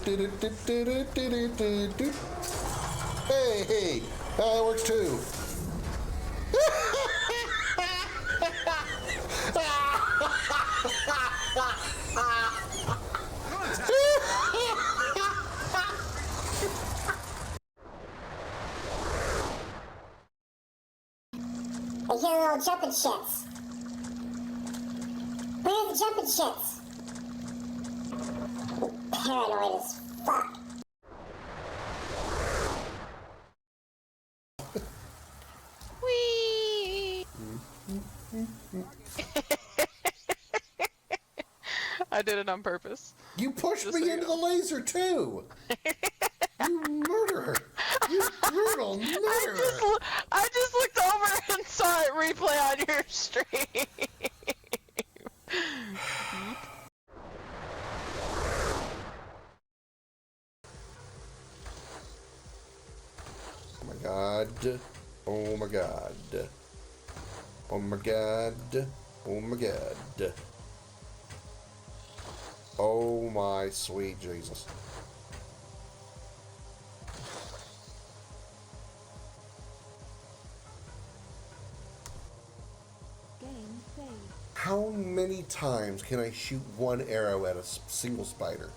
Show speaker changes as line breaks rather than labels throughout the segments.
Hey, that works too.
I hear little jumping shits. Where are the jumping shits? I'm paranoid as fuck.
Whee! I did it on purpose.
You pushed
Just
me
so you
into
know.
the laser too. You murderer. You brutal murderer.
I just looked over and saw it replay on your stream.
Oh my god. Oh my god. Oh my god. Oh my god. Oh my sweet Jesus. How many times can I shoot one arrow at a single spider?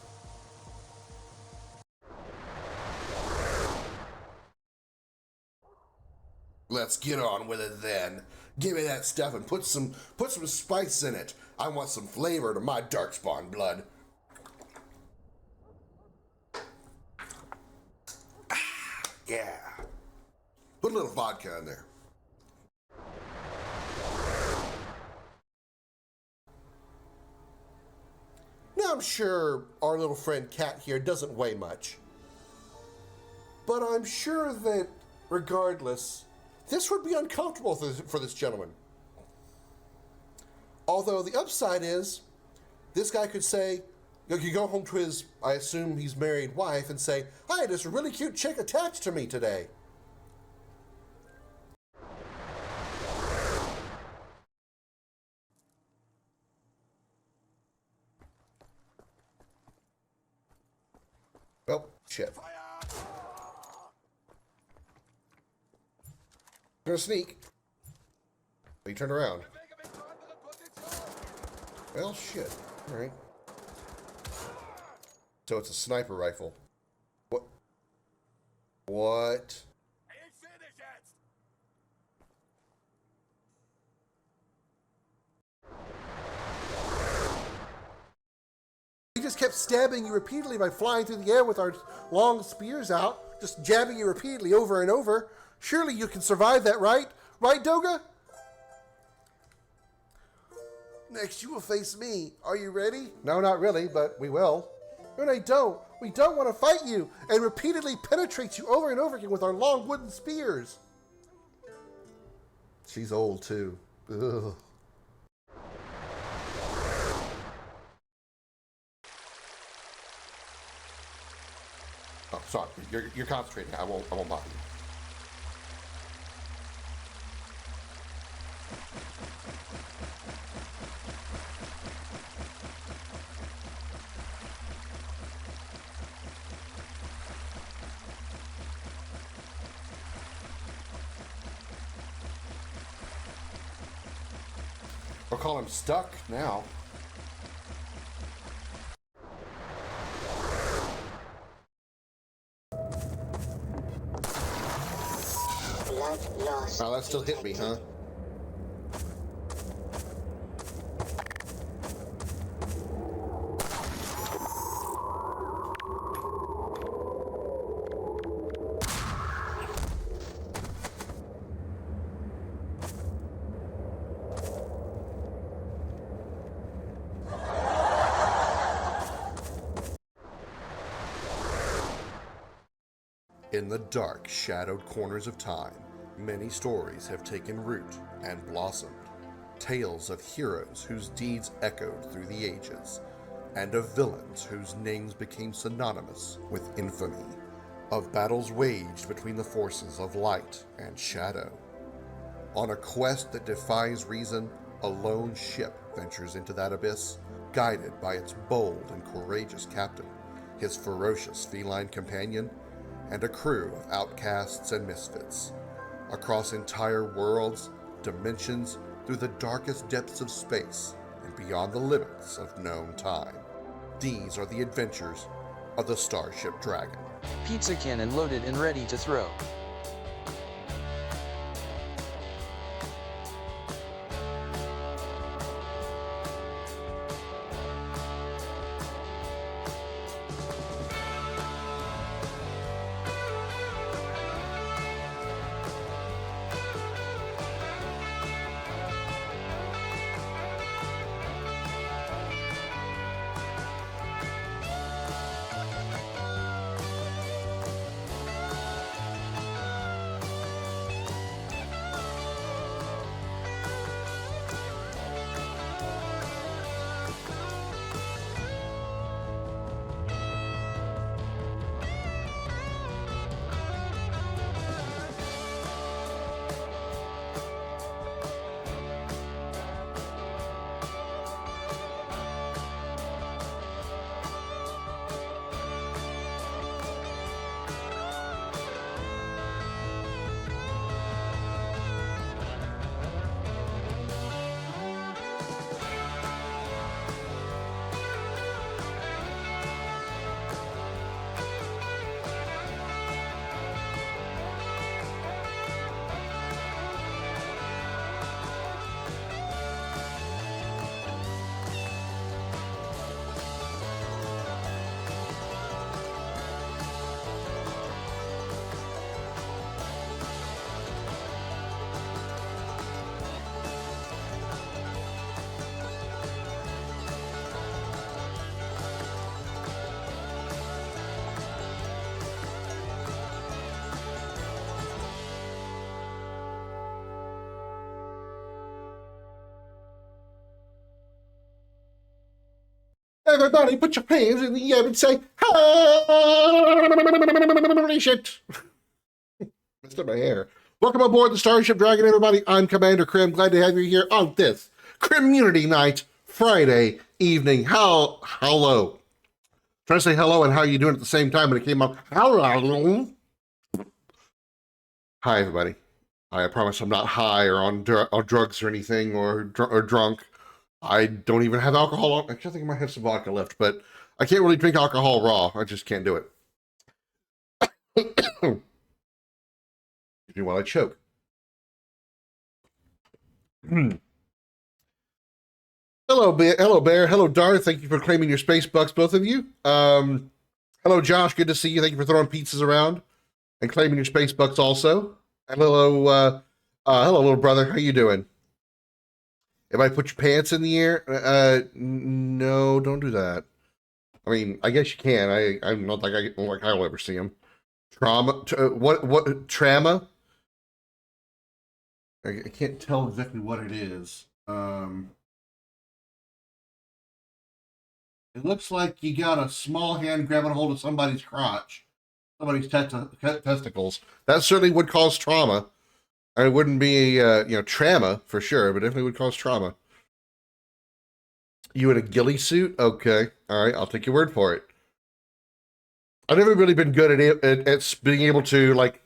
Let's get on with it then. Give me that stuff and put some spice in it. I want some flavor to my darkspawn blood. Yeah. Put a little vodka in there. Now I'm sure our little friend Cat here doesn't weigh much. But I'm sure that, regardless, this would be uncomfortable for this gentleman. Although the upside is, this guy could say, you could go home to his, I assume he's married wife, and say, I had this really cute chick attached to me today. Oh, shit. Gonna sneak. He turned around. Well, shit. All right. So it's a sniper rifle. What? What? We just kept stabbing you repeatedly by flying through the air with our long spears out, just jabbing you repeatedly over and over. Surely you can survive that, right? Right, Doga? Next, you will face me. Are you ready? No, not really, but we will. No, I don't. We don't want to fight you and repeatedly penetrate you over and over again with our long wooden spears. She's old, too. Ugh. Oh, sorry. You're concentrating. I won't bother you. I'll call him stuck now. Oh, that still hit me, huh? In the dark, shadowed corners of time, many stories have taken root and blossomed. Tales of heroes whose deeds echoed through the ages, and of villains whose names became synonymous with infamy. Of battles waged between the forces of light and shadow. On a quest that defies reason, a lone ship ventures into that abyss, guided by its bold and courageous captain, his ferocious feline companion, and a crew of outcasts and misfits. Across entire worlds, dimensions, through the darkest depths of space, and beyond the limits of known time. These are the adventures of the Starship Dragon.
Pizza cannon loaded and ready to throw.
Everybody put your hands in the air and say, holy shit. Messed up my hair. Welcome aboard the Starship Dragon, everybody. I'm Commander Krim. Glad to have you here on this Krimmunity night, Friday evening. Hello. Trying to say hello and how you doing at the same time, but it came up, hello. Hi, everybody. I promise I'm not high or on drugs or anything or drunk. I don't even have alcohol. Actually, I think I might have some vodka left, but I can't really drink alcohol raw. I just can't do it. Excuse me while I choke. Hello, Bear. Hello, Darth. Thank you for claiming your space bucks, both of you. Hello, Josh. Good to see you. Thank you for throwing pizzas around and claiming your space bucks also. And hello, little brother. How you doing? If I put your pants in the air, no, don't do that. I mean, I guess you can. I'm not like I'll ever see them. What trauma? I can't tell exactly what it is. It looks like you got a small hand grabbing a hold of somebody's crotch, somebody's testicles. That certainly would cause trauma. It wouldn't be, trauma for sure, but definitely would cause trauma. You in a ghillie suit? Okay. All right. I'll take your word for it. I've never really been good at being able to, like,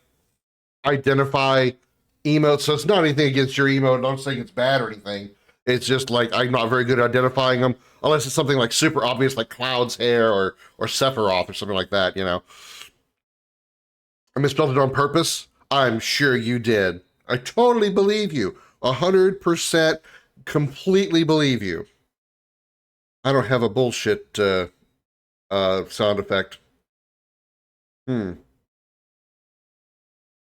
identify emotes. So it's not anything against your emote. Don't say it's bad or anything. It's just, like, I'm not very good at identifying them unless it's something, like, super obvious, like Cloud's hair or Sephiroth or something like that, you know. I misspelled it on purpose. I'm sure you did. I totally believe you. 100% completely believe you. I don't have a bullshit sound effect. I'll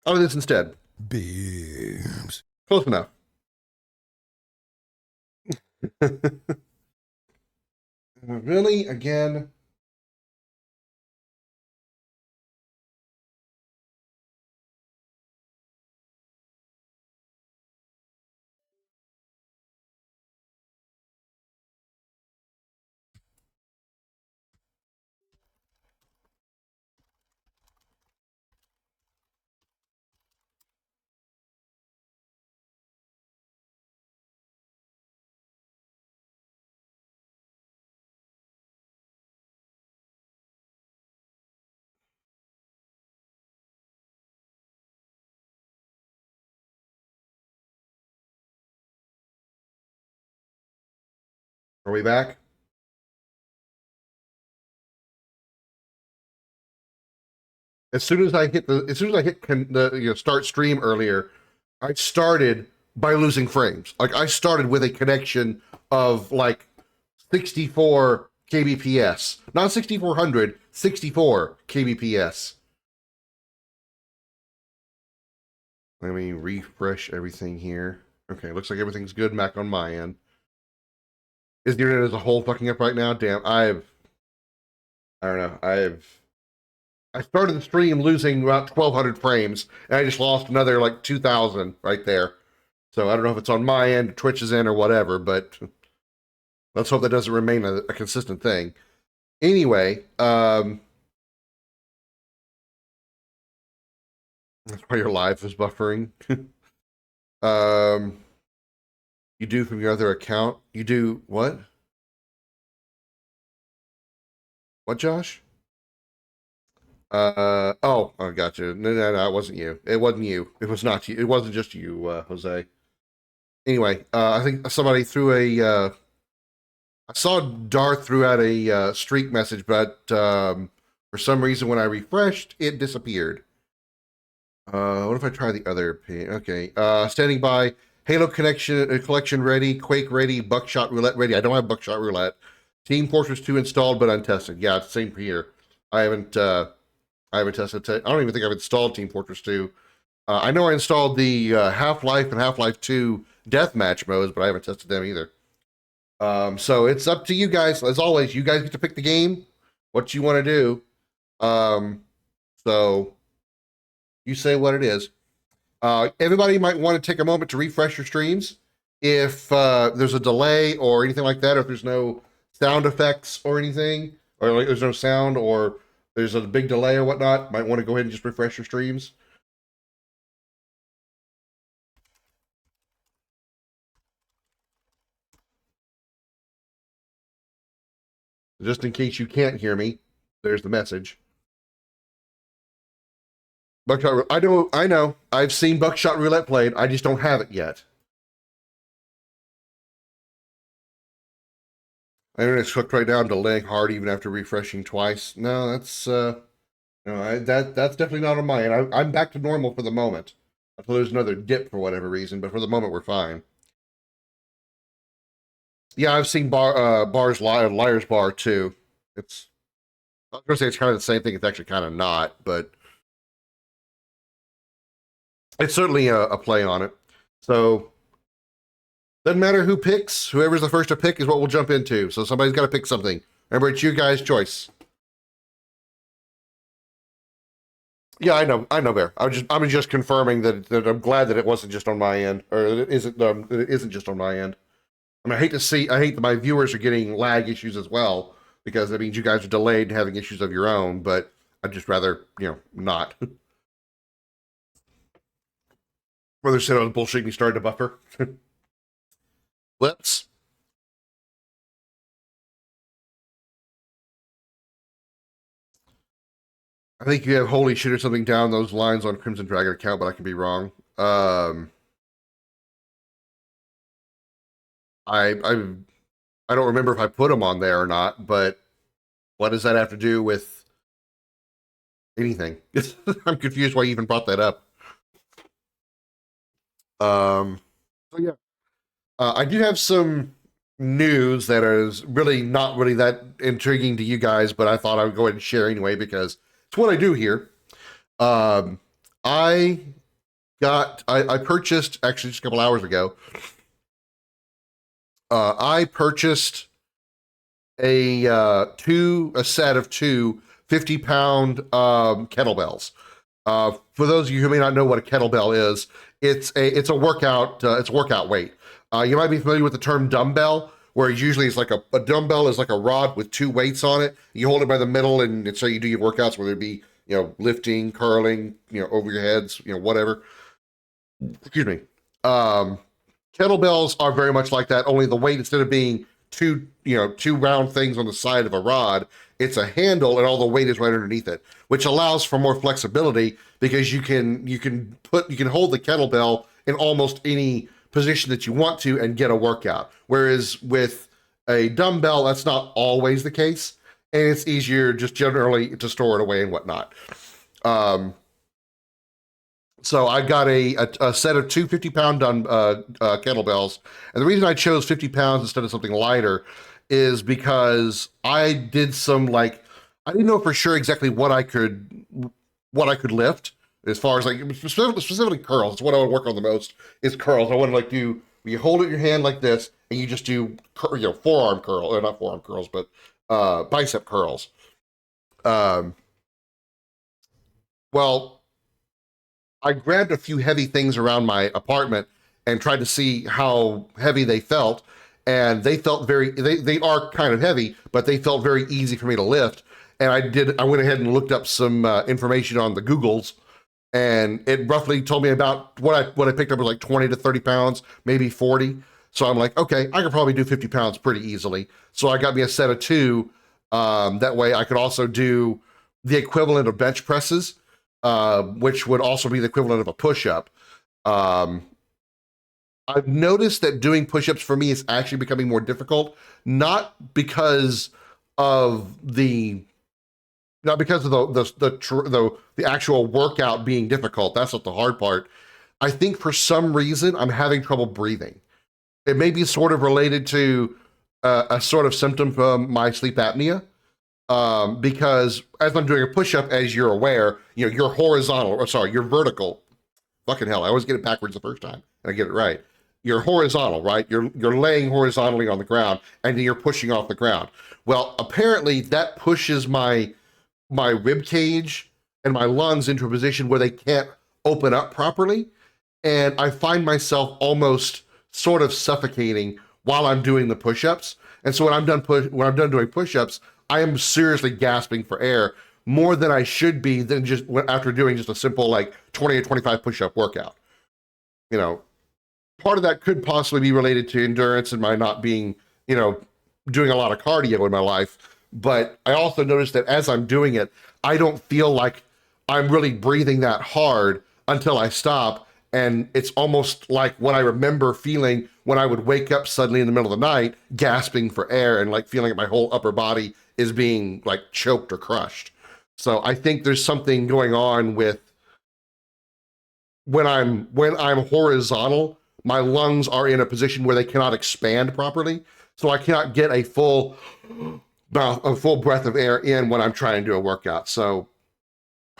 do this instead.
Beams.
Close enough. Really? Again? Are we back? As soon as I hit the start stream earlier, I started by losing frames. Like I started with a connection of like 64 kbps, not 6400, 64 kbps. Let me refresh everything here. Okay, looks like everything's good back on my end. Is the internet as a whole fucking up right now? Damn, I don't know. I started the stream losing about 1,200 frames, and I just lost another like 2,000 right there. So I don't know if it's on my end, Twitch's end, or whatever, but let's hope that doesn't remain a consistent thing. Anyway, that's why your live is buffering. You do from your other account? You do what? What, Josh? I got you. No, it wasn't you. It wasn't you. It was not you. It wasn't just you, Jose. Anyway, I think somebody threw a, I saw Darth threw out a streak message, but for some reason when I refreshed, it disappeared. What if I try the other page? Okay, standing by. Halo collection ready. Quake ready. Buckshot roulette ready. I don't have buckshot roulette. Team Fortress 2 installed but untested. Yeah, it's the same for here. I haven't tested. I don't even think I've installed Team Fortress 2. I know I installed the Half-Life and Half-Life 2 deathmatch modes, but I haven't tested them either. So it's up to you guys. As always, you guys get to pick the game, what you want to do. So you say what it is. Everybody might want to take a moment to refresh your streams. If there's a delay or anything like that, or if there's no sound effects or anything, or like there's no sound, or there's a big delay or whatnot, might want to go ahead and just refresh your streams. Just in case you can't hear me, there's the message. Buckshot, I know. I've seen Buckshot Roulette played. I just don't have it yet. My internet's hooked right down, delaying hard even after refreshing twice. No, that's no, that's definitely not on my end. I'm back to normal for the moment. Until there's another dip for whatever reason, but for the moment we're fine. Yeah, I've seen Liar's Bar too. I was gonna say it's kind of the same thing. It's actually kind of not, but it's certainly a play on it. So doesn't matter who picks. Whoever's the first to pick is what we'll jump into. So somebody's got to pick something. Remember, it's you guys' choice. Yeah, I know, Bear. I'm just confirming that I'm glad that it wasn't just on my end, or that it isn't just on my end. I mean, I hate that my viewers are getting lag issues as well, because that means you guys are delayed and having issues of your own, but I'd just rather, not. Brother said I was bullshitting, he started to buffer. Let's. I think you have holy shit or something down those lines on Crimson Dragon account, but I could be wrong. I don't remember if I put them on there or not, but what does that have to do with anything? I'm confused why you even brought that up. So yeah, I do have some news that is really not really that intriguing to you guys, but I thought I would go ahead and share anyway because it's what I do here. I purchased actually just a couple hours ago. I purchased a set of two 50-pound kettlebells. For those of you who may not know what a kettlebell is, it's a workout weight. You might be familiar with the term dumbbell, where usually it's like a dumbbell is like a rod with two weights on it. You hold it by the middle, and so you do your workouts, whether it be lifting, curling, over your heads, whatever. Excuse me. Kettlebells are very much like that. Only the weight, instead of being two round things on the side of a rod, it's a handle, and all the weight is right underneath it, which allows for more flexibility because you can hold the kettlebell in almost any position that you want to and get a workout. Whereas with A dumbbell, that's not always the case, and it's easier just generally to store it away and whatnot. So I got a set of two 50-pound kettlebells, and the reason I chose 50 pounds instead of something lighter is because I did some I didn't know for sure exactly what I could lift as far as specifically curls. It's what I would work on the most is curls. I want to do you hold it in your hand like this and you just do forearm curl or not forearm curls but bicep curls. Well, I grabbed a few heavy things around my apartment and tried to see how heavy they felt, and they felt they are kind of heavy, but they felt very easy for me to lift. And I went ahead and looked up some information on the Googles, and it roughly told me about what I picked up was like 20 to 30 pounds, maybe 40. So I'm like, okay, I could probably do 50 pounds pretty easily. So I got me a set of two. That way I could also do the equivalent of bench presses, which would also be the equivalent of a push-up. I've noticed that doing push-ups for me is actually becoming more difficult, not because of the actual workout being difficult. That's not the hard part. I think for some reason I'm having trouble breathing. It may be sort of related to a sort of symptom from my sleep apnea. Because as I'm doing a push-up, as you're aware, you're you're vertical. Fucking hell, I always get it backwards the first time, and I get it right. You're horizontal, right? You're laying horizontally on the ground, and then you're pushing off the ground. Well, apparently that pushes my rib cage and my lungs into a position where they can't open up properly, and I find myself almost sort of suffocating while I'm doing the push-ups. And so when I'm done doing push-ups, I am seriously gasping for air more than I should be than just after doing just a simple 20 or 25 push-up workout. Part of that could possibly be related to endurance and my not being, doing a lot of cardio in my life. But I also noticed that as I'm doing it, I don't feel like I'm really breathing that hard until I stop. And it's almost like what I remember feeling when I would wake up suddenly in the middle of the night, gasping for air and feeling like my whole upper body is being choked or crushed. So I think there's something going on with when I'm horizontal, my lungs are in a position where they cannot expand properly. So I cannot get a full breath of air in when I'm trying to do a workout. So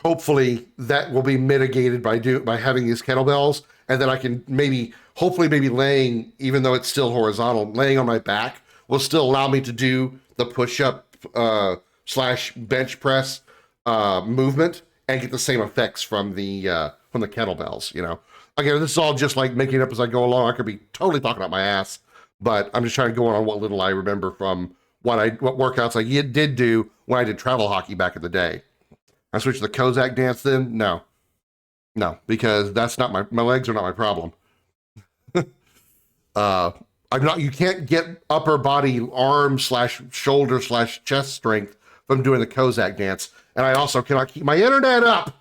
hopefully that will be mitigated by having these kettlebells, and then I can hopefully laying, even though it's still horizontal, laying on my back will still allow me to do the push-up / bench press movement and get the same effects from the kettlebells. Again, this is all just making it up as I go along. I could be totally talking out my ass, but I'm just trying to go on what little I remember from what workouts I did do when I did travel hockey back in the day. I switched to the Kozak dance then? No, because that's not my legs are not my problem. You can't get upper body arm / shoulder / chest strength from doing the Kozak dance. And I also cannot keep my internet up.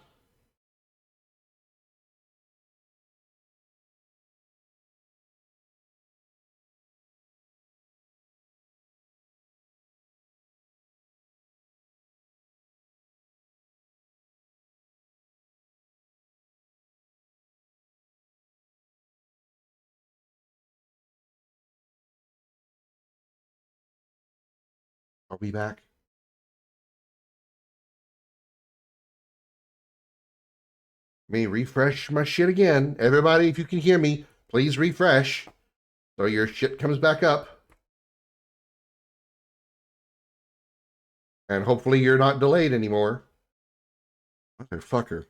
Are we back? Let me refresh my shit again. Everybody, if you can hear me, please refresh so your shit comes back up. And hopefully you're not delayed anymore. Motherfucker.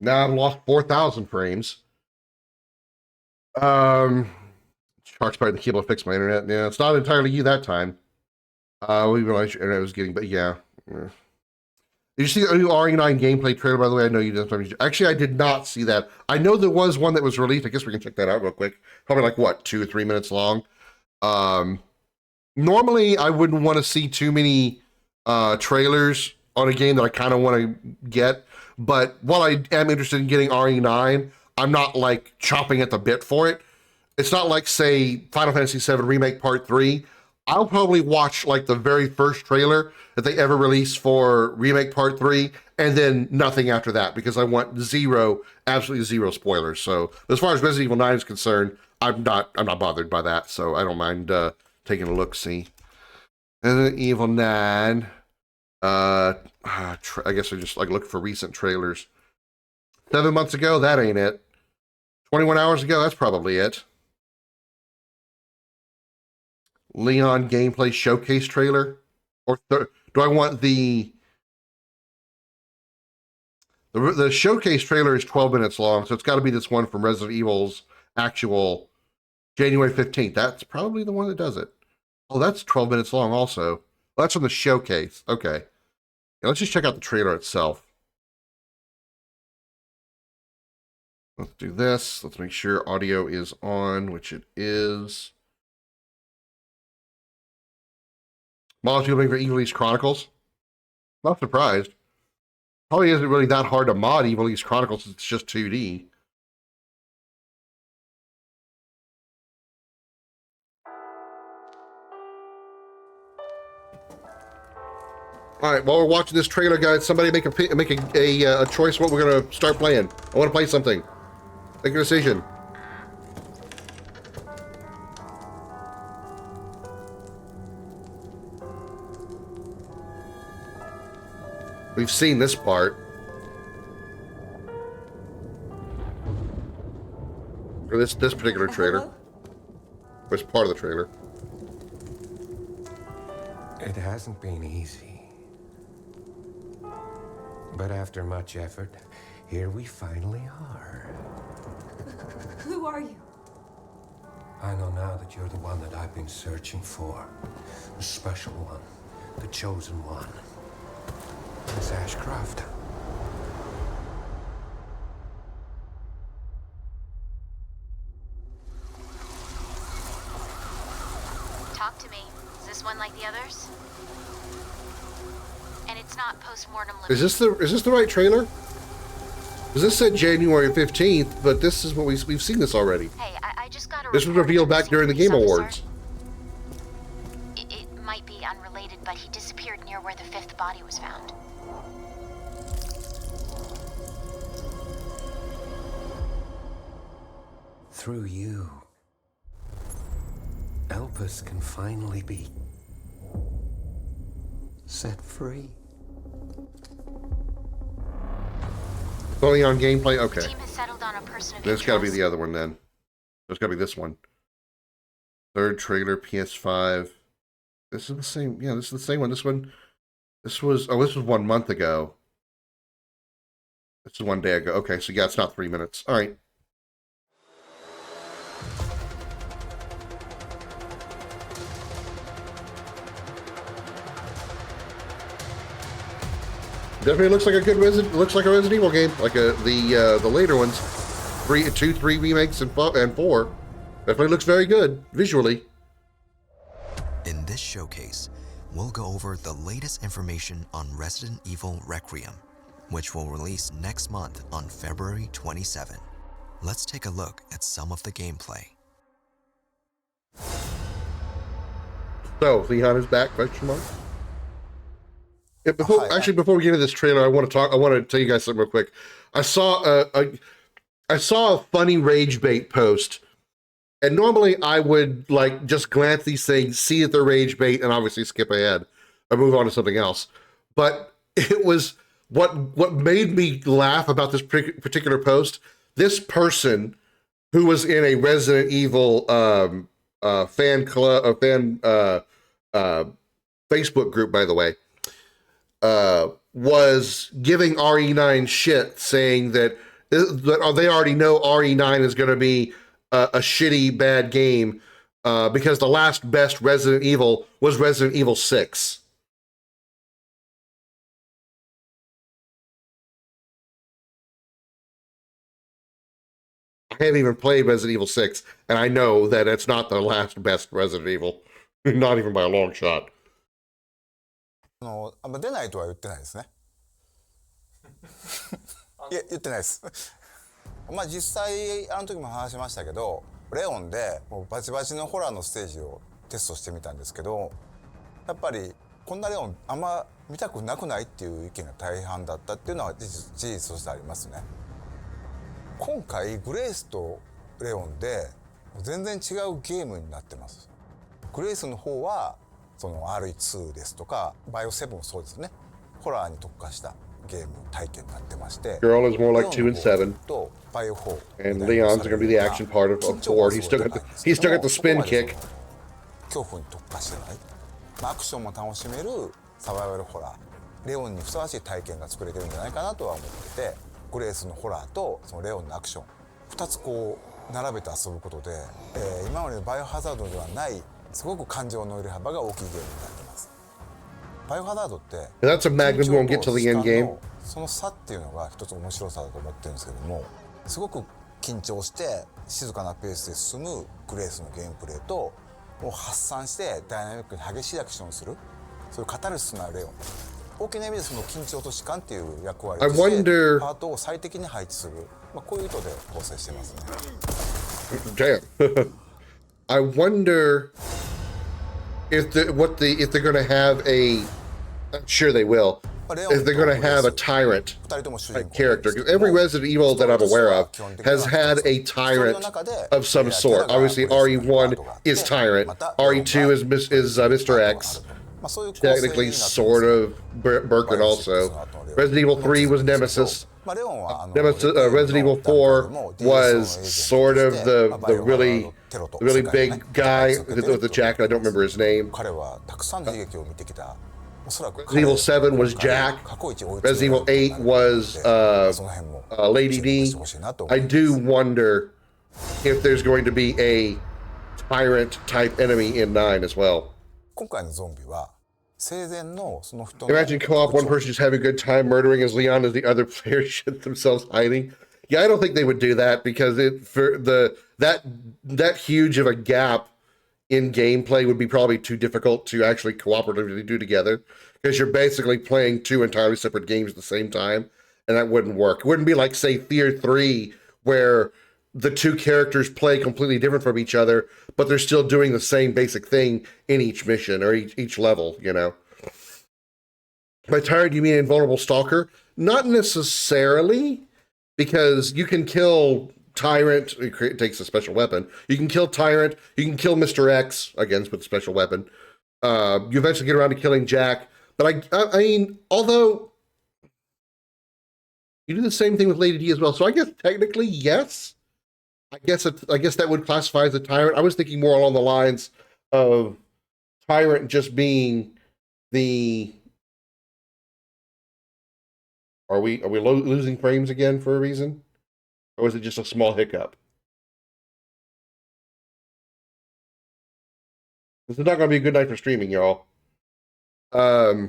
Now I've lost 4,000 frames. Shark's probably the cable to fix my internet. Yeah, it's not entirely you that time. We realized your internet was getting, but yeah. Did you see the new RE9 gameplay trailer, by the way? I know you didn't. Actually, I did not see that. I know there was one that was released. I guess we can check that out real quick. Probably 2 or 3 minutes long. Normally, I wouldn't want to see too many trailers on a game that I kind of want to get. But while I am interested in getting RE9, I'm not like chopping at the bit for it. It's not like, say, Final Fantasy VII Remake Part 3. I'll probably watch like the very first trailer that they ever released for Remake Part 3 and then nothing after that because I want absolutely zero spoilers. So as far as Resident Evil 9 is concerned, I'm not bothered by that. So I don't mind taking a look, see. Resident Evil 9. I guess I just like look for recent trailers. 7 months ago, that ain't it. 21 hours ago, that's probably it. Leon gameplay showcase trailer? Or do I want the showcase trailer is 12 minutes long, so it's got to be this one from Resident Evil's actual January 15th. That's probably the one that does it. Oh, that's 12 minutes long also. Well, that's from the showcase. Okay. Yeah, let's just check out the trailer itself. Let's do this. Let's make sure audio is on, which it is. Molecule for Evil East Chronicles. Not surprised. Probably isn't really that hard to mod Evil East Chronicles. It's just 2D. All right, while we're watching this trailer, guys, somebody make a choice what we're gonna start playing. I want to play something. Make a decision. We've seen this part. Or this particular trailer. Or it's part of the trailer.
It hasn't been easy. But after much effort, here we finally are.
Who are you?
I know now that you're the one that I've been searching for. The special one. The chosen one. Miss Ashcroft.
Talk to me. Is this one like the others? And it's not post-mortem
Is this the right trailer? Because this said January 15th, but this is what we've seen this already.
Hey, I just got a
This was revealed back during the Game Awards.
It might be unrelated, but he disappeared near where the fifth body was found.
Through you, Elpis can finally be set free.
Only on gameplay? Okay.
Team has settled on a person of
There's got to be
interest.
the other one then. There's got to be this one. Third trailer, PS5. This is the same. Yeah, this is the same one. This was 1 month ago. This is 1 day ago. Okay, so yeah, it's not 3 minutes. All right. Definitely looks like a good Resident Evil game, like the later ones, 2, 3 remakes and 4. Definitely looks very good visually.
In this showcase, we'll go over the latest information on Resident Evil Requiem, which will release next month on February 27. Let's take a look at some of the gameplay.
So, Leon is back, question mark? Yeah, before we get into this trailer, I want to tell you guys something real quick. I saw a funny rage bait post, and normally I would like just glance these things, see that they're rage bait, and obviously skip ahead or move on to something else. But it was what made me laugh about this particular post. This person who was in a Resident Evil fan club, Facebook group, by the way. Was giving RE9 shit, saying that they already know RE9 is going to be a shitty, bad game because the last best Resident Evil was Resident Evil 6. I haven't even played Resident Evil 6, and I know that it's not the last best Resident Evil, not even by a long shot.
あんま出ないとは言ってないですね。いや言ってないです。まあ実際あの時も話しましたけど、レオンでもうバチバチのホラーのステージをテストしてみたんですけど、やっぱりこんなレオンあんま見たくなくないっていう意見が大半だったっていうのは事実としてありますね。今回グレイスとレオンで全然違うゲームになってます。グレイスの方はその RE2 ですとかバイオ7もそうですね、ホラーに特化したゲーム体験になってまして、
Girl is more like 2 and 7,
とバイオ4
and Leon's going to be the action part of 4. He's still got the spin kick.
恐怖に特化してない、アクションも楽しめるサバイバルホラー、レオンにふさわしい体験が作れてるんじゃないかなとは思ってて、グレースのホラーとそのレオンのアクション2つこう並べて遊ぶことで、今までのバイオハザードではないすごく感情の揺れ幅が大きいゲームになってます。バイオハザードって
That's a Magnum won't get to the end game.
その差っていうのが一つ面白さだと思ってるんですけども、すごく緊張して静かなペースで進むグレースのゲームプレイと、もう発散してダイナミックに激しいアクションをする、そういうカタルシスなレオン、大きな意味でその緊張と弛緩っていう役割をしてパートを最適に配置する、こういう意図で構成してますね。
Damn. I wonder if they're going to have a. I'm sure they will. If they're going to have a tyrant character, because every Resident Evil that I'm aware of has had a tyrant of some sort. Obviously, RE1 is tyrant. RE2 is Mr. X. Technically, sort of Birkin also. Resident Evil 3 was Nemesis. Resident Evil 4 was sort of the really big guy with the jacket. I don't remember his name. Resident Evil 7 was Jack. Resident Evil 8 was Lady D. I do wonder if there's going to be a tyrant type enemy in 9 as well. Imagine co-op, one person just having a good time murdering as Leon as the other players shit themselves hiding. Yeah, I don't think they would do that because that huge of a gap in gameplay would be probably too difficult to actually cooperatively do together, because you're basically playing two entirely separate games at the same time, and that wouldn't work. It wouldn't be like, say, Fear 3, where the two characters play completely different from each other, but they're still doing the same basic thing in each mission or each level, you know. By tyrant, you mean invulnerable stalker? Not necessarily, because you can kill Tyrant. It takes a special weapon. You can kill Tyrant. You can kill Mr. X, again, with a special weapon. You eventually get around to killing Jack. But I mean, although you do the same thing with Lady D as well, so I guess technically, yes. I guess that would classify as a tyrant. I was thinking more along the lines of tyrant just being the. Are we losing frames again for a reason, or was it just a small hiccup? This is not going to be a good night for streaming, y'all. I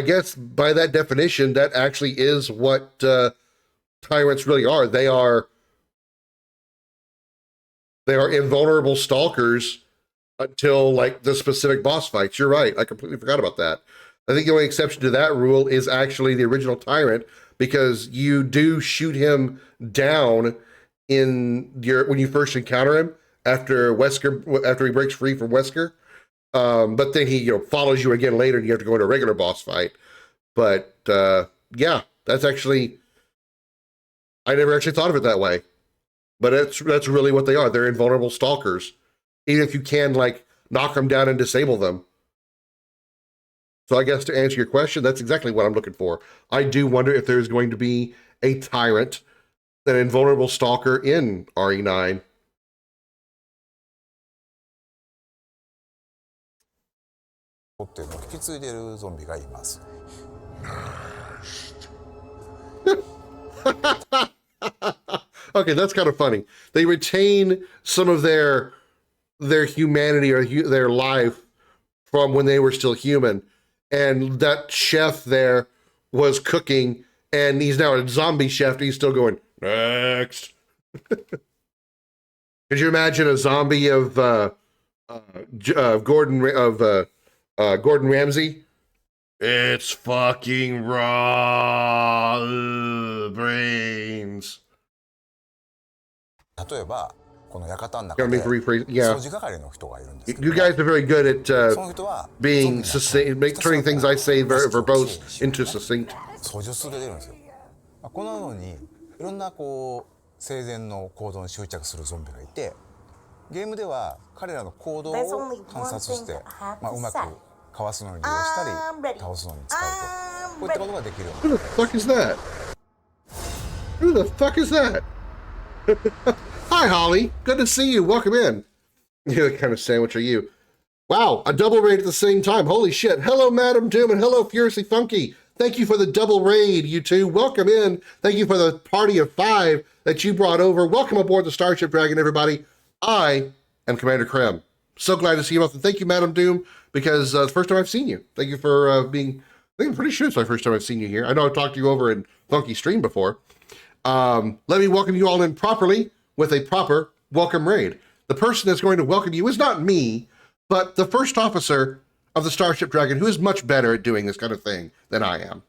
guess by that definition, that actually is what tyrants really are. They are invulnerable stalkers until like the specific boss fights. You're right. I completely forgot about that. I think the only exception to that rule is actually the original tyrant, because you do shoot him down when you first encounter him after he breaks free from Wesker. But then he follows you again later, and you have to go into a regular boss fight. But yeah, that's actually, I never actually thought of it that way. But that's really what they are. They're invulnerable stalkers, even if you can like knock them down and disable them. So I guess to answer your question, that's exactly what I'm looking for. I do wonder if there's going to be a tyrant, an invulnerable stalker in RE9. Okay, that's kind of funny. They retain some of their humanity or their life from when they were still human. And that chef there was cooking, and he's now a zombie chef, and he's still going, next. Could you imagine a zombie of Gordon Ramsay? It's fucking raw. Brains.
例えばこの館の
Gotta
中で
make the rephrase. Yeah.
掃除係の人がいるんですけど
You guys are very good at
その人は
being succinct, turning things I say very verbose into succinct.
掃除を続けてるんですよ。このようにいろんなこう生前の行動に執着するゾンビがいて、ゲームでは彼らの行動を観察して、うまくかわすのに利用したり倒すのに使うと、こういったことができるように。
Who the fuck is that? Who the fuck is that? Hi, Holly. Good to see you. Welcome in. What kind of sandwich are you? Wow, a double raid at the same time. Holy shit. Hello, Madam Doom, and hello, Furiously Funky. Thank you for the double raid, you two. Welcome in. Thank you for the party of 5 that you brought over. Welcome aboard the Starship Dragon, everybody. I am Commander Krim. So glad to see you both. And thank you, Madam Doom, because it's the first time I've seen you. Thank you for being... I think I'm pretty sure it's my first time I've seen you here. I know I've talked to you over in Funky Stream before. Let me welcome you all in properly with a proper welcome raid. The person that's going to welcome you is not me, but the first officer of the Starship Dragon, who is much better at doing this kind of thing than I am.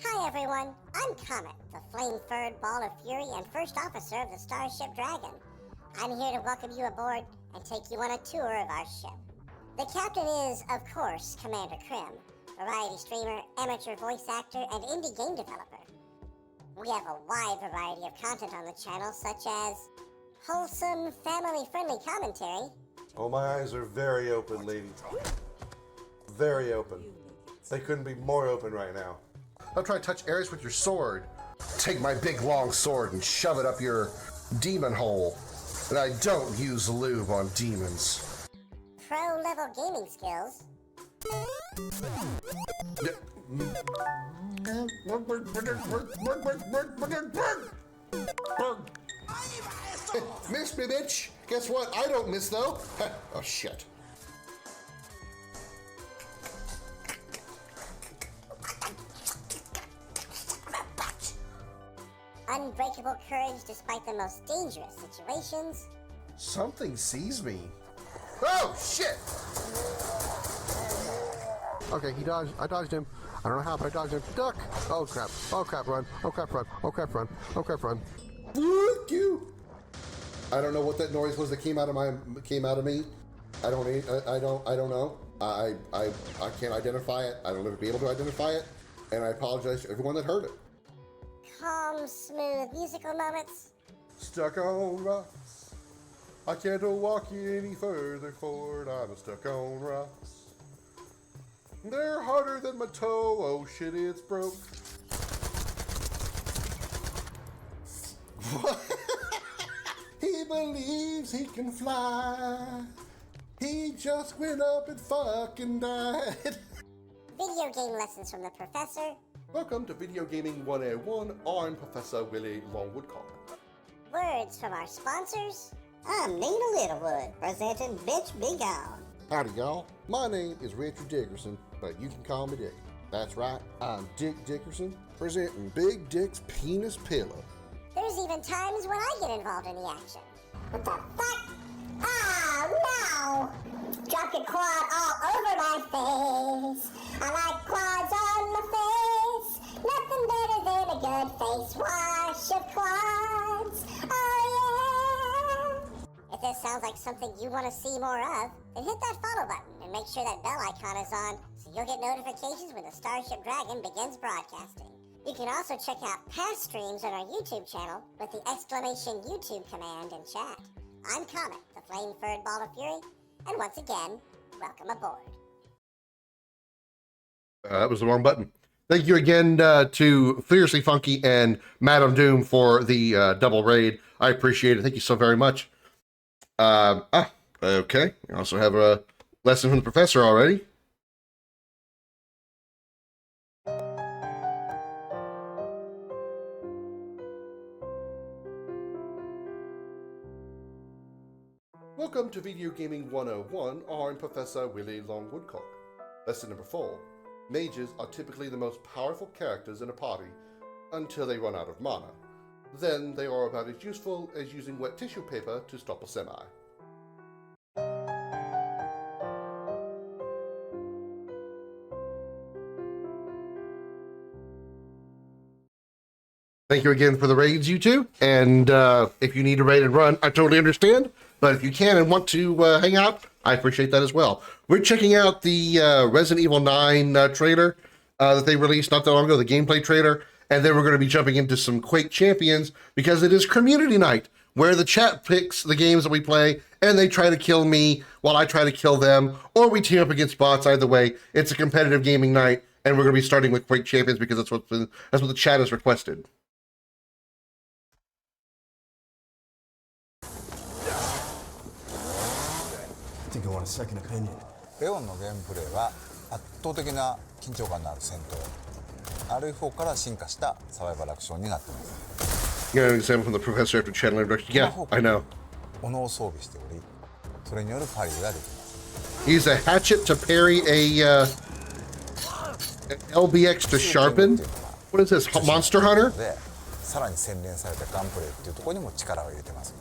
Hi everyone, I'm Comet, the flame-furred ball of fury and first officer of the Starship Dragon. I'm here to welcome you aboard and take you on a tour of our ship. The captain is, of course, Commander Krim, variety streamer, amateur voice actor, and indie game developer. We have a wide variety of content on the channel, such as wholesome, family-friendly commentary.
Oh, my eyes are very open, lady. Very open. They couldn't be more open right now. Don't try to touch Ares with your sword. Take my big long sword and shove it up your demon hole. And I don't use lube on demons.
Pro-level gaming skills.
Miss me, bitch. Guess what? I don't miss, though. Oh, shit.
Unbreakable courage despite the most dangerous situations.
Something sees me. Oh, shit!
Okay, he dodged. I dodged him. I don't know how, but I dodged him. Duck! Oh crap! Oh crap! Run! Oh crap! Run! Oh crap! Run! Oh crap! Run!
Fuck you! I don't know what that noise was that came out of me. I don't know. I can't identify it. I don't ever be able to identify it, and I apologize to everyone that heard it.
Calm, smooth musical moments.
Stuck on rocks. I can't walk any further forward. I'm stuck on rocks. They're harder than my toe. Oh shit, it's broke. He believes he can fly. He just went up and fucking died.
Video game lessons from the professor.
Welcome to Video Gaming 101. I'm Professor Willie Longwoodcock.
Words from our sponsors.
I'm Nina Littlewood, presenting Bitch Be Gone.
Howdy, y'all. My name is Richard Dickerson, but you can call me Dick. That's right, I'm Dick Dickerson, presenting Big Dick's Penis Pillow.
There's even times when I get involved in the action. What the fuck? Ah, no! Drop your quad all over my face. I like quads on my face. Nothing better than a good face wash of quads. Oh yeah! If this sounds like something you want to see more of, then hit that follow button and make sure that bell icon is on so you'll get notifications when the Starship Dragon begins broadcasting. You can also check out past streams on our YouTube channel with the exclamation YouTube command in chat. I'm Comet, the flame-furred ball of fury, and once again, welcome aboard.
That was the wrong button. Thank you again to Fiercely Funky and Madam Doom for the double raid. I appreciate it. Thank you so very much. Okay. I also have a lesson from the professor already. Welcome to Video Gaming 101. I'm Professor Willie Longwoodcock. Lesson number 4. Mages are typically the most powerful characters in a party until they run out of mana. Then they are about as useful as using wet tissue paper to stop a semi. Thank you again for the raids, you two. And if you need to raid and run, I totally understand. But if you can and want to hang out, I appreciate that as well. We're checking out the Resident Evil 9 trailer that they released not that long ago, the gameplay trailer. And then we're going to be jumping into some Quake Champions because it is Krimmunity night, where the chat picks the games that we play and they try to kill me while I try to kill them, or we team up against bots. Either way, it's a competitive gaming night, and we're going to be starting with Quake Champions because that's what the chat has requested.
I think I want a second opinion.
レオンのゲームプレイは圧倒的な緊張感のある戦闘。RE4 から進化したサバイバルアクションになっています。
You got an example from the professor after channeling introduction. Yeah, I know.
斧を装備しており、それによるパリができます。
Use a hatchet to parry a LBX to sharpen. What is this? Monster Hunter?
で、さらに洗練されたガンプレイっていうところにも力を入れてますね。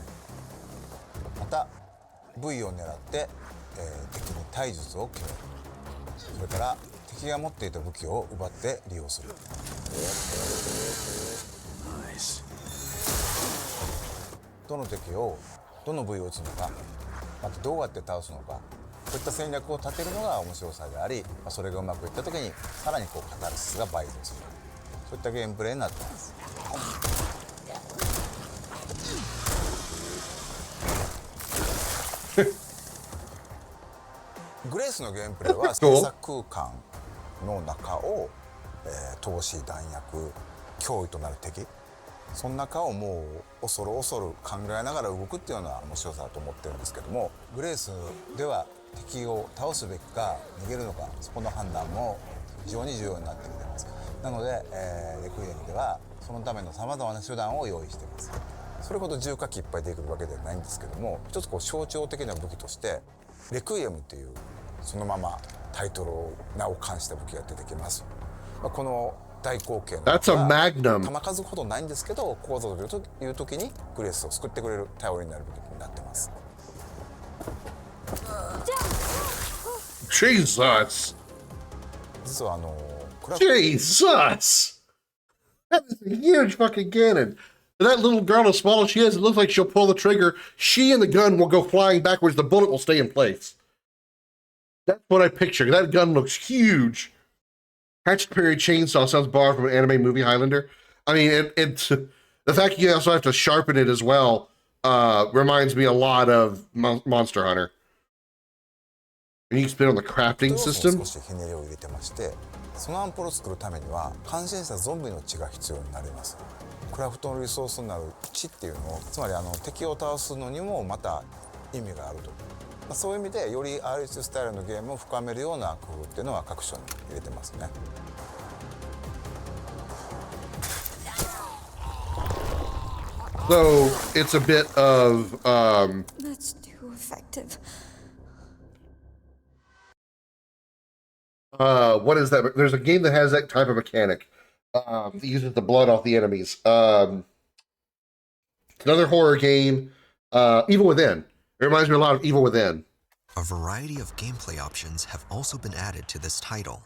また V を狙って、敵に体術を決める。それから敵が持っていた武器を奪って利用する。どの敵をどの部位を撃つのか、またどうやって倒すのか、そういった戦略を立てるのが面白さであり、それがうまくいった時にさらにこうカタルシスが倍増する、そういったゲームプレイになっています。グレースのゲームプレイは制作空間の中を、投資弾薬脅威となる敵、その中をもう恐る恐る考えながら動くっていうような面白さだと思ってるんですけども、グレースでは敵を倒すべきか逃げるのか、そこの判断も非常に重要になってきています。なので、レクイエムではそのためのさまざまな手段を用意しています。それほど重火器いっぱいできるわけではないんですけども、一つこう象徴的な武器としてレクイエムっていうそのままタイトルを名を冠した武器が出てきます。この大口径の弾数ほどないんですけど、こうぞという時にグレースを救ってくれる頼りになる武器になってます。
Jesus!
実は
Jesus! That is a huge fucking cannon. That little girl, as small as she is, it looks like she'll pull the trigger. She and the gun will go flying backwards. The bullet will stay in place. That's what I picture. That gun looks huge. Hatchet parry chainsaw sounds borrowed from an anime movie, Highlander. I mean, it's the fact you also have to sharpen it as well reminds me a lot of Monster Hunter. And you can spin on the crafting system.
少しひねりを入れてまして、そのアンポロを作るためには感染したゾンビの血が必要になります。クラフトのリソースになる血っていうのを、つまり敵を倒すのにもまた意味があると。そういう意味でより RH スタイルのゲームを深めるような工夫っていうのは各所に入れてますね。
So it's a bit of
That's too effective.
What is that? There's a game that has that type of mechanic. That uses the blood off the enemies. Another horror game, Evil Within. It reminds me a lot of Evil Within.
A variety of gameplay options have also been added to this title.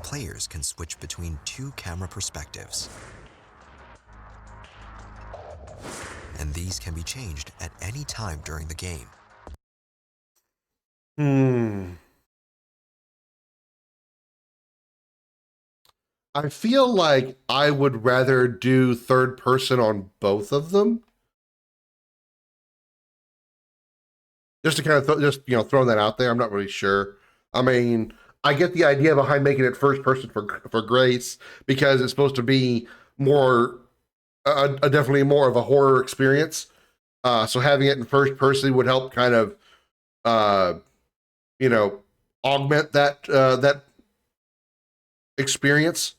Players can switch between 2 camera perspectives. And these can be changed at any time during the game.
I feel like I would rather do third person on both of them. Just to kind of throwing that out there. I'm not really sure. I mean, I get the idea behind making it first person for Grace because it's supposed to be more, definitely more of a horror experience. So having it in first person would help kind of, augment that experience.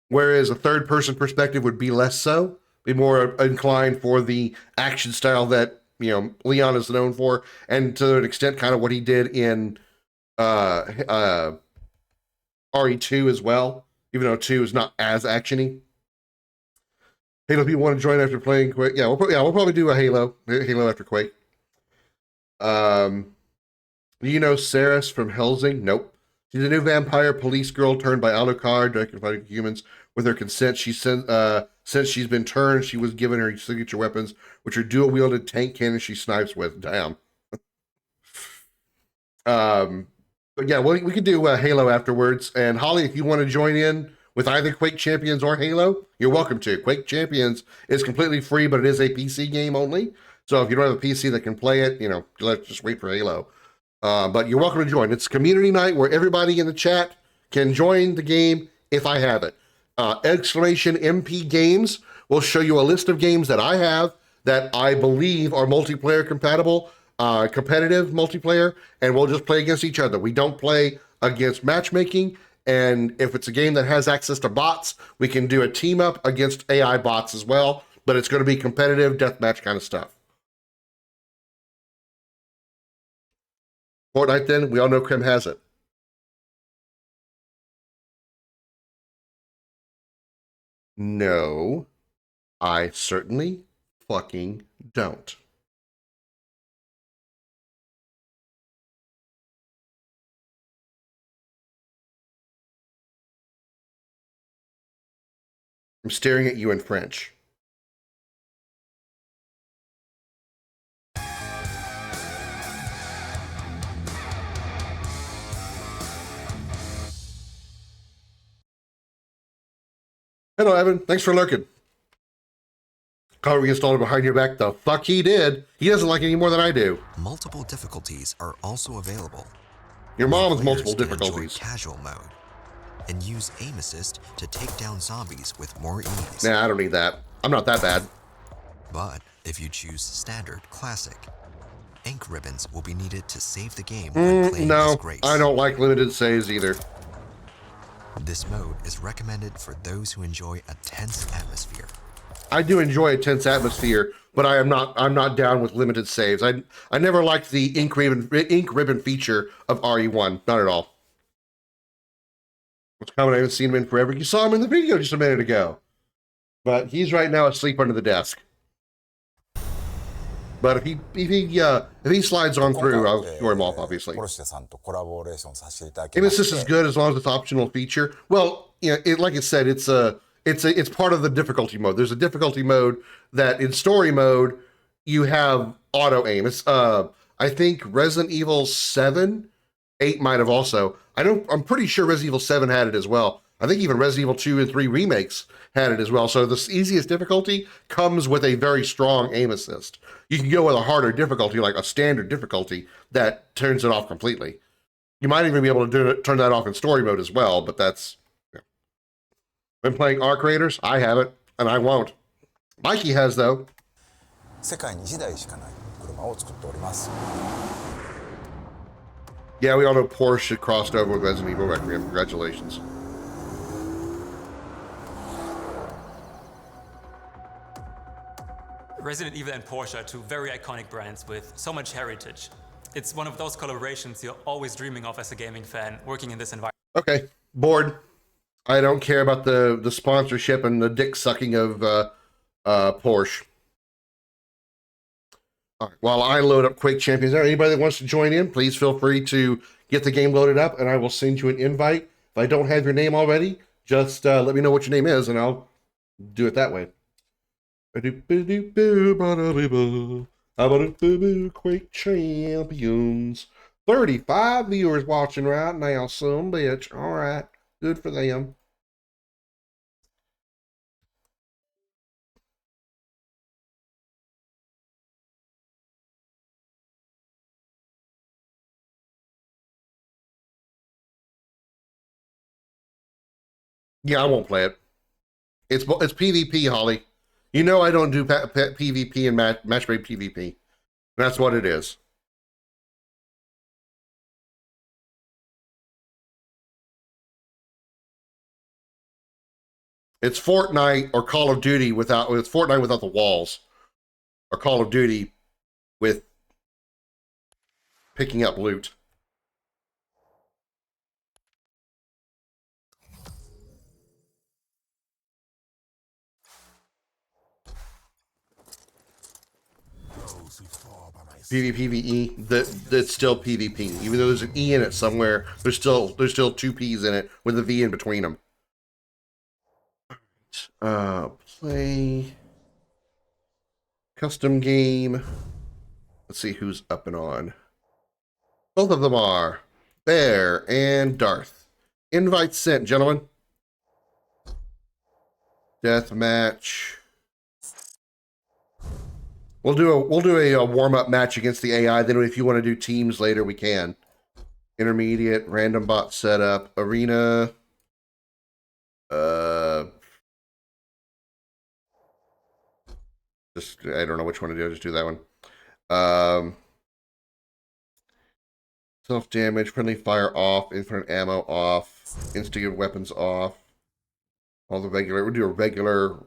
Whereas a third person perspective would be less so, be more inclined for the action style that Leon is known for, and to an extent, kind of what he did in RE2 as well, even though 2 is not as actiony. Halo people want to join after playing Quake. Yeah, we'll probably do a Halo after Quake. Do you know Saris from Helsing? Nope. She's a new vampire police girl turned by Alucard, directed by humans, with her consent. Since she's been turned, she was given her signature weapons, which are dual-wielded tank cannons she snipes with. Damn. But yeah, we could do Halo afterwards. And Holly, if you want to join in with either Quake Champions or Halo, you're welcome to. Quake Champions is completely free, but it is a PC game only. So if you don't have a PC that can play it, let's just wait for Halo. But you're welcome to join. It's community night where everybody in the chat can join the game if I have it. Exclamation MP Games will show you a list of games that I have that I believe are multiplayer compatible, competitive multiplayer, and we'll just play against each other. We don't play against matchmaking, and if it's a game that has access to bots, we can do a team up against AI bots as well, but it's going to be competitive deathmatch kind of stuff. Fortnite then, we all know Krim has it. No, I certainly fucking don't. I'm staring at you in French. Hello, Evan. Thanks for lurking. Call reinstalled it behind your back. The fuck he did. He doesn't like it any more than I do.
Multiple difficulties are also available.
Your mom's multiple difficulties.
Casual mode and use aim assist to take down zombies with more ease.
Nah, I don't need that. I'm not that bad.
But if you choose standard classic, ink ribbons will be needed to save the game when playing as Grace.
I don't like limited saves either.
This mode is recommended for those who enjoy a tense atmosphere.
I do enjoy a tense atmosphere, but I'm not down with limited saves. I never liked the ink ribbon feature of RE1. Not at all. What's coming? I haven't seen him in forever. You saw him in the video just a minute ago. But he's right now asleep under the desk. But if he slides on through, I'll throw him off, obviously. Aim assist is good as long as it's an optional feature. Well, like I said, it's part of the difficulty mode. There's a difficulty mode that in story mode you have auto aim. It's I think Resident Evil 7, 8 might have also. I'm pretty sure Resident Evil 7 had it as well. I think even Resident Evil 2 and 3 remakes had it as well. So the easiest difficulty comes with a very strong aim assist. You can go with a harder difficulty, like a standard difficulty, that turns it off completely. You might even be able to turn that off in story mode as well, but that's... Yeah. Been playing Arc Raiders? I haven't, and I won't. Mikey has, though. Yeah, we all know Porsche crossed over with Resident Evil Requiem. Congratulations.
Resident Evil and Porsche are two very iconic brands with so much heritage. It's one of those collaborations you're always dreaming of as a gaming fan working in this environment.
Okay, bored. I don't care about the sponsorship and the dick sucking of Porsche. All right, while I load up Quake Champions, anybody that wants to join in, please feel free to get the game loaded up, and I will send you an invite. If I don't have your name already, just let me know what your name is, and I'll do it that way. Quake Champions. 35 viewers watching right now, some bitch. All right, good for them. Yeah, I won't play it. It's PvP, Holly. You know I don't do PvP and match-made PvP. That's what it is. It's Fortnite or Call of Duty it's Fortnite without the walls. Or Call of Duty with picking up loot. PvPvE, that's still PvP. Even though there's an E in it somewhere, there's still two P's in it with a V in between them. Play custom game. Let's see who's up and on. Both of them are Bear and Darth. Invite sent, gentlemen. Death match. We'll do a warm-up match against the AI. Then if you want to do teams later, we can. Intermediate, random bot setup, arena. Just I don't know which one to do. I'll just do that one. Self-damage, friendly fire off, infinite ammo off, instigated weapons off. All the regular. We'll do a regular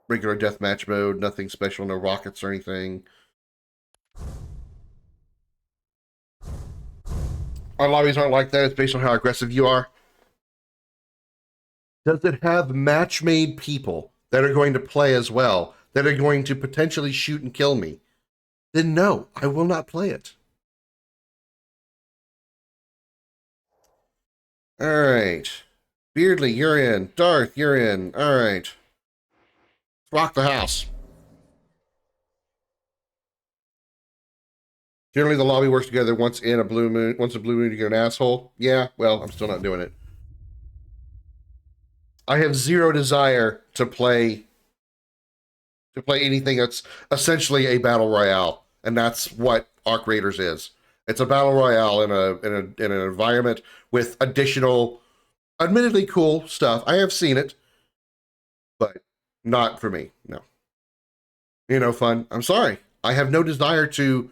deathmatch mode. Nothing special. No rockets or anything. Our lobbies aren't like that. It's based on how aggressive you are. Does it have match-made people that are going to play as well, that are going to potentially shoot and kill me? Then no, I will not play it. All right. Beardley, you're in. Darth, you're in. All right. Let's rock the house. Generally, the lobby works together once a blue moon, you get an asshole. Yeah, well, I'm still not doing it. I have zero desire to play anything that's essentially a battle royale, and that's what Arc Raiders is. It's a battle royale in an environment with additional, admittedly cool stuff. I have seen it, but not for me. No. Fun. I'm sorry. I have no desire to.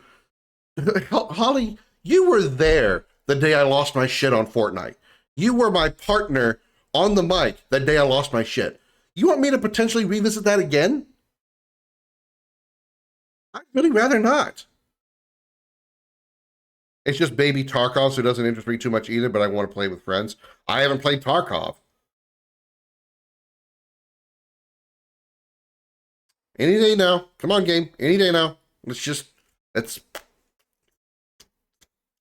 Holly, you were there the day I lost my shit on Fortnite. You were my partner on the mic the day I lost my shit. You want me to potentially revisit that again? I'd really rather not. It's just baby Tarkov, so it doesn't interest me too much either, but I want to play with friends. I haven't played Tarkov. Any day now. Come on, game. Any day now.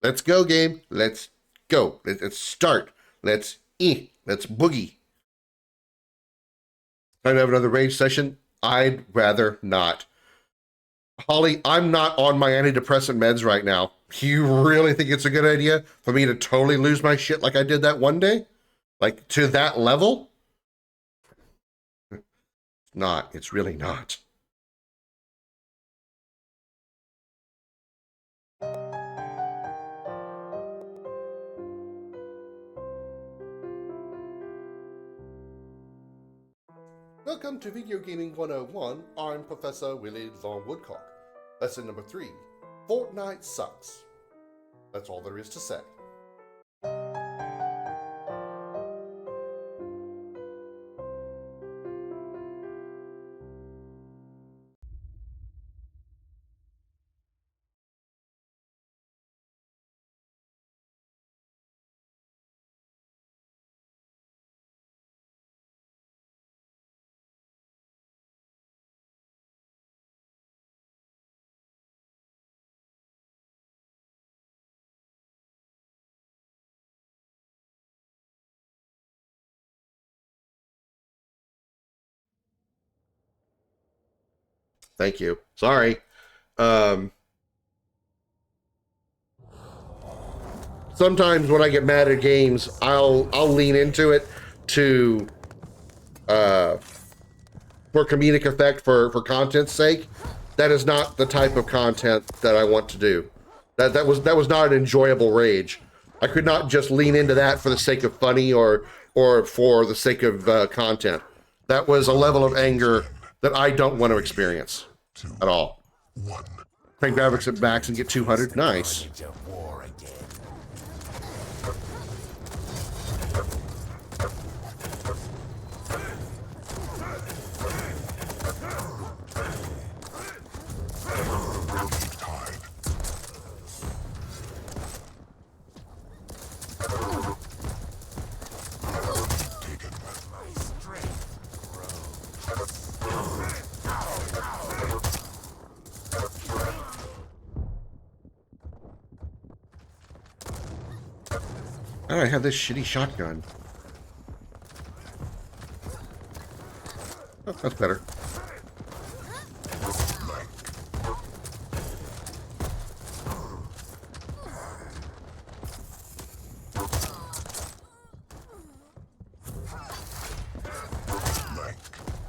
Let's go, game. Let's go. Let's start. Let's boogie. Time to have another rage session? I'd rather not. Holly, I'm not on my antidepressant meds right now. You really think it's a good idea for me to totally lose my shit like I did that one day? Like, to that level? It's not. It's really not. Welcome to Video Gaming 101. I'm Professor Willie Long Woodcock. Lesson number 3. Fortnite sucks. That's all there is to say. Thank you. Sorry. Sometimes when I get mad at games, I'll lean into it to for comedic effect, for content's sake. That is not the type of content that I want to do. That was not an enjoyable rage. I could not just lean into that for the sake of funny or for the sake of content. That was a level of anger that I don't want to experience at all. Crank graphics at max and get 200. Nice. I have this shitty shotgun. That's better.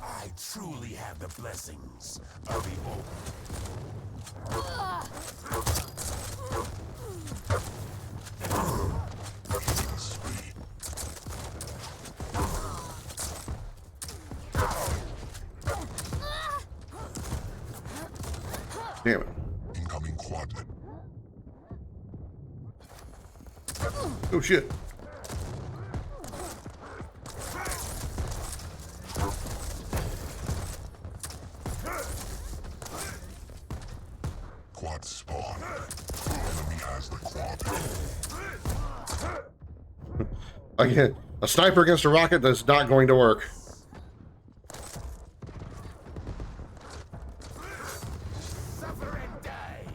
I truly have the blessings of evil.
Damn it.
Incoming quad.
Oh shit.
Quad spawn. Enemy has the quad.
Again, a sniper against a rocket that's not going to work.
Suffer and die.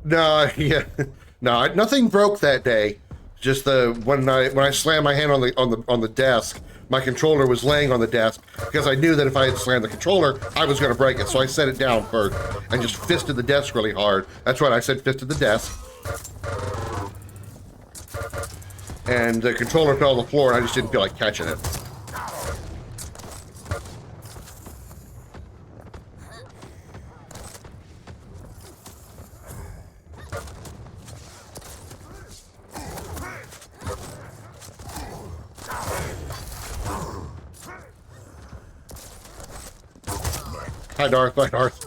No, yeah, no, nothing broke that day. Just the when I slammed my hand on the desk, my controller was laying on the desk because I knew that if I had slammed the controller, I was going to break it. So I set it down first and just fisted the desk really hard. That's right, I said fisted the desk. And the controller fell on the floor, and I just didn't feel like catching it. Hi, Darth. Hi, Darth.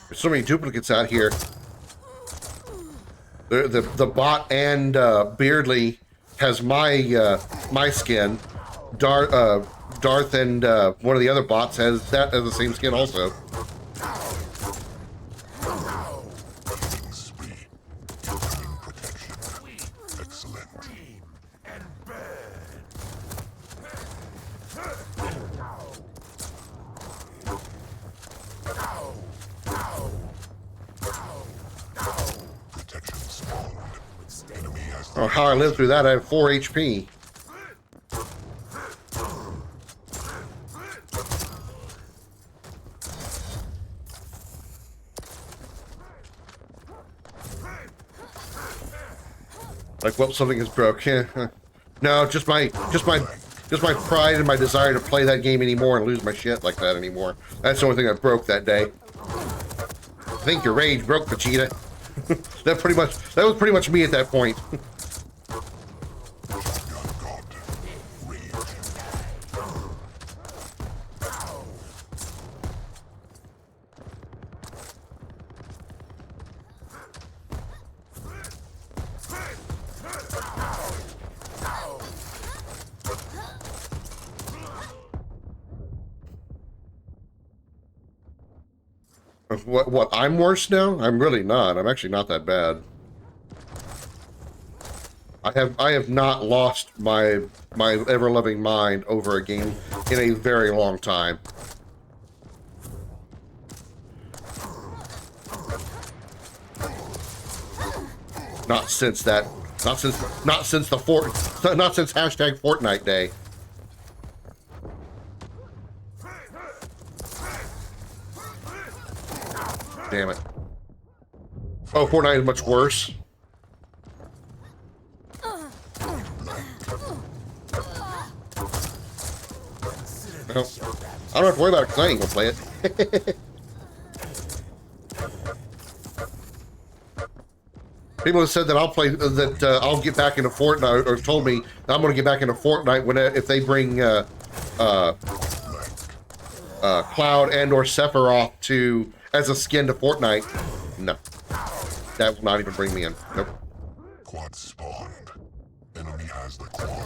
There's so many duplicates out here. The bot and Beardly has my my skin. Darth and one of the other bots has the same skin also. Oh, how I lived through that, I have 4 HP. Like, well, something is broke. No, just my pride and my desire to play that game anymore and lose my shit like that anymore. That's the only thing that broke that day. I think your rage broke, Vegeta. That was pretty much me at that point. What, I'm worse now? I'm really not. I'm actually not that bad. I have not lost my ever-loving mind over a game in a very long time. Not since hashtag Fortnite day. Damn it. Oh, Fortnite is much worse. Well, I don't have to worry about it because I ain't gonna play it. People have said that I'll get back into Fortnite, or told me that I'm gonna get back into Fortnite if they bring Cloud and or Sephiroth as a skin to Fortnite. No, that will not even bring me in. Nope.
Quad spawned. Enemy has the quad.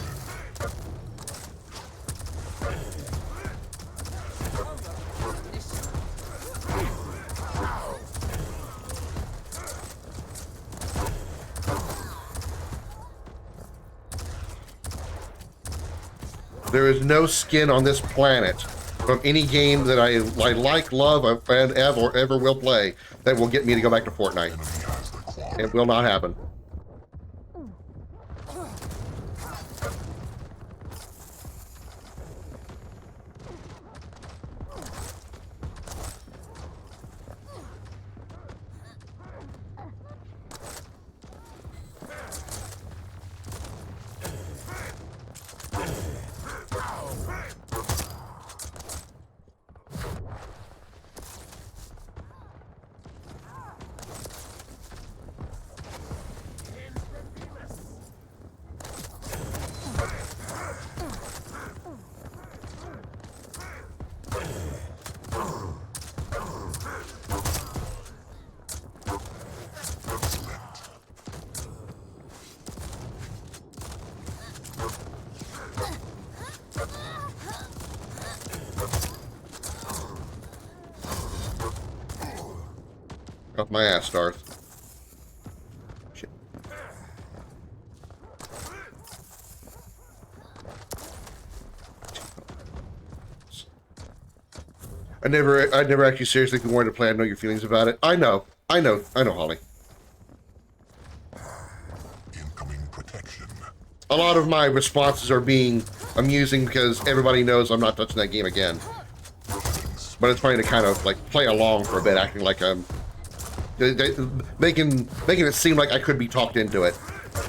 There is no skin on this planet from any game that I like, love, and ever will play that will get me to go back to Fortnite. It will not happen. Off my ass, Darth. Shit. I never actually seriously wanted to play. I know your feelings about it. I know, Holly.
Incoming protection.
A lot of my responses are being amusing because everybody knows I'm not touching that game again. But it's funny to kind of like play along for a bit, acting like I'm making it seem like I could be talked into it,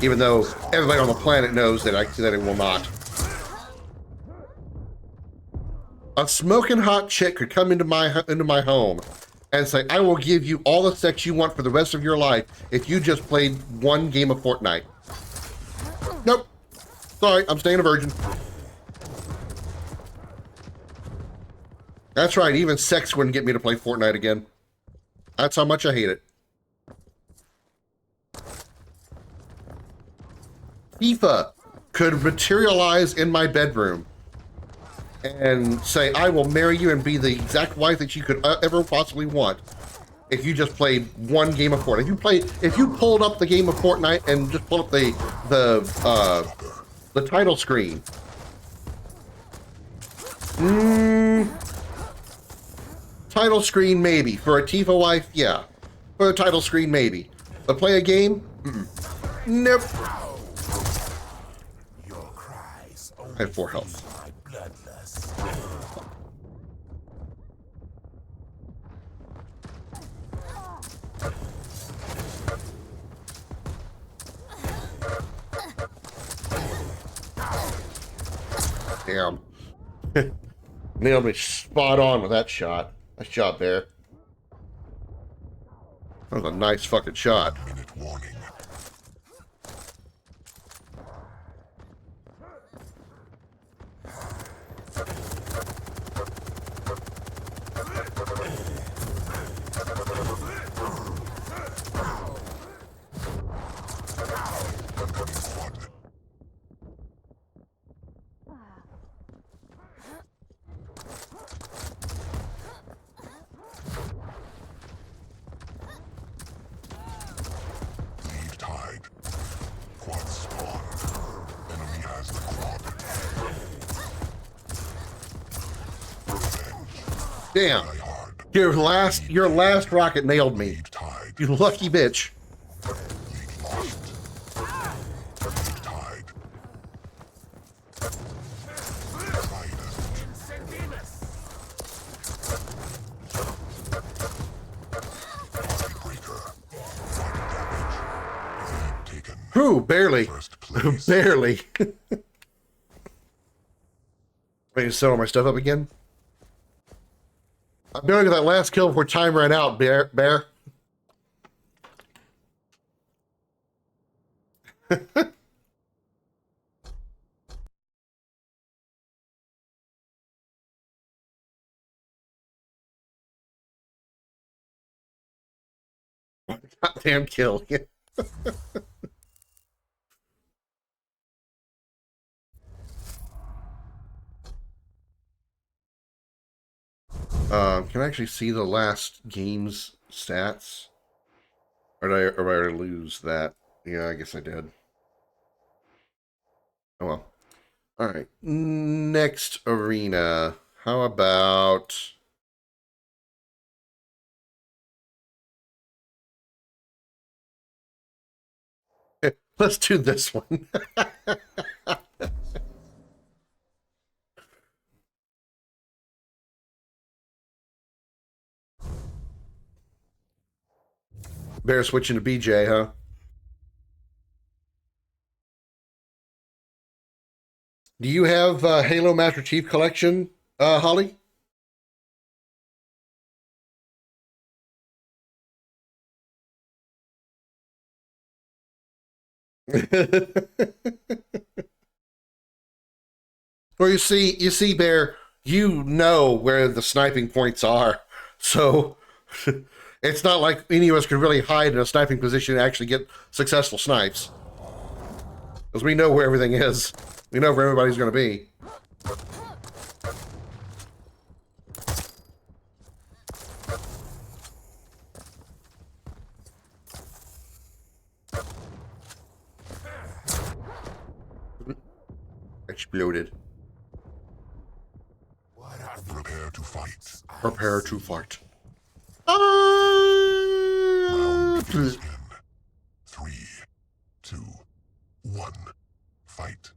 even though everybody on the planet knows that it will not. A smoking hot chick could come into my home and say, "I will give you all the sex you want for the rest of your life if you just played one game of Fortnite." Nope. Sorry, I'm staying a virgin. That's right, even sex wouldn't get me to play Fortnite again. That's how much I hate it. FIFA could materialize in my bedroom and say, "I will marry you and be the exact wife that you could ever possibly want if you just played one game of Fortnite." If you pulled up the game of Fortnite and just pulled up the title screen. Title screen, maybe. For a Tifa wife, yeah. For a title screen, maybe. But play a game? Nope. I have 4 health. Damn. Nailed me spot on with that shot. Nice job, Bear. That was a nice fucking shot.
Minute warning.
Damn. Your last rocket nailed me. You lucky bitch. Whew, barely. Barely. Ready to set all my stuff up again? I'm going to that last kill before time ran out, Bear. Goddamn kill. Can I actually see the last game's stats? Or did I already lose that? Yeah, I guess I did. Oh well. All right. Next arena. How about... Let's do this one. Bear switching to BJ, huh? Do you have Halo Master Chief Collection, Holly? Well, you see, Bear, you know where the sniping points are, so it's not like any of us could really hide in a sniping position and actually get successful snipes, because we know where everything is. We know where everybody's going to be. Exploded.
Prepare to fight.
Prepare to fight.
Round begins in 3, 2, 1. Fight.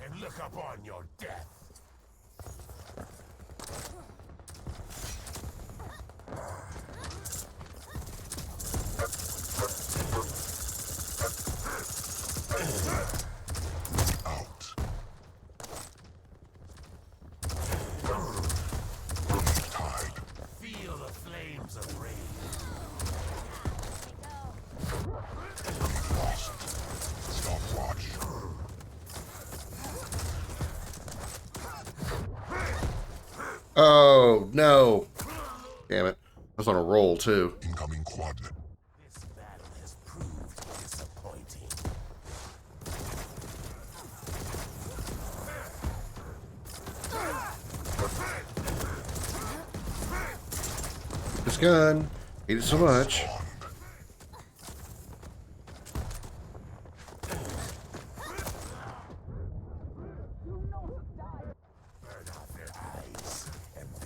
And look upon your death. Out. Tide. Feel the flames of rage. Lost. Stopwatch.
Oh, no. Damn it. I was on a roll, too.
Incoming quad.
This battle has proved disappointing.
This gun. Hate it so much.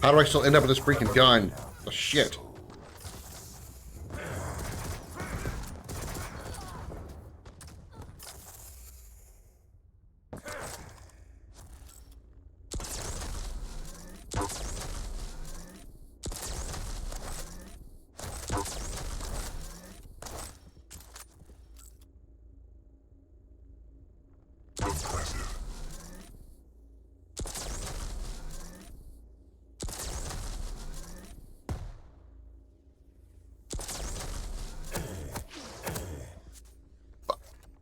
How do I still end up with this freaking gun? Oh, shit.
Impressive.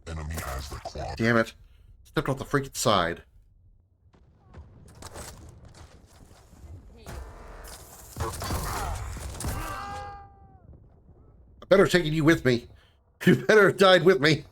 Enemy has the quad.
Damn it. Stepped off the freaking side. I better have taken you with me. You better have died with me.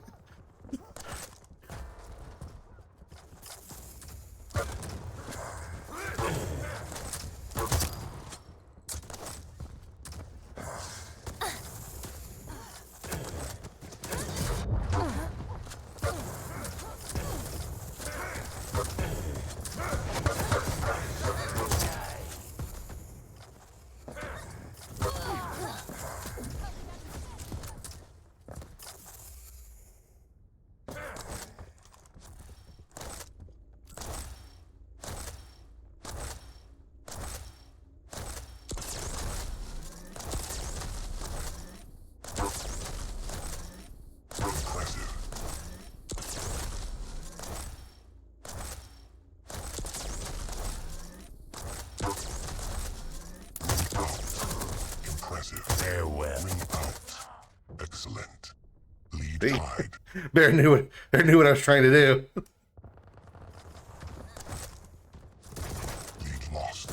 Impressive. Farewell. Ring out. Excellent. Lead
See?
tied.
Bear knew what I was trying to do.
Lead lost.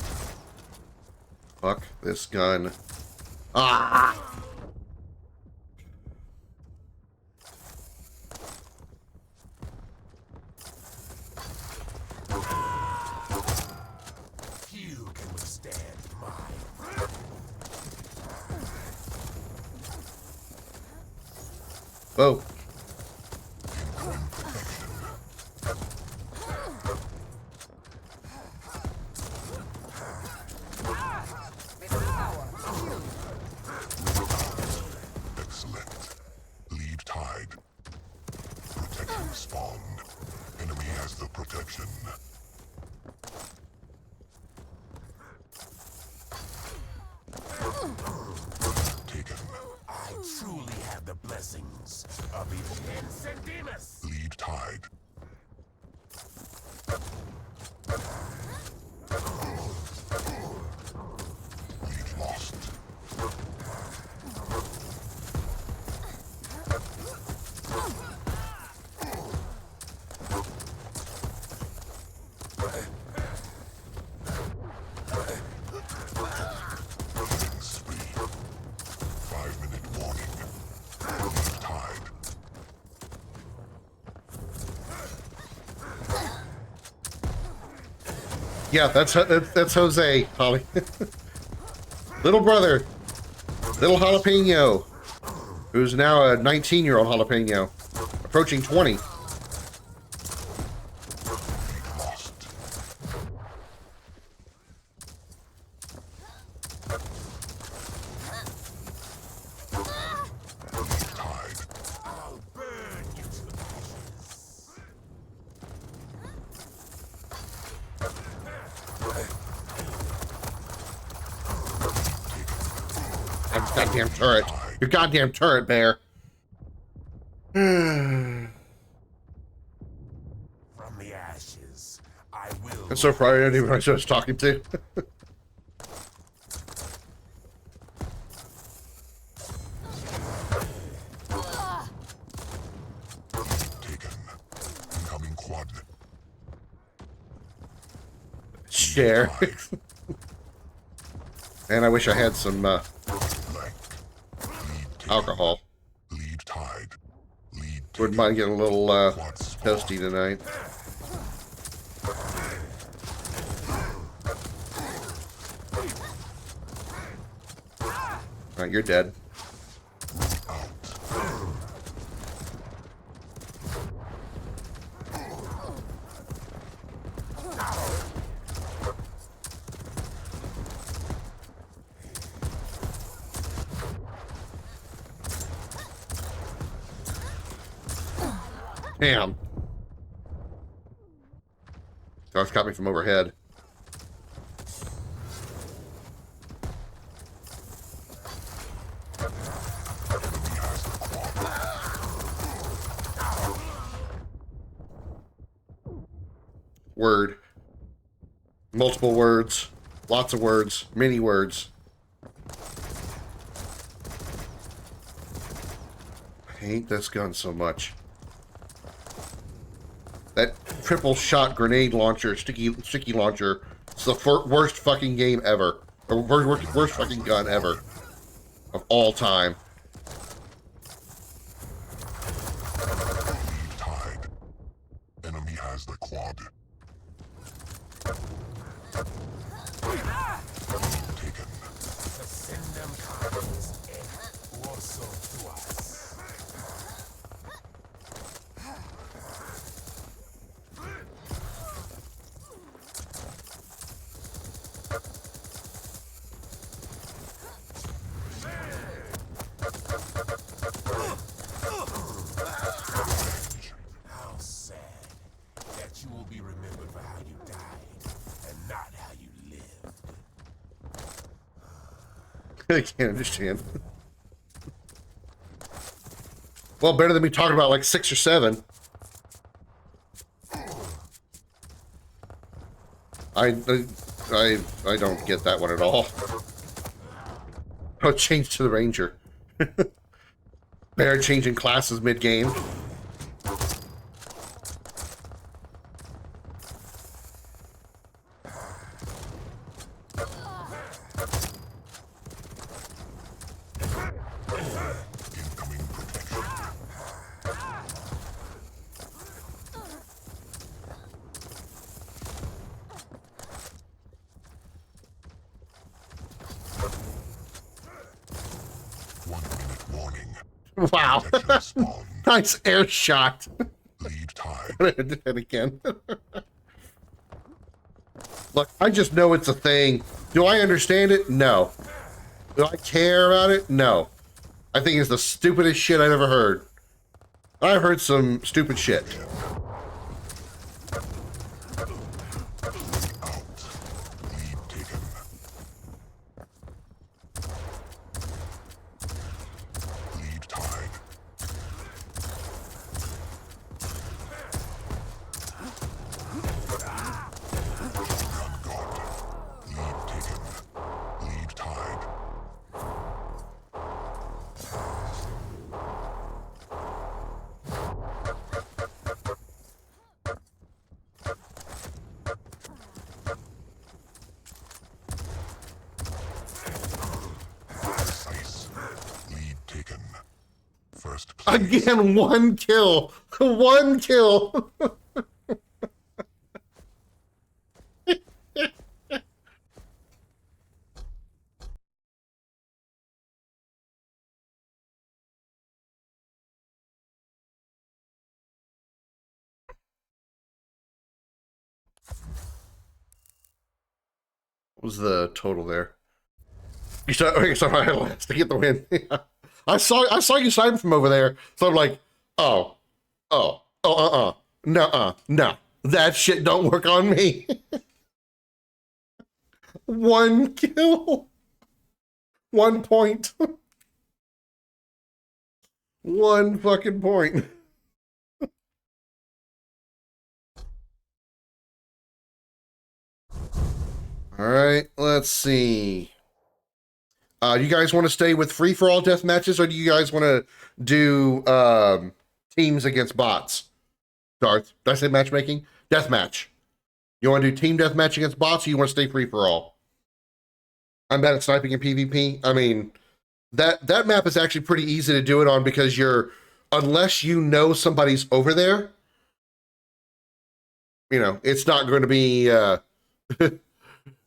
Fuck this gun. Ah!
Few can withstand mine.
Whoa.
Excellent. Lead tied. Protection spawned. Enemy has the protection. Taken. I truly have the blessings of evil. Incendimus! Lead tied. Lead lost. Killing spree. 5-minute warning. Lead tied.
Yeah, that's Jose, Holly. Little brother, little jalapeno, who's now a 19-year-old jalapeno, approaching 20. Goddamn turret. Your goddamn turret, Bear.
From the ashes, I will.
That's so funny. I didn't even know who I was talking to.
Taken. Incoming quad.
Share. And I wish I had some alcohol.
Lead tied. Lead
Wouldn't mind getting a little toasty tonight. Alright, you're dead. Damn. Dogs caught me from overhead. Word. Multiple words. Lots of words. Many words. I hate this gun so much. That triple shot grenade launcher, sticky launcher, it's the worst fucking game ever. Or worst fucking gun ever. Of all time.
tied. Enemy has the quad. Taken. Send them cards and also to us. How sad that you will be remembered for how you died and not how you lived.
I can't understand. Well, better than me talking about like 6 or 7. I don't get that one at all. Oh, change to the Ranger. Bear changing classes mid-game. Wow. Nice air shot. And again. Look, I just know it's a thing. Do I understand it? No. Do I care about it? No. I think it's the stupidest shit I've ever heard. I've heard some stupid shit. Again, one kill. One kill. What was the total there? You saw, okay, so I last to get the win. I saw you sign from over there, so I'm like, no, that shit don't work on me. One kill, 1 point, 1 fucking point. All right, let's see. Do you guys want to stay with free-for-all death matches, or do you guys want to do teams against bots? Darth, did I say matchmaking? Death match. You want to do team death match against bots, or you want to stay free-for-all? I'm bad at sniping in PvP. I mean, that map is actually pretty easy to do it on because unless you know somebody's over there, you know, it's not going to be,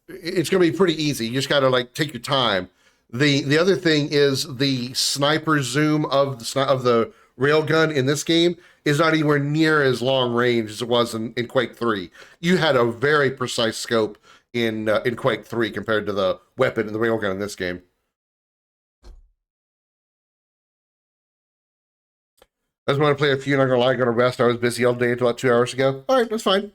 it's going to be pretty easy. You just got to like take your time. The other thing is the sniper zoom of the railgun in this game is not anywhere near as long range as it was in Quake 3. You had a very precise scope in Quake 3 compared to the weapon and the railgun in this game. I just want to play a few, not gonna lie, gonna rest. I was busy all day until about 2 hours ago. All right, that's fine.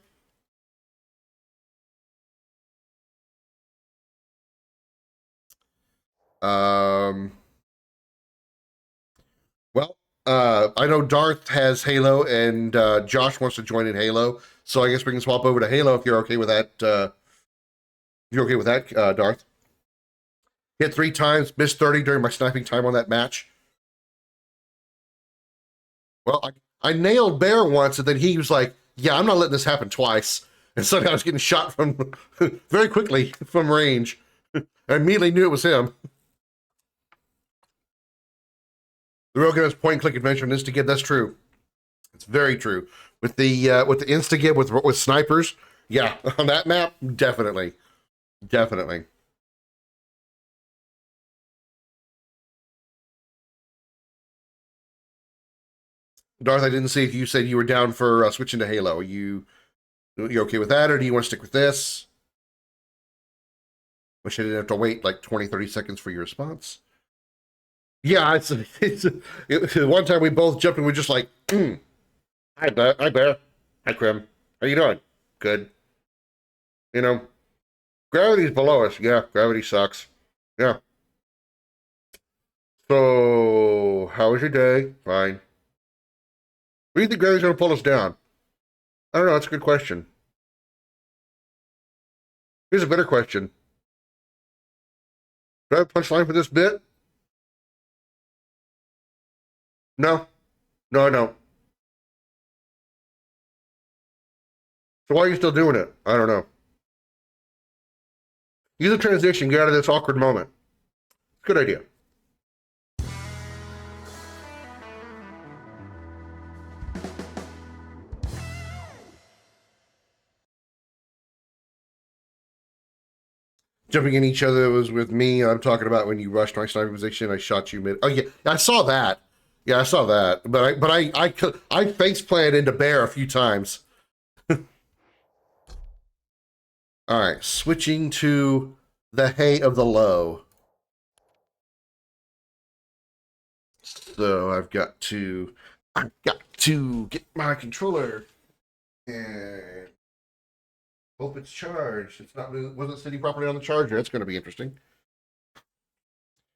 Well, I know Darth has Halo, and Josh wants to join in Halo, so I guess we can swap over to Halo if you're okay with that. You're okay with that, Darth? Hit 3 times, missed 30 during my sniping time on that match. Well, I nailed Bear once, and then he was like, yeah, I'm not letting this happen twice. And suddenly I was getting shot from very quickly from range. I immediately knew it was him. The real is point and click adventure and insta-gib. That's true. It's very true. With the insta-gib with snipers, yeah, on that map, definitely. Definitely. Darth, I didn't see if you said you were down for switching to Halo. Are you okay with that, or do you want to stick with this? Wish I didn't have to wait like 20, 30 seconds for your response. Yeah, one time we both jumped and we just like, Hi, Bear. Hi, Krim. How you doing? Good. You know, gravity's below us. Yeah, gravity sucks. Yeah. So, how was your day? Fine. What do you think gravity's going to pull us down? I don't know. That's a good question. Here's a better question. Do I have a punchline for this bit? No. No, I don't. So why are you still doing it? I don't know. Use a transition, get out of this awkward moment. Good idea. Jumping in each other was with me. I'm talking about when you rushed my sniper position. I shot you mid. Oh yeah, I saw that. Yeah, I saw that. But I face planted into bear a few times. All right, switching to the hay of the low. So I've got to get my controller and hope it's charged. It's not wasn't sitting properly on the charger. That's going to be interesting.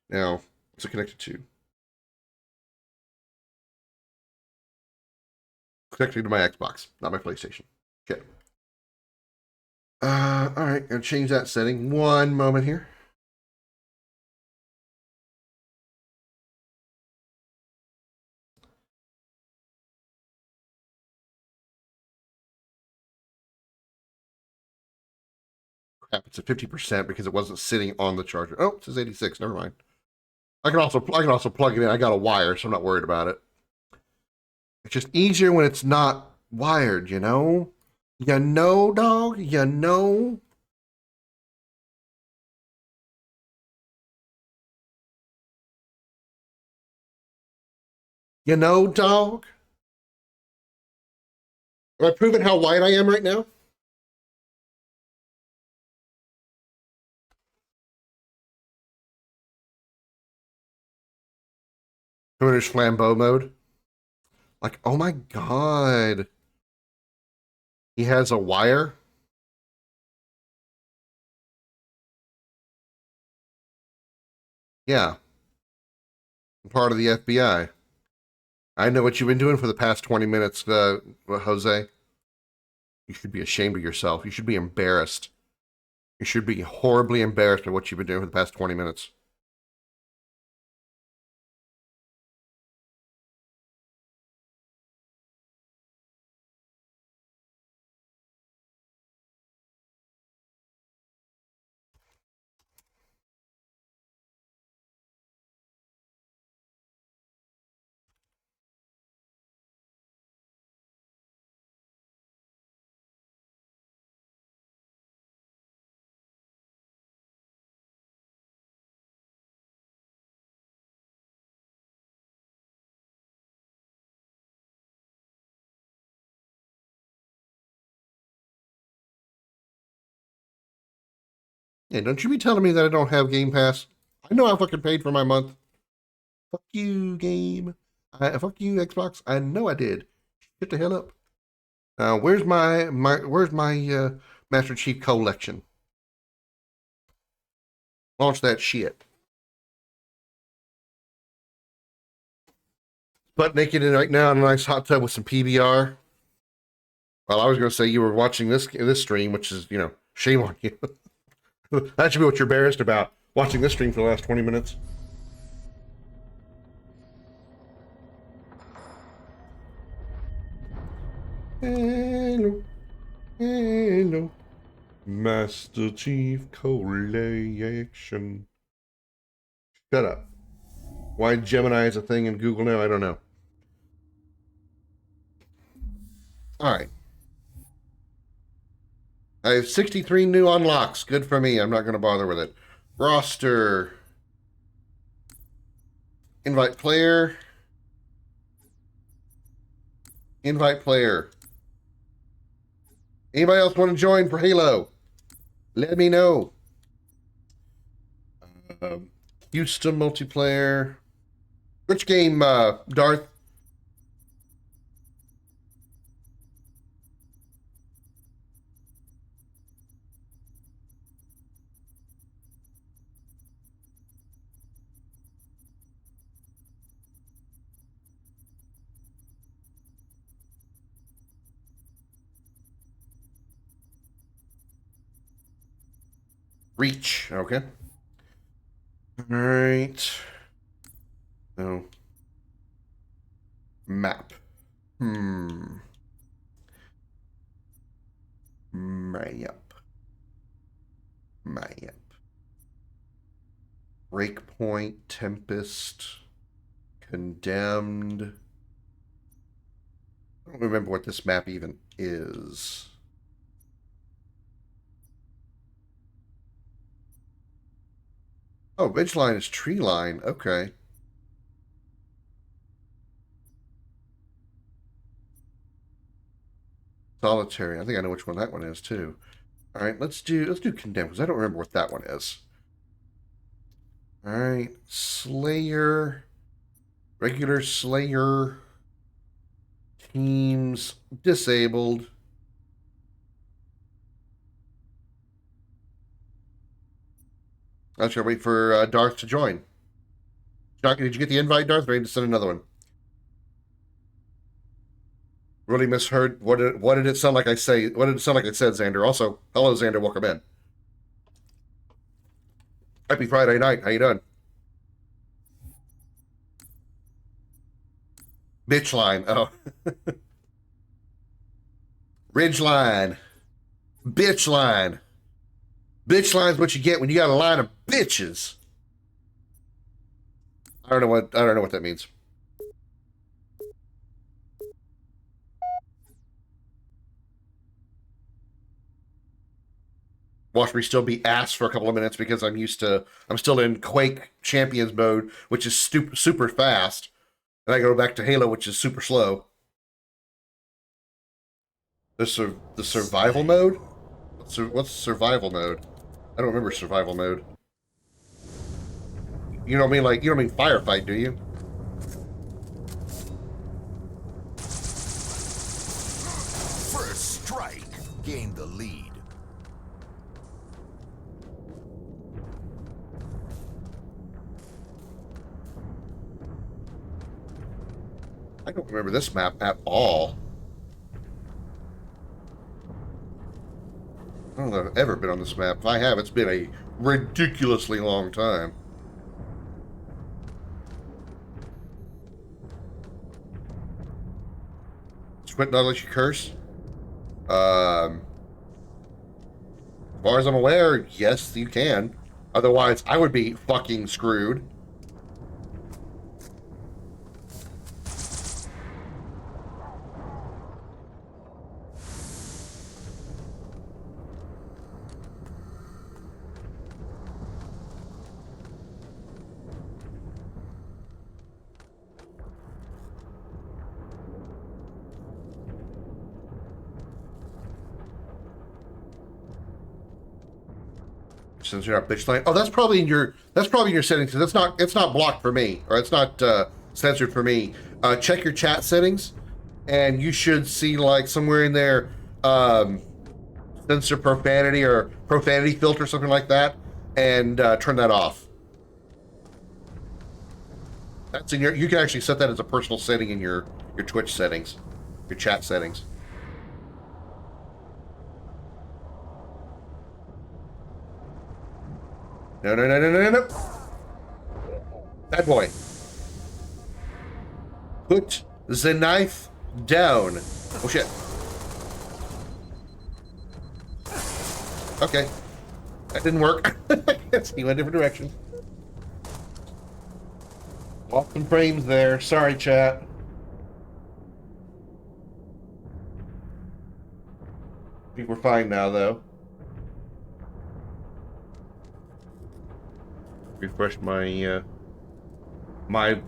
Now, what's it connected to? Connected to my Xbox, not my PlayStation. Okay. All right, gonna change that setting. One moment here. Crap, it's at 50% because it wasn't sitting on the charger. Oh, it says 86. Never mind. I can also plug it in. I got a wire, so I'm not worried about it. It's just easier when it's not wired, you know? You know, dog? You know? You know, dog? Am I proving how white I am right now? Finish flambeau mode. Like, oh my god. He has a wire? Yeah. I'm part of the FBI. I know what you've been doing for the past 20 minutes, Jose. You should be ashamed of yourself. You should be embarrassed. You should be horribly embarrassed by what you've been doing for the past 20 minutes. Yeah, don't you be telling me that I don't have Game Pass. I know I fucking paid for my month. Fuck you, game. Fuck you, Xbox. I know I did. Get the hell up. Where's my Master Chief Collection? Launch that shit. Butt naked in right now in a nice hot tub with some PBR. Well, I was going to say you were watching this stream, which is, you know, shame on you. That should be what you're embarrassed about, watching this stream for the last 20 minutes. Hello. Hello. Master Chief Collection. Shut up. Why Gemini is a thing in Google now, I don't know. Alright. I have 63 new unlocks. Good for me. I'm not going to bother with it. Roster. Invite player. Invite player. Anybody else want to join for Halo? Let me know. Houston multiplayer. Which game, Darth? Reach. Okay. All right. No. Map. Map. Breakpoint, Tempest, Condemned. I don't remember what this map even is. Oh, Ridgeline is Treeline. Okay. Solitary. I think I know which one that one is too. All right, let's do Condemned because I don't remember what that one is. All right, Slayer, regular Slayer, teams disabled. I should wait for Darth to join. Did you get the invite, Darth? Ready to send another one? Really misheard. What did it sound like I say? What did it sound like I said, Xander? Also, hello, Xander. Welcome in. Happy Friday night. How you doing? Bitchline. Oh. Ridgeline. Bitchline. Bitchline's what you get when you got a line of bitches. I don't know what that means. Watch me still be ass for a couple of minutes because I'm still in Quake Champions mode, which is super fast. And I go back to Halo, which is super slow. The survival mode? What's survival mode? I don't remember survival mode. You don't mean firefight, do you?
First strike. Gain the lead.
I don't remember this map at all. I don't know if I've ever been on this map. If I have, it's been a ridiculously long time. Quit not let you curse? As far as I'm aware, yes, you can. Otherwise, I would be fucking screwed. Since you're not bitch line. Oh, that's probably in your settings. It's not blocked for me, or it's not censored for me. Check your chat settings, and you should see like somewhere in there censor profanity or profanity filter, something like that, and turn that off. That's in your. You can actually set that as a personal setting in your Twitch settings, your chat settings. No. Bad boy. Put the knife down. Oh, shit. Okay. That didn't work. He went a different direction. Lost some frames there. Sorry, chat. I think we're fine now, though. Refresh my my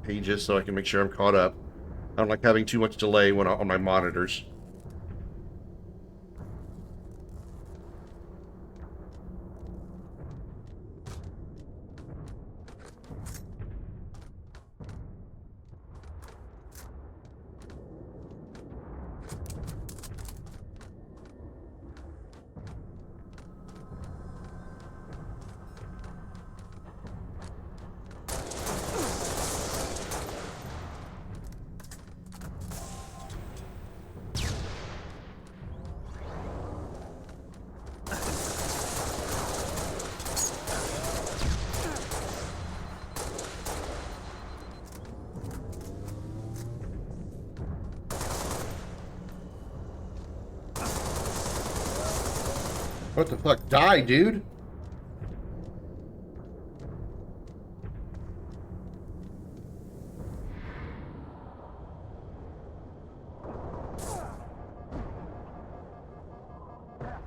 pages so I can make sure I'm caught up. I don't like having too much delay when on my monitors. What the fuck? Die, dude!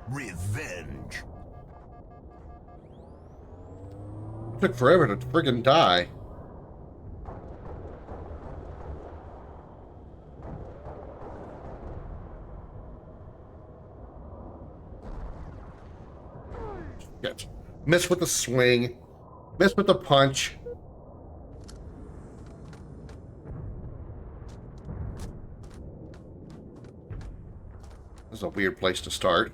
Revenge.
It took forever to friggin' die. Shit. Miss with the swing. Miss with the punch. This is a weird place to start.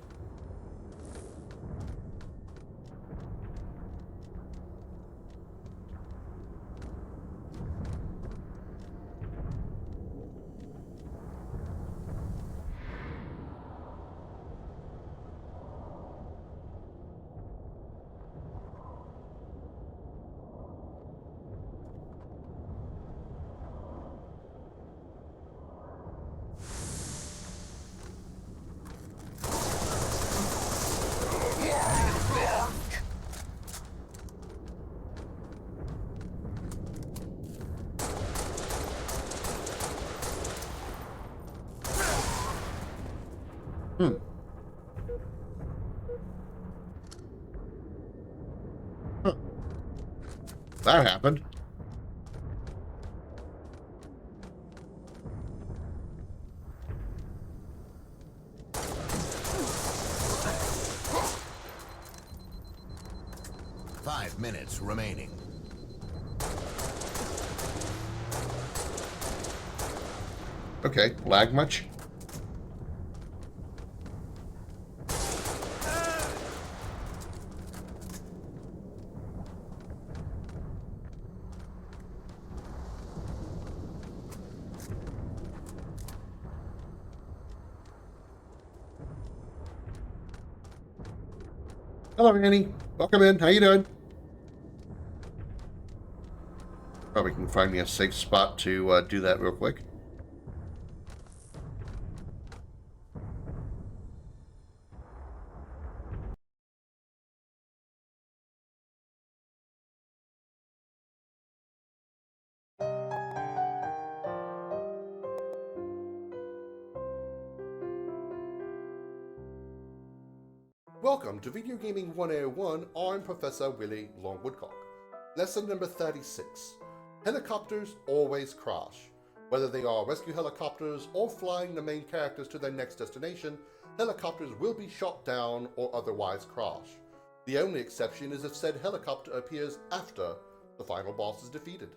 Huh. That happened.
Five minutes remaining.
Okay, lag much? Hello, Annie. Welcome in. How you doing? Probably can find me a safe spot to do that real quick. Welcome to Video Gaming 101. I'm Professor Willie Longwoodcock. Lesson number 36. Helicopters always crash. Whether they are rescue helicopters or flying the main characters to their next destination, helicopters will be shot down or otherwise crash. The only exception is if said helicopter appears after the final boss is defeated.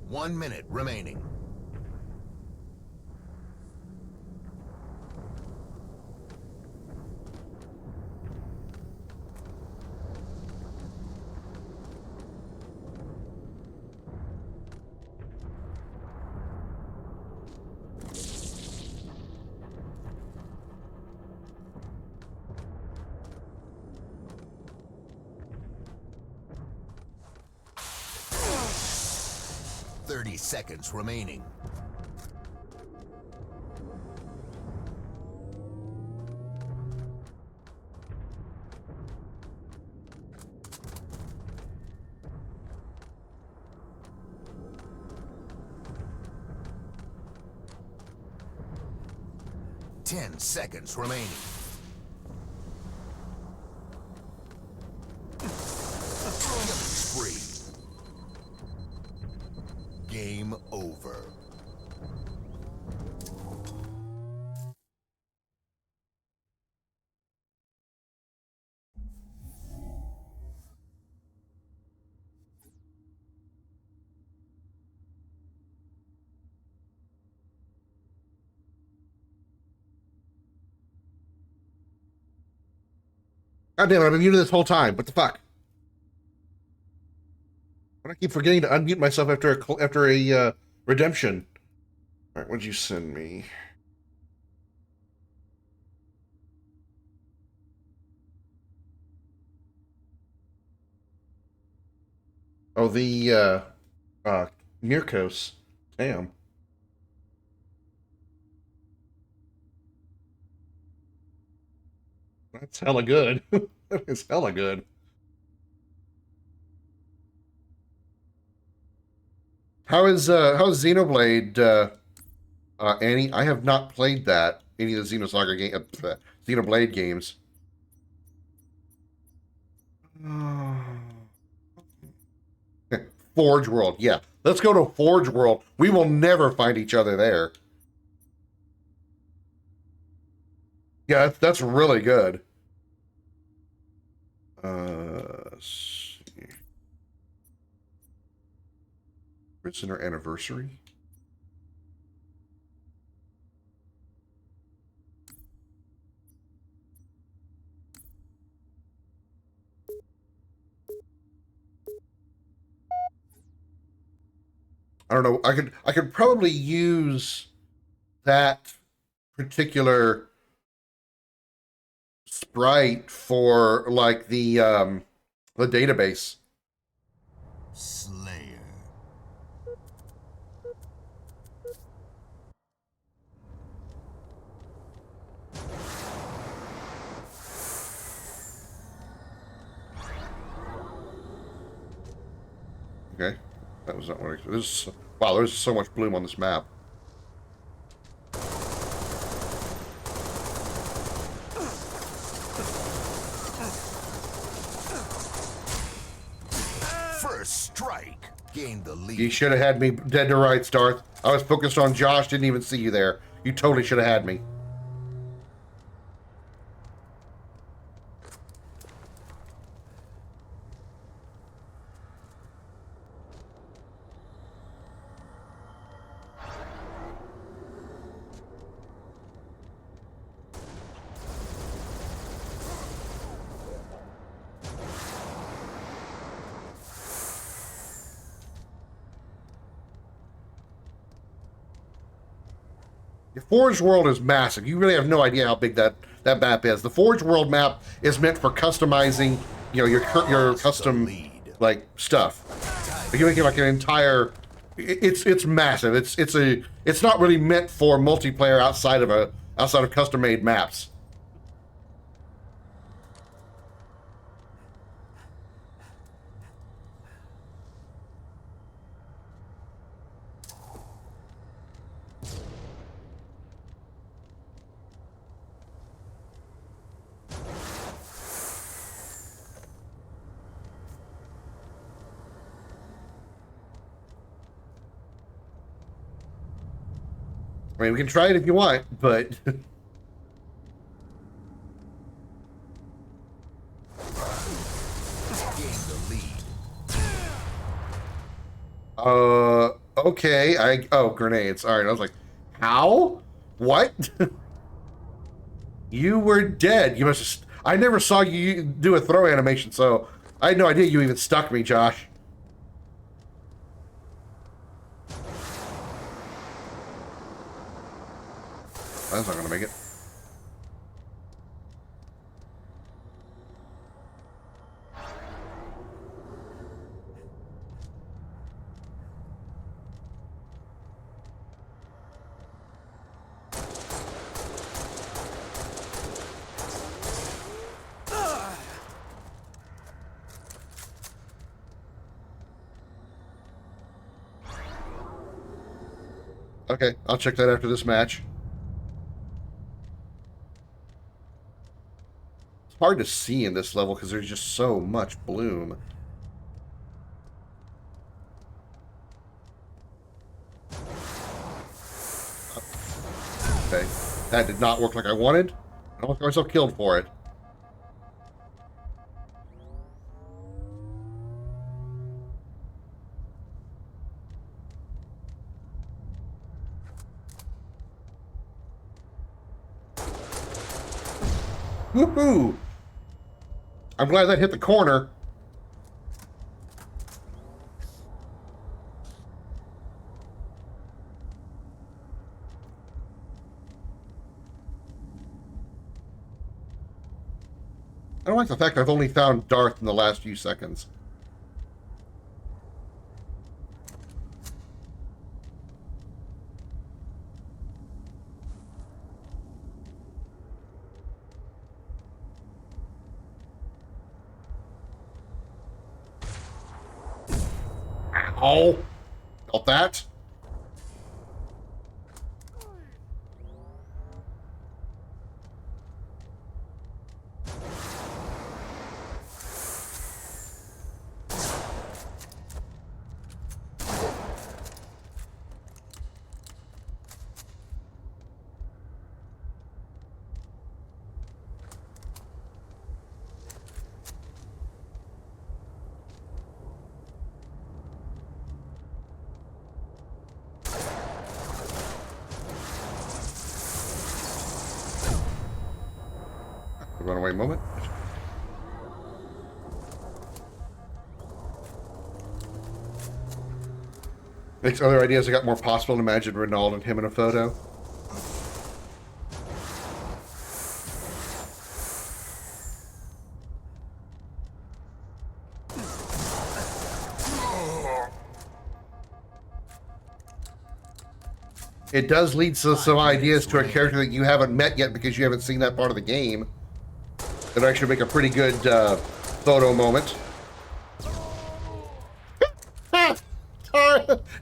1 minute remaining. Seconds remaining. Ten seconds remaining. Killing spree. Game over.
God damn it, I've been muted this whole time. What the fuck? I keep forgetting to unmute myself after a redemption. All right, what'd you send me? Oh, the Mirkos. Damn. That's hella good. That is hella good. How's Xenoblade, Annie? I have not played that, any of the Xenosaga game, Xenoblade games. Forge World, yeah. Let's go to Forge World. We will never find each other there. Yeah, that's really good. See. Prisoner Anniversary. I don't know. I could probably use that particular sprite for like the database.
Slayer.
Okay, that was not what I. Wow, there's so much bloom on this map.
First strike. Gained the lead.
You should have had me dead to rights, Darth. I was focused on Josh, didn't even see you there. You totally should have had me. The Forge World is massive. You really have no idea how big that map is. The Forge World map is meant for customizing, you know, your custom like stuff. You make it like an entire. It's massive. It's not really meant for multiplayer outside of custom made maps. I mean, we can try it if you want, but Okay, oh, grenades. All right, I was like, how? What? You were dead. You must have... I never saw you do a throw animation, so I had no idea you even stuck me, Josh. That's not gonna make it. Okay, I'll check that after this match. It's hard to see in this level because there's just so much bloom. Okay, that did not work like I wanted. I don't get myself killed for it. Woohoo! I'm glad that hit the corner. I don't like the fact I've only found Darth in the last few seconds. Ow! Got that? Runaway moment. Makes other ideas I got more possible to imagine Renault and him in a photo. It does lead to some ideas to a character that you haven't met yet because you haven't seen that part of the game. It'll actually make a pretty good photo moment.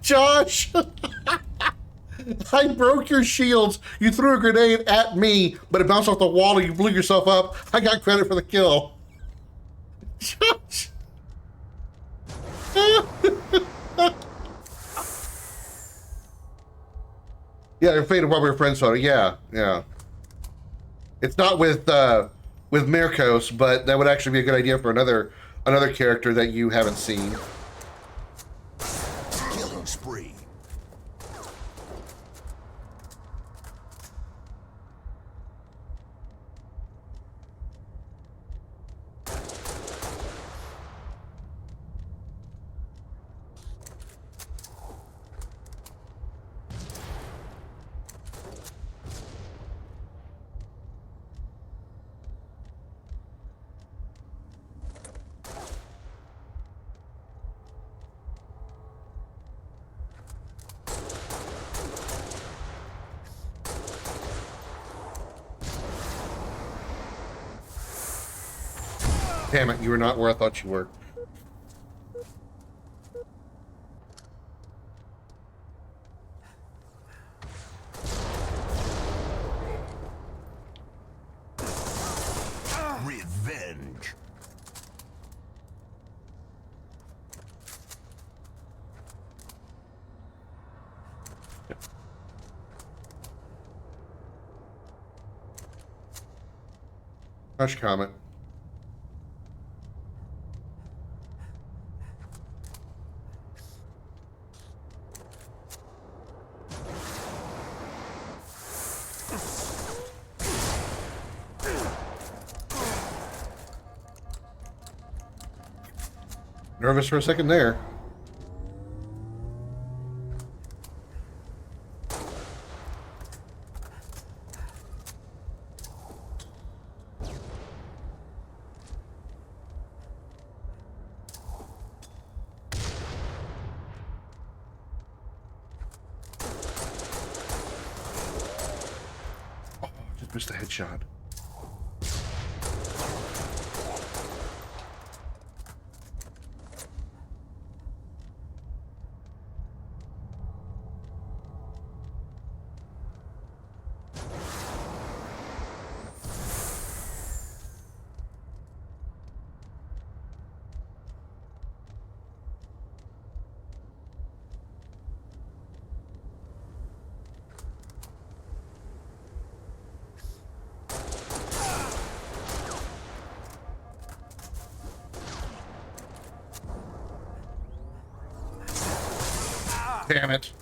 Josh! I broke your shields. You threw a grenade at me, but it bounced off the wall and you blew yourself up. I got credit for the kill. Josh! Yeah, Faded While We Were Friends photo. Yeah, yeah. It's not with Mirkos, but that would actually be a good idea for another character that you haven't seen.
Killing spree.
Damn it, you were not where I thought you were.
Revenge.
Hush comment. Nervous for a second there. Oh, just missed a headshot. Damn it.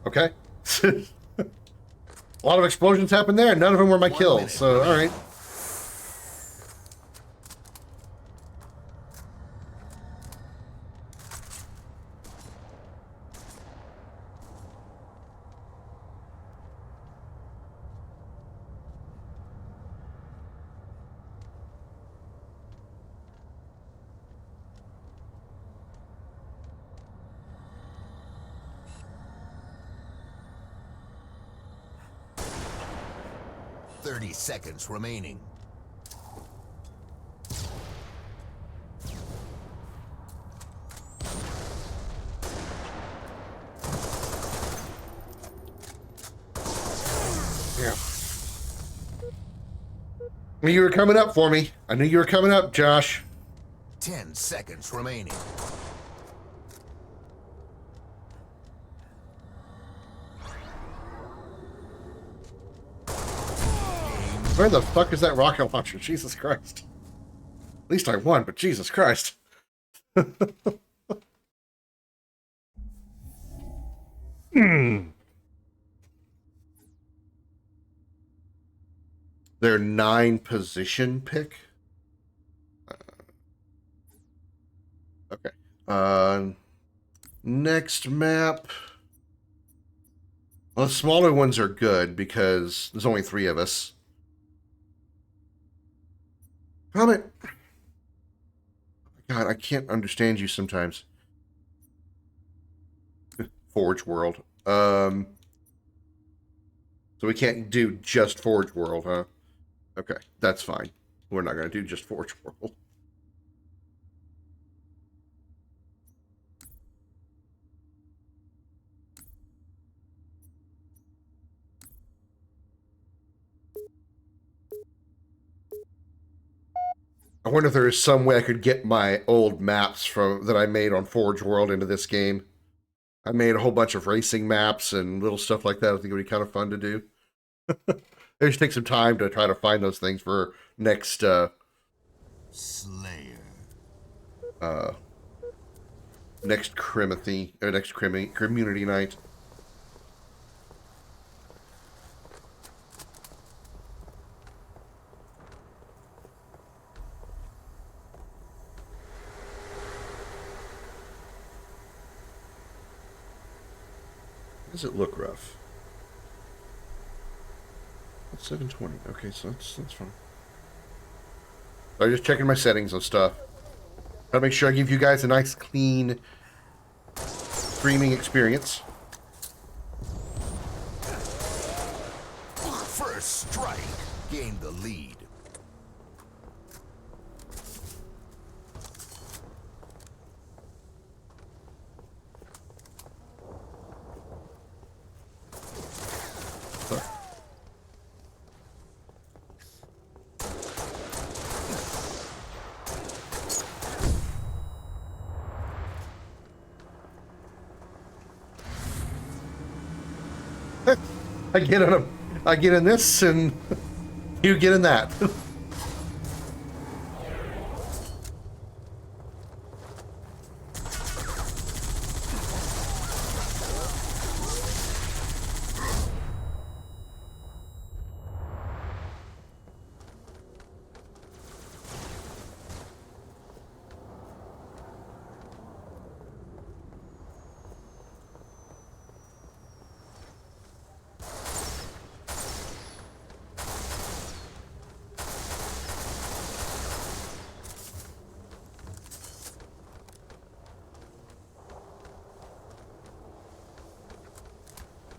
Okay. A lot of explosions happened there. None of them were my kills. So, all right.
Seconds remaining.
Yeah. I knew you were coming up for me. I knew you were coming up, Josh.
10 seconds remaining.
Where the fuck is that rocket launcher? Jesus Christ. At least I won, but Jesus Christ. Their 9 position pick. Okay. Next map. Well, the smaller ones are good because there's only 3 of us. Comment. God, I can't understand you sometimes. Forge World. So we can't do just Forge World, huh? Okay, that's fine. We're not going to do just Forge World. I wonder if there is some way I could get my old maps from that I made on Forge World into this game. I made a whole bunch of racing maps and little stuff like that. I think it would be kind of fun to do. It just take some time to try to find those things for next
Slayer.
Next Krimmunity or next Krimmunity night. Does it look rough? It's 720. Okay, so that's fine. I'm just checking my settings and stuff. Gotta make sure I give you guys a nice, clean streaming experience.
First strike gained the lead.
I get in this and you get in that.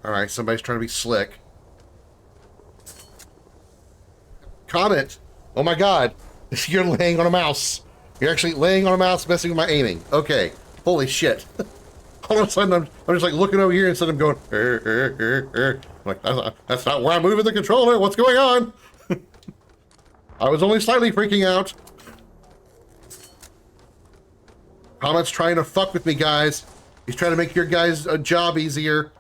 Alright, somebody's trying to be slick. Comment! Oh my god! You're laying on a mouse! You're actually laying on a mouse messing with my aiming. Okay. Holy shit. All of a sudden, I'm just like looking over here instead of going, I'm like, that's not where I'm moving the controller. What's going on? I was only slightly freaking out. Comet's trying to fuck with me, guys. He's trying to make your guys' job easier.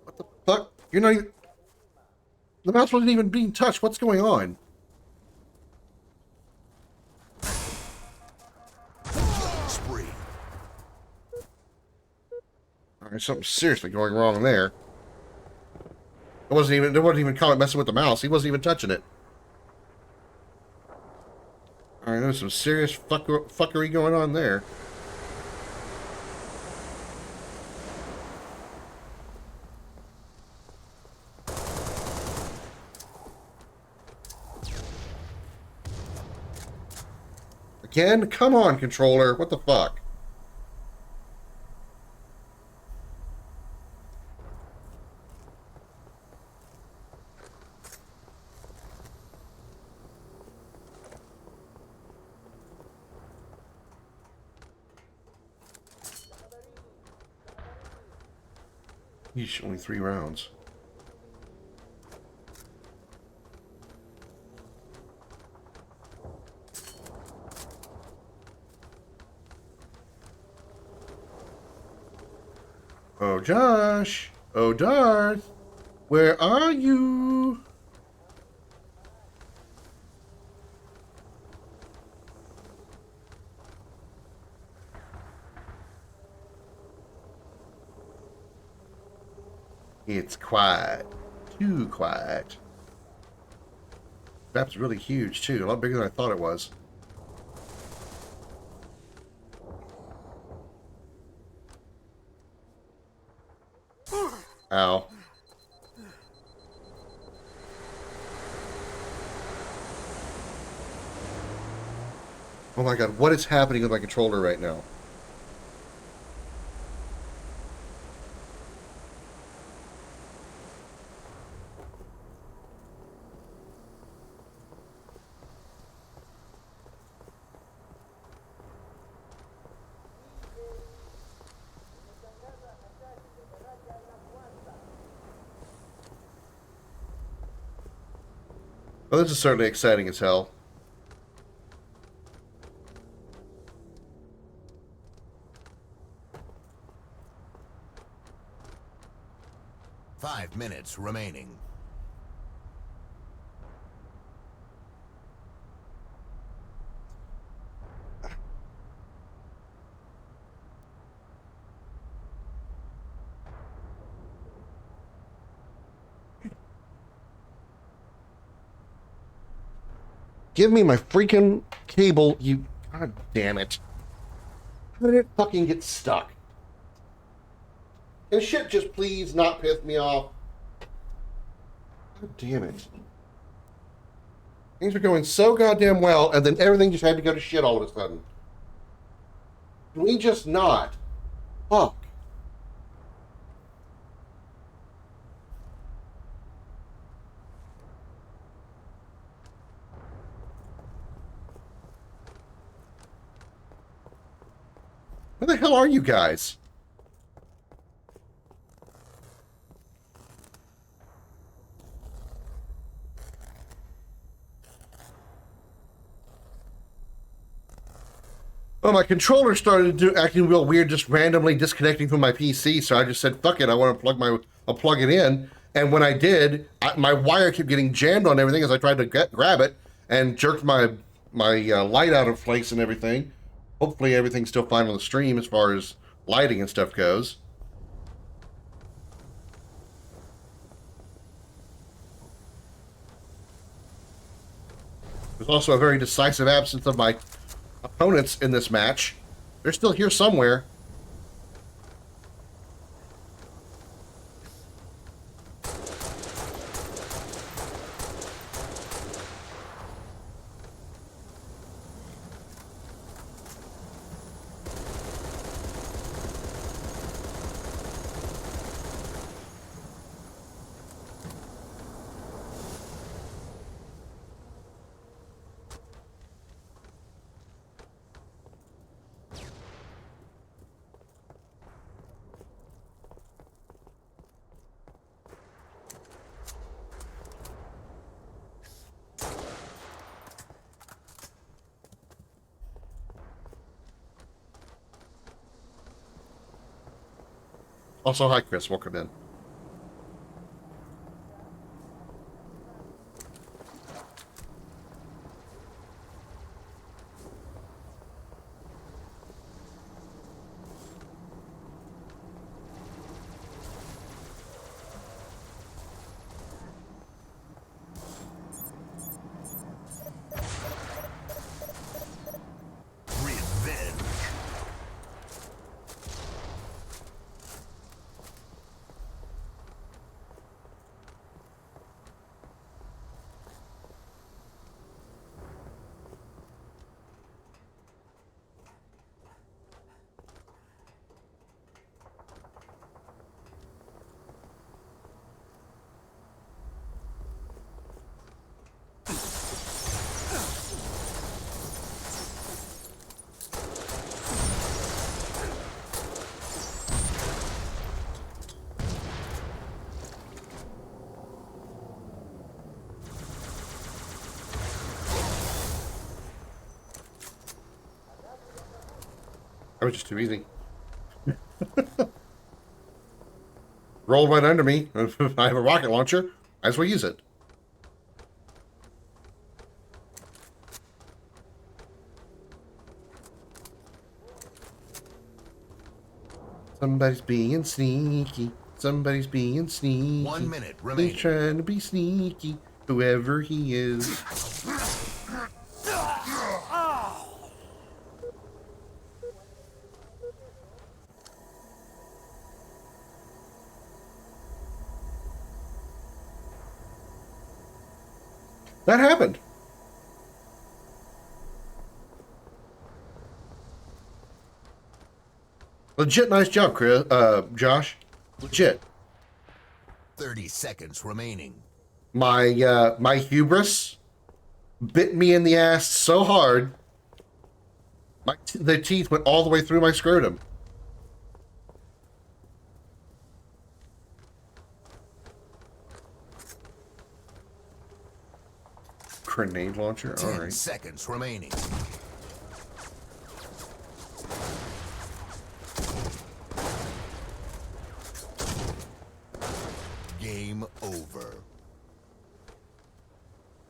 What the fuck? You're not even... The mouse wasn't even being touched. What's going on?
Spree.
Alright, something's seriously going wrong there. It wasn't even Comet messing with the mouse. He wasn't even touching it. Alright, there's some serious fuckery going on there. Again? Come on, controller. What the fuck? Yeesh, only 3 rounds. Oh, Josh. Oh, Darth. Where are you? It's quiet. Too quiet. Map's really huge, too. A lot bigger than I thought it was. Ow. Oh my god, what is happening with my controller right now? Well, this is certainly exciting as hell.
Five minutes remaining.
Give me my freaking cable, you... God damn it. How did it fucking get stuck? Can shit just please not piss me off? God damn it. Things were going so goddamn well, and then everything just had to go to shit all of a sudden. Can we just not? Fuck. Where the hell are you guys? Well, my controller started acting real weird, just randomly disconnecting from my PC. So I just said, "Fuck it, I want to I'll plug it in." And when I did, my wire kept getting jammed on everything as I tried to grab it and jerked my light out of place and everything. Hopefully, everything's still fine on the stream as far as lighting and stuff goes. There's also a very decisive absence of my opponents in this match. They're still here somewhere. Also, hi, Chris. Welcome in. That was just too easy. Rolled right under me. If I have a rocket launcher, might as well use it. Somebody's being sneaky. Somebody's being sneaky.
1 minute remaining.
He's trying to be sneaky, whoever he is. That happened. Legit nice job, Chris, Josh. Legit.
30 seconds remaining.
My hubris bit me in the ass so hard, the teeth went all the way through my scrotum. Grenade launcher?
10
Alright.
seconds remaining. Game over.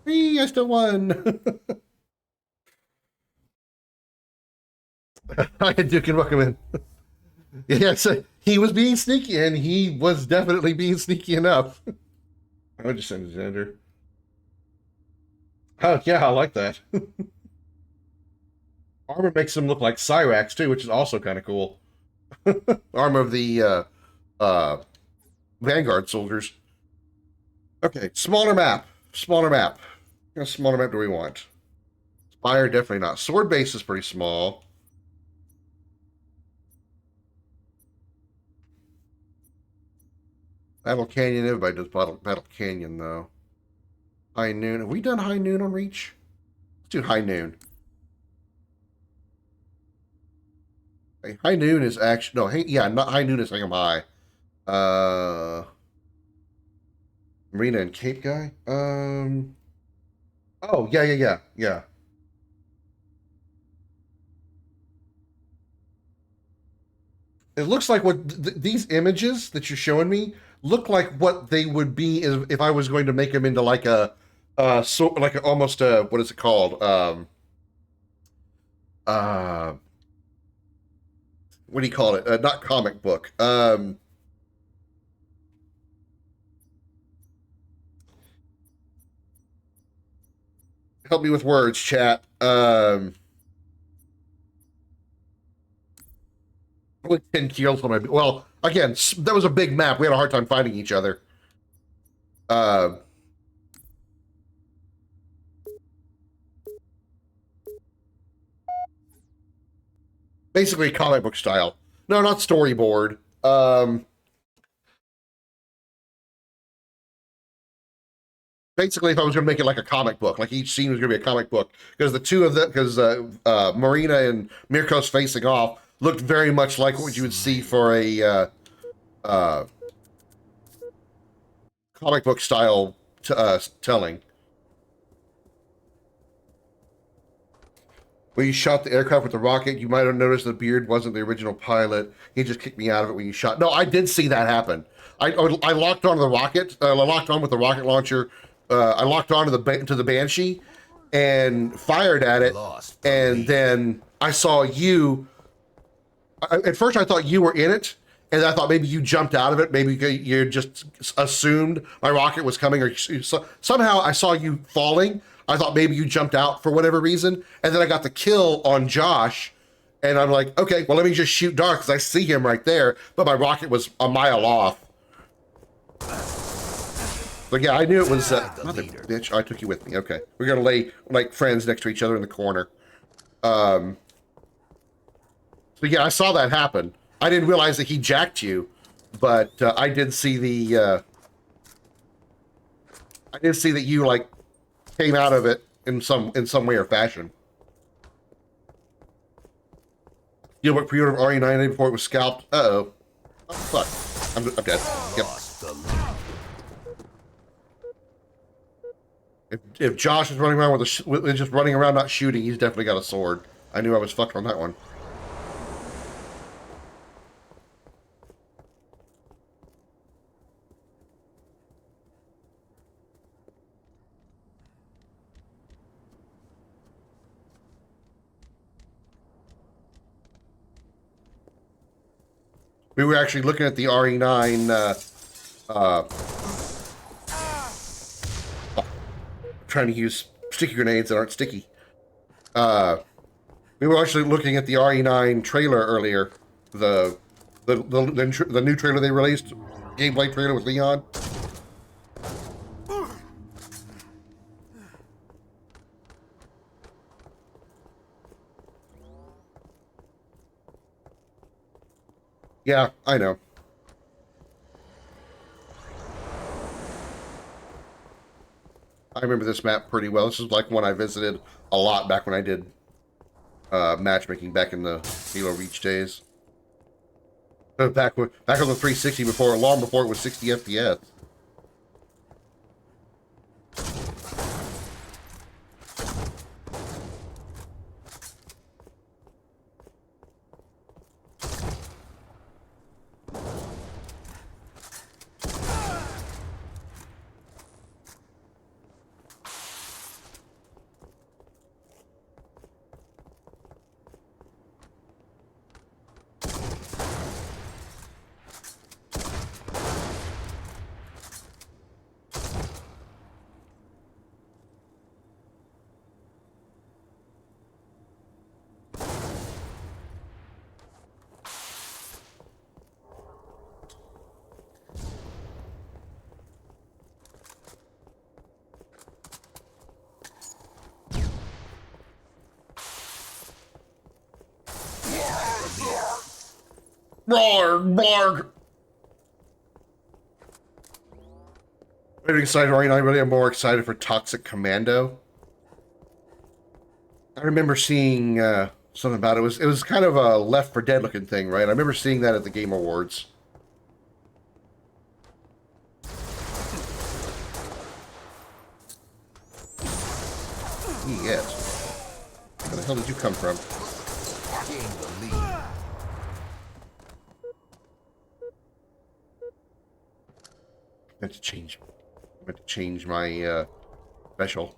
I still won. I had Duke and welcome in. Yeah, so he was being sneaky, and he was definitely being sneaky enough. I would just send it Xander. Oh, yeah, I like that. Armor makes him look like Cyrax, too, which is also kind of cool. Armor of the Vanguard soldiers. Okay, smaller map. Smaller map. What kind of smaller map do we want? Spire, definitely not. Sword base is pretty small. Battle Canyon, everybody does Battle Canyon, though. High Noon. Have we done High Noon on Reach? Let's do High Noon. Hey, High Noon is actually... No, yeah, not High Noon is Hang'em High. Marina and Cape Guy? Oh, yeah. It looks like what these images that you're showing me look like what they would be if I was going to make them into like a almost a, what is it called? What do you call it? Not comic book. Help me with words, chat. Probably 10 kills on my. Well, again, that was a big map. We had a hard time finding each other. Basically comic book style. No, not storyboard. Basically, if I was going to make it like a comic book, like each scene was going to be a comic book, because the two of them, because Marina and Mirko's facing off looked very much like what you would see for a comic book style telling. When you shot the aircraft with the rocket, you might have noticed the beard wasn't the original pilot. He just kicked me out of it when you shot. No, I did see that happen. I locked onto the rocket. I locked on with the rocket launcher. I locked onto the Banshee and fired at it. And then I saw you. At first, I thought you were in it, and I thought maybe you jumped out of it. Maybe you just assumed my rocket was coming, or somehow I saw you falling. I thought maybe you jumped out for whatever reason, and then I got the kill on Josh, and I'm like, okay, well, let me just shoot Dark, because I see him right there, but my rocket was a mile off. But yeah, I knew it was, bitch, I took you with me, okay. We're gonna lay, like, friends next to each other in the corner. So yeah, I saw that happen. I didn't realize that he jacked you, but I did see the, I did see that you, like, came out of it in some way or fashion. You know what pre-order of RE9 before it was scalped? Uh-oh. Oh, fuck. I'm dead. Yep. If Josh is running around with just running around not shooting, he's definitely got a sword. I knew I was fucked on that one. We were actually looking at the RE9, trying to use sticky grenades that aren't sticky. We were actually looking at the RE9 trailer earlier, the new trailer they released, gameplay trailer with Leon. Yeah, I know. I remember this map pretty well. This is like one I visited a lot back when I did matchmaking back in the Halo Reach days. Back on the 360 long before it was 60 FPS. Blarg. Really excited right now. I really am more excited for Toxic Commando. I remember seeing something about it. It was kind of a Left 4 Dead looking thing, right? I remember seeing that at the Game Awards. Yes. Where the hell did you come from? meant to change my special.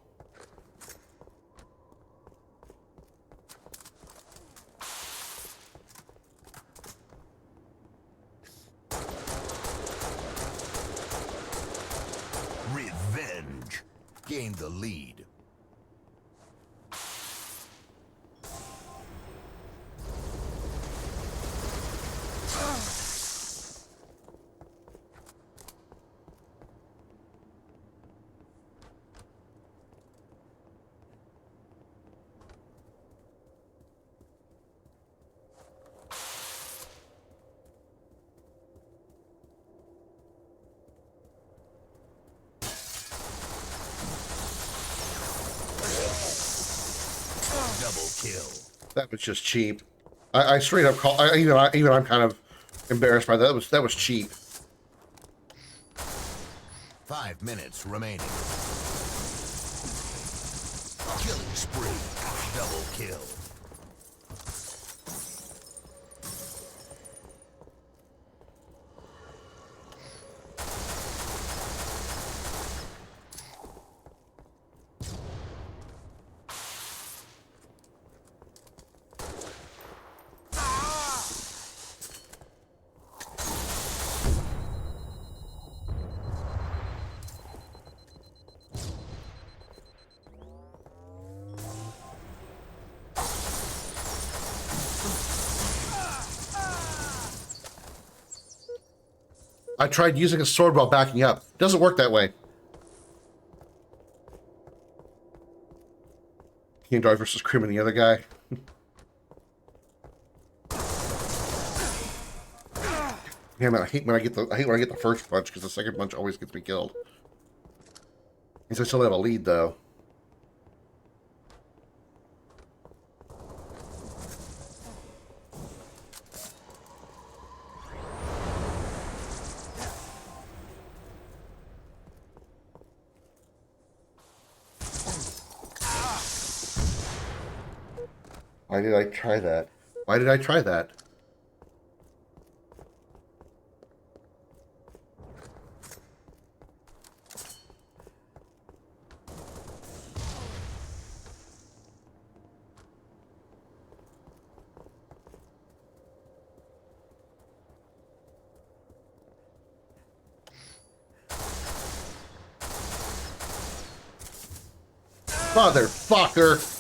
Revenge. Gain the lead. Double kill.
That was just cheap. I straight up call. Even I'm kind of embarrassed by that. That was cheap.
5 minutes remaining. Killing spree. Double kill.
I tried using a sword while backing up. It doesn't work that way. King Dog versus Krim and the other guy. Yeah, man, I hate when I get the first punch because the second punch always gets me killed. Means I still have a lead though. Why did I try that? Why did I try that? Motherfucker!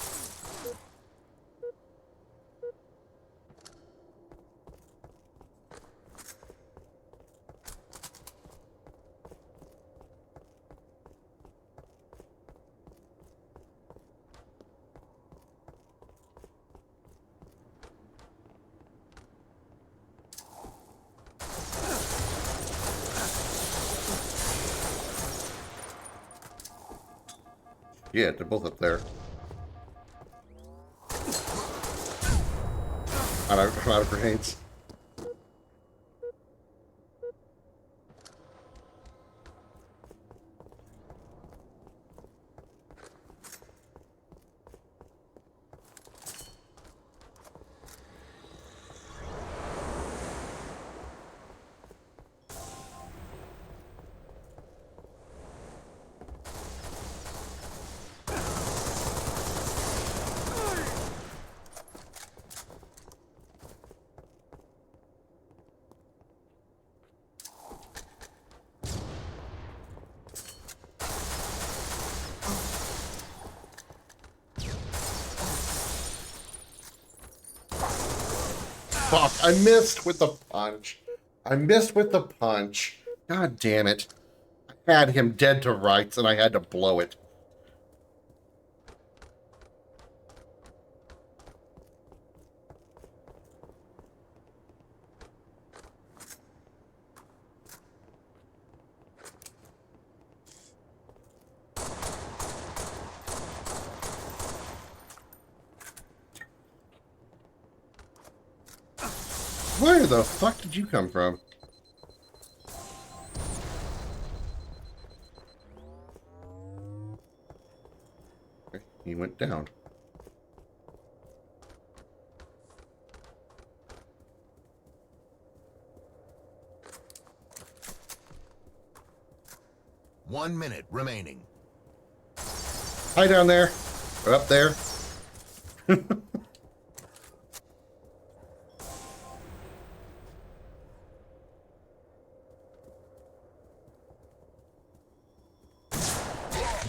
Yeah, they're both up there. I'm out of grenades. Fuck, I missed with the punch. I missed with the punch. God damn it. I had him dead to rights and I had to blow it. Where the fuck did you come from? Okay, he went down.
1 minute remaining.
Hi down there. Or up there.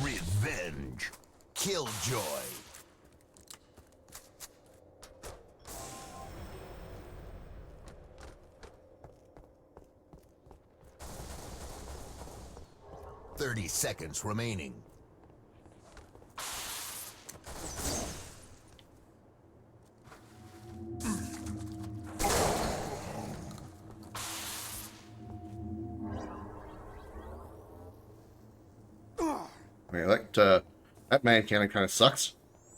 Revenge. Killjoy. "30 seconds remaining.
Yeah, that man cannon kind of sucks.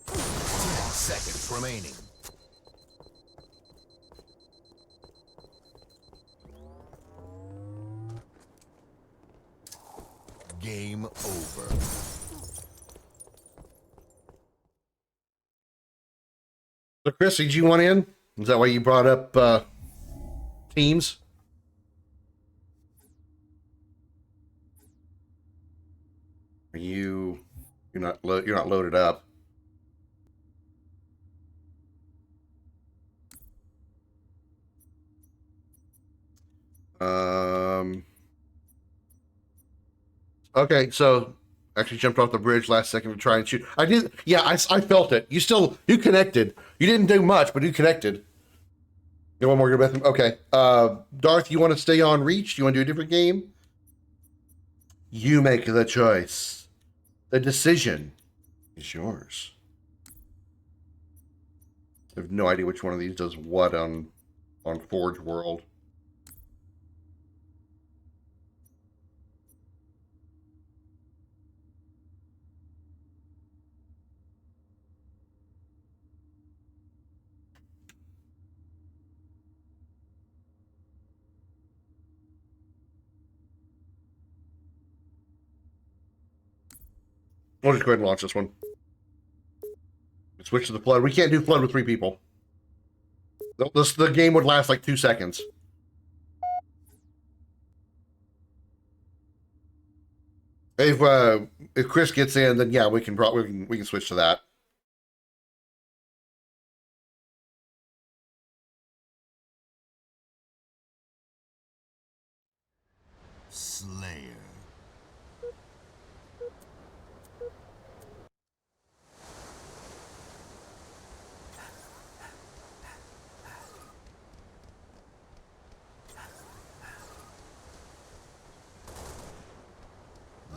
10 seconds remaining. Game over.
So, Chris, did you want in? Is that why you brought up teams? Are you're not loaded up? Okay, so actually jumped off the bridge last second to try and shoot. I did. Yeah, I felt it. You connected. You didn't do much, but you connected. You want more good bathroom? Okay. Darth, you want to stay on Reach? You want to do a different game? You make the choice. The decision is yours. I have no idea which one of these does what on Forge World. We'll just go ahead and launch this one. Switch to the flood. We can't do flood with 3 people. The game would last like 2 seconds. If Chris gets in, then yeah, we can switch to that.
Slayer.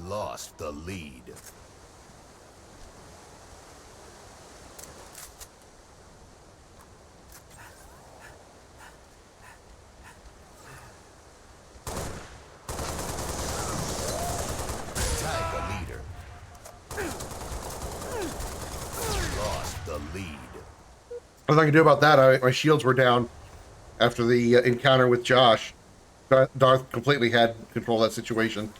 Lost the lead. Tied the leader. Lost the lead.
Nothing I can do about that. My shields were down after the encounter with Josh. Darth completely had control of that situation.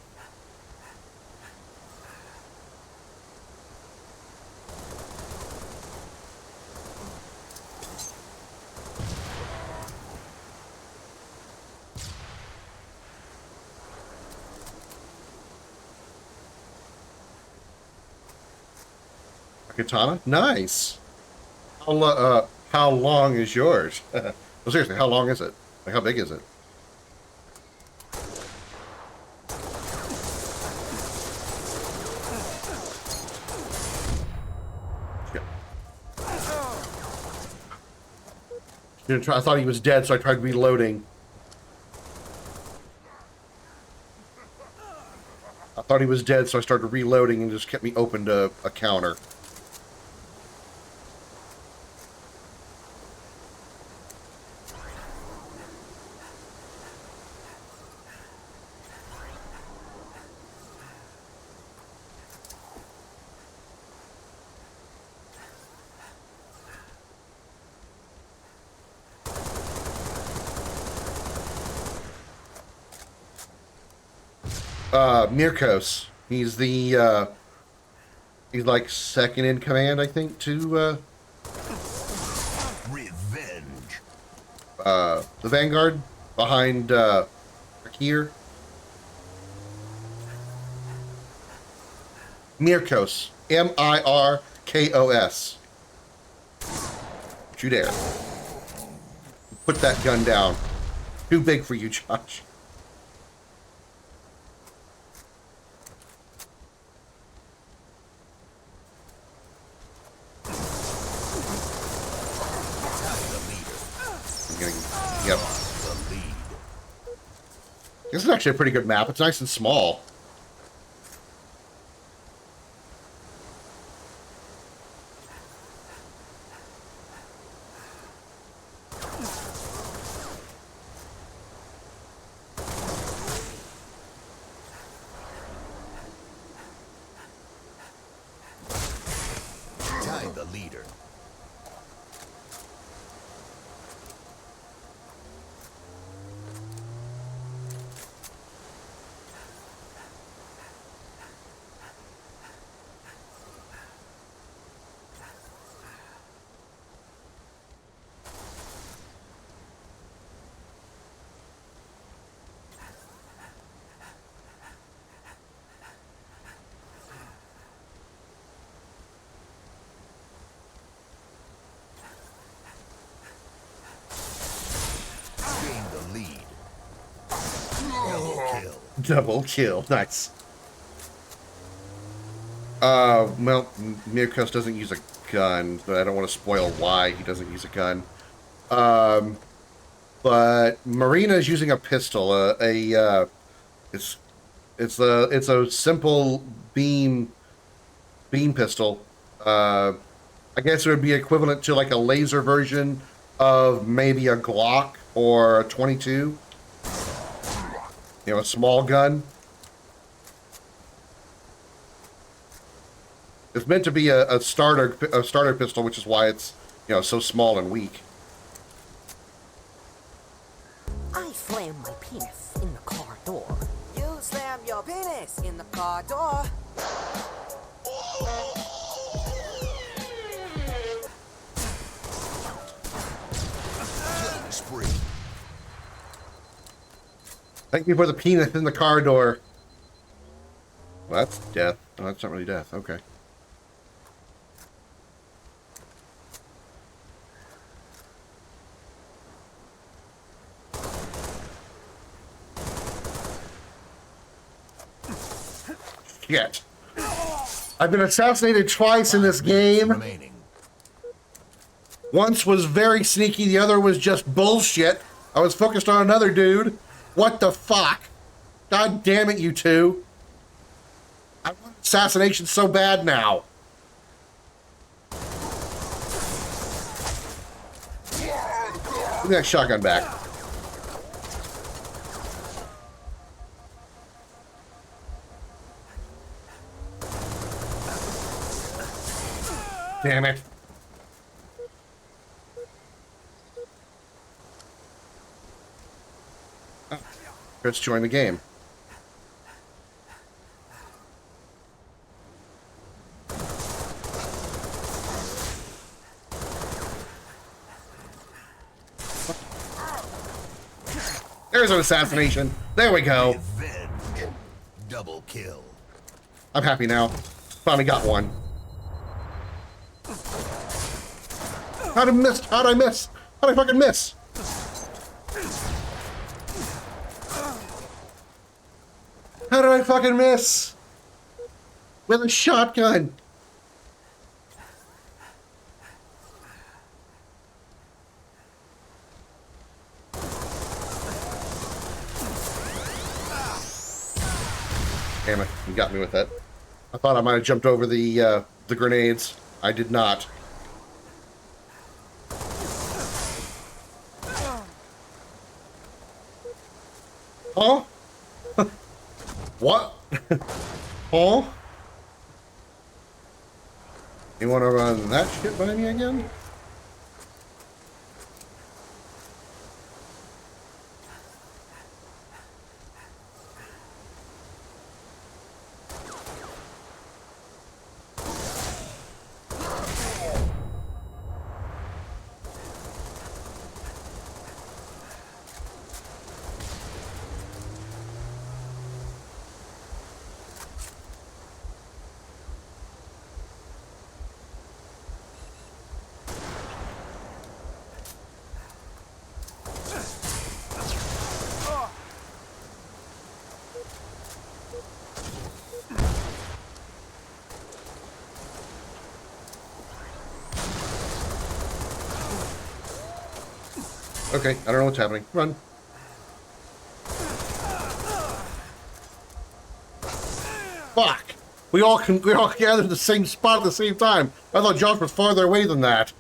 Katana? Nice. How long is yours? Well, seriously, how long is it? Like, how big is it? I thought he was dead, so I tried reloading. I thought he was dead, so I started reloading and just kept me open to a counter. Mirkos. He's the, he's like second in command, I think, to,
Revenge.
The Vanguard behind, here. Mirkos. Mirkos. Don't you dare. Put that gun down. Too big for you, Josh. Yep. This is actually a pretty good map. It's nice and small.
Tie the leader.
Double kill. Nice. Well, Mirkos doesn't use a gun, but I don't want to spoil why he doesn't use a gun. But Marina is using a pistol. It's a simple beam pistol. I guess it would be equivalent to like a laser version of maybe a Glock or a 22. You know, a small gun. It's meant to be a starter pistol, which is why it's, you know, so small and weak.
I slam my penis in the car door. You slam your penis in the car door.
Killing spree.
Thank you for the penis in the car door. Well, that's death. Oh, that's not really death. Okay. Shit. I've been assassinated twice in this game. Once was very sneaky, the other was just bullshit. I was focused on another dude. What the fuck? God damn it, you two. I want assassination so bad now. Give me that shotgun back. Damn it. Oh, let's join the game. There's an assassination. There we go.
Revenge. Double kill.
I'm happy now. Finally got one. How'd I miss? How'd I miss? How'd I fucking miss? How did I fucking miss? With a shotgun. Damn it, you got me with that. I thought I might have jumped over the grenades. I did not. Huh? What? Huh? You want to run that shit by me again? Okay, I don't know what's happening. Run. Fuck! We all gathered at the same spot at the same time. I thought Josh was farther away than that.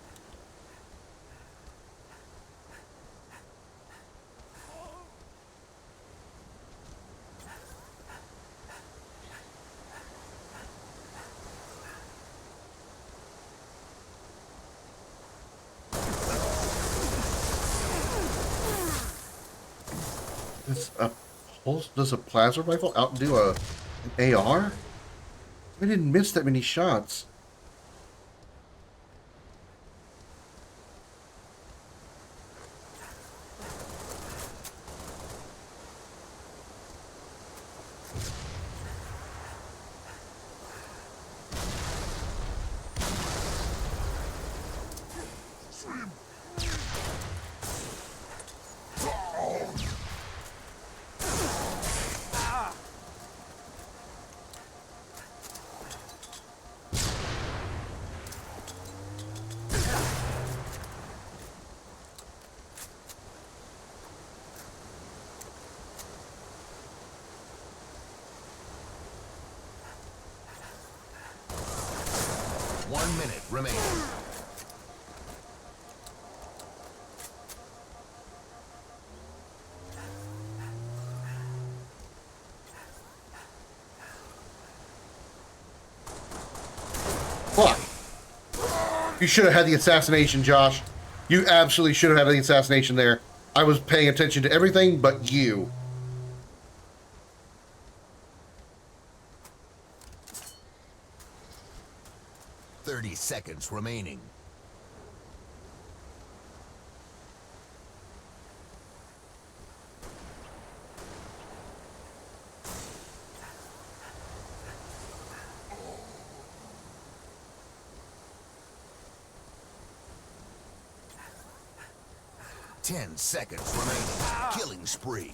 Does a plasma rifle outdo an AR? I didn't miss that many shots.
Remaining.
Fuck. You should have had the assassination, Josh. You absolutely should have had the assassination there. I was paying attention to everything but you.
Seconds remaining. Ten seconds remaining. Killing spree.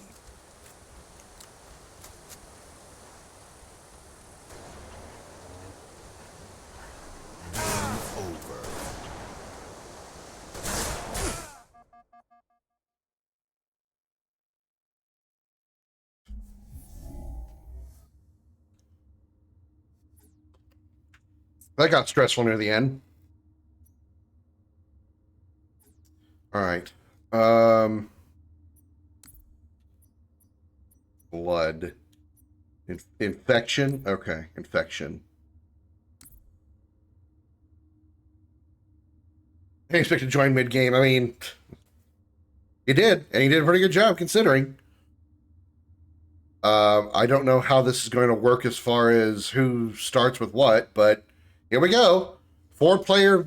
That got stressful near the end. All right. Blood. Infection? Okay, infection. I didn't expect to join mid-game. I mean, he did, and he did a pretty good job considering. I don't know how this is going to work as far as who starts with what, but here we go. 4-player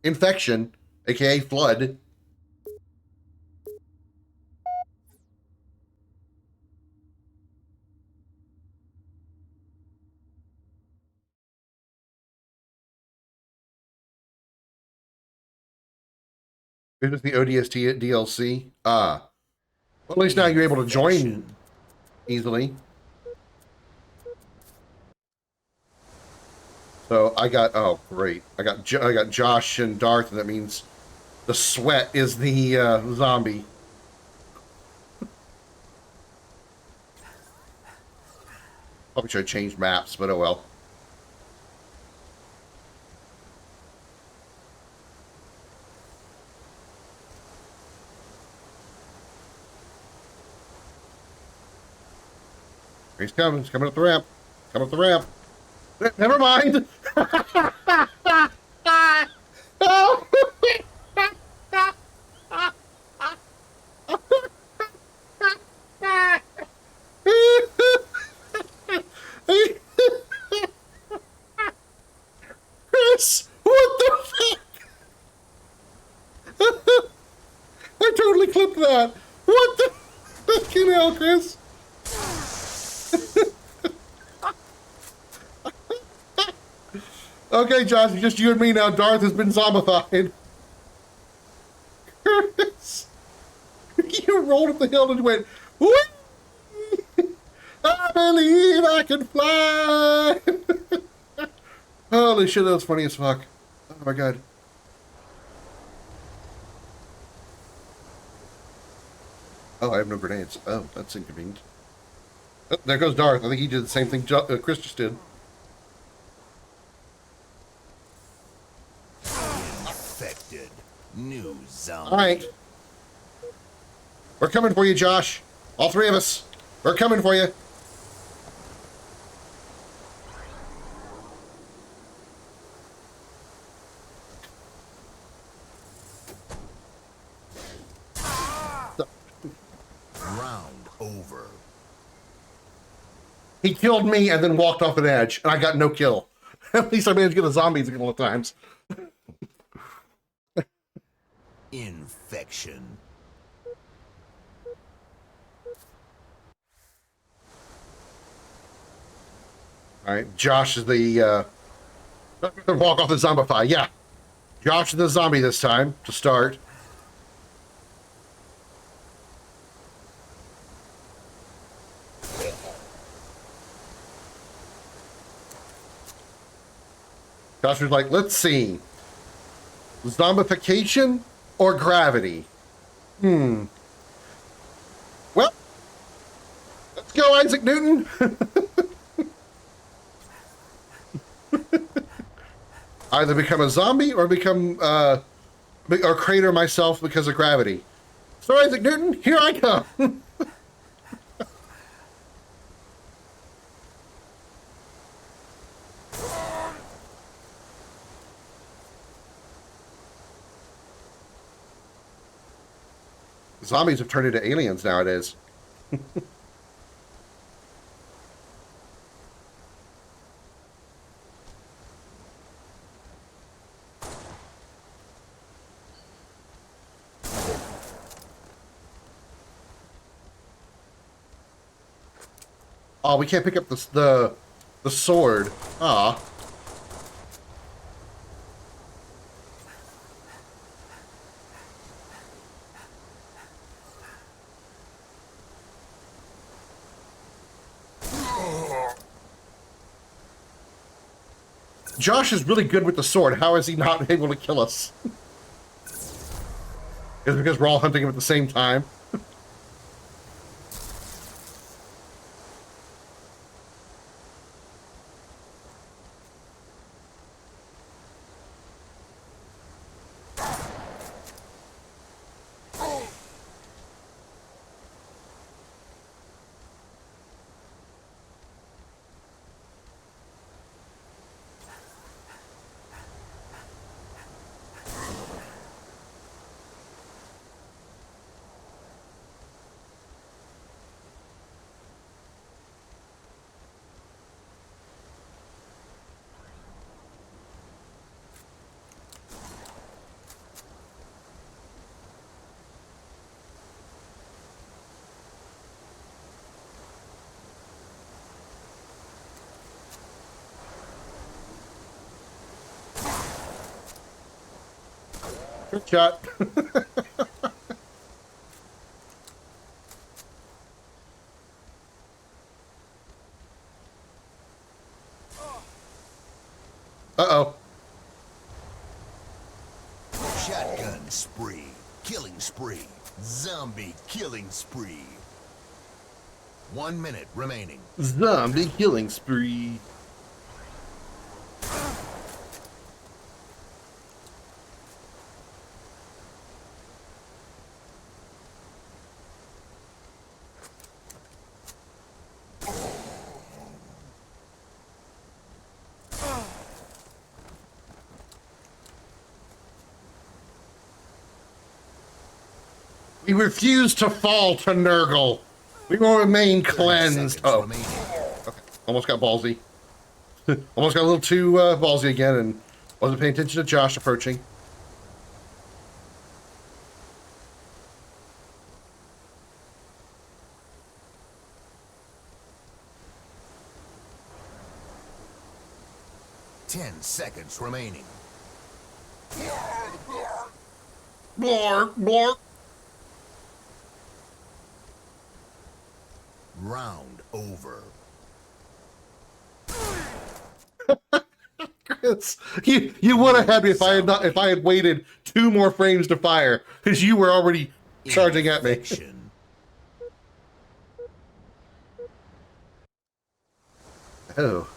infection, aka flood. Is this the ODST DLC? Ah. Well, at least now you're able to join easily. So I got, oh great, I got Josh and Darth, and that means the sweat is the zombie. Probably should have changed maps, but oh well. He's coming up the ramp. Coming up the ramp. Never mind. Chris, what the fuck? I totally clipped that. What the fucking hell, Chris? Okay, Josh, it's just you and me now. Darth has been zombified. Chris, you rolled up the hill and went, whee! I believe I can fly. Holy shit, that was funny as fuck. Oh my god. Oh, I have no grenades. Oh, that's inconvenient. Oh, there goes Darth. I think he did the same thing Chris just did.
Infected. New zombie.
All right. We're coming for you, Josh. All three of us. We're coming for you.
Round over.
He killed me and then walked off an edge, and I got no kill. At least I managed to get the zombies a couple of times.
Infection.
All right, Josh is the walk off the zombify. Yeah, Josh is the zombie this time to start. Josh was like, let's see, zombification or gravity? Well, let's go, Isaac Newton. Either become a zombie or become or crater myself because of gravity. So Isaac Newton, here I come. Zombies have turned into aliens nowadays. Oh, we can't pick up the sword. Ah. Josh is really good with the sword. How is he not able to kill us? Is it because we're all hunting him at the same time? Good shot. Uh-oh.
Shotgun spree. Killing spree. Zombie killing spree. 1 minute remaining.
Zombie killing spree. We refuse to fall to Nurgle. We will remain cleansed. Oh, okay. Almost got ballsy. Almost got a little too ballsy again and wasn't paying attention to Josh approaching.
Ten seconds remaining.
Blark, blark.
Round over.
Chris, you would have had me if I had waited 2 more frames to fire, because you were already charging at me. Oh.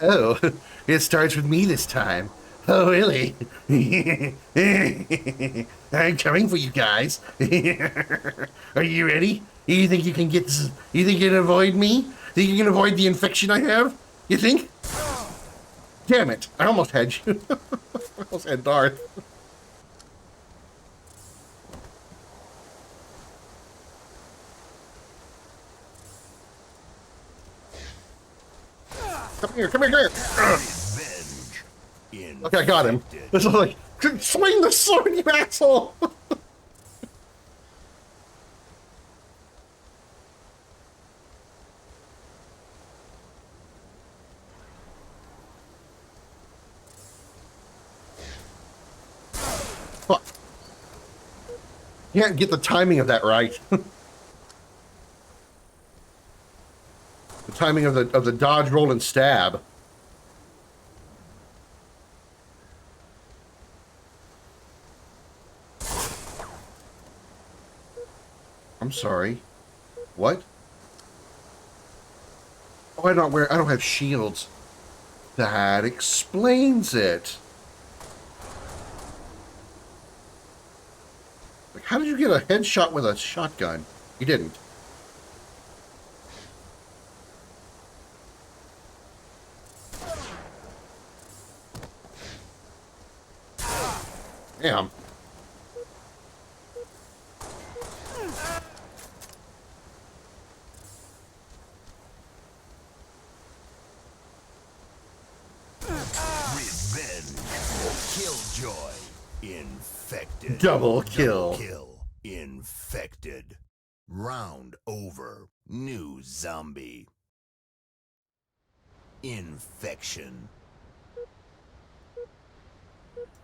Oh, it starts with me this time. Oh, really? I'm coming for you guys. Are you ready? You think you can get this? You think you can avoid me? Think you can avoid the infection I have? You think? Damn it. I almost had you. I almost had Darth. Come here, come here, come here. Okay, I got him. This is like, swing the sword, you asshole! Fuck. Can't get the timing of that right. The timing of the dodge, roll, and stab. I'm sorry. What? Oh, I don't have shields. That explains it. Like, how did you get a headshot with a shotgun? You didn't. Damn.
Killjoy. Infected.
Double kill.
Double kill. Infected. Round over. New zombie. Infection.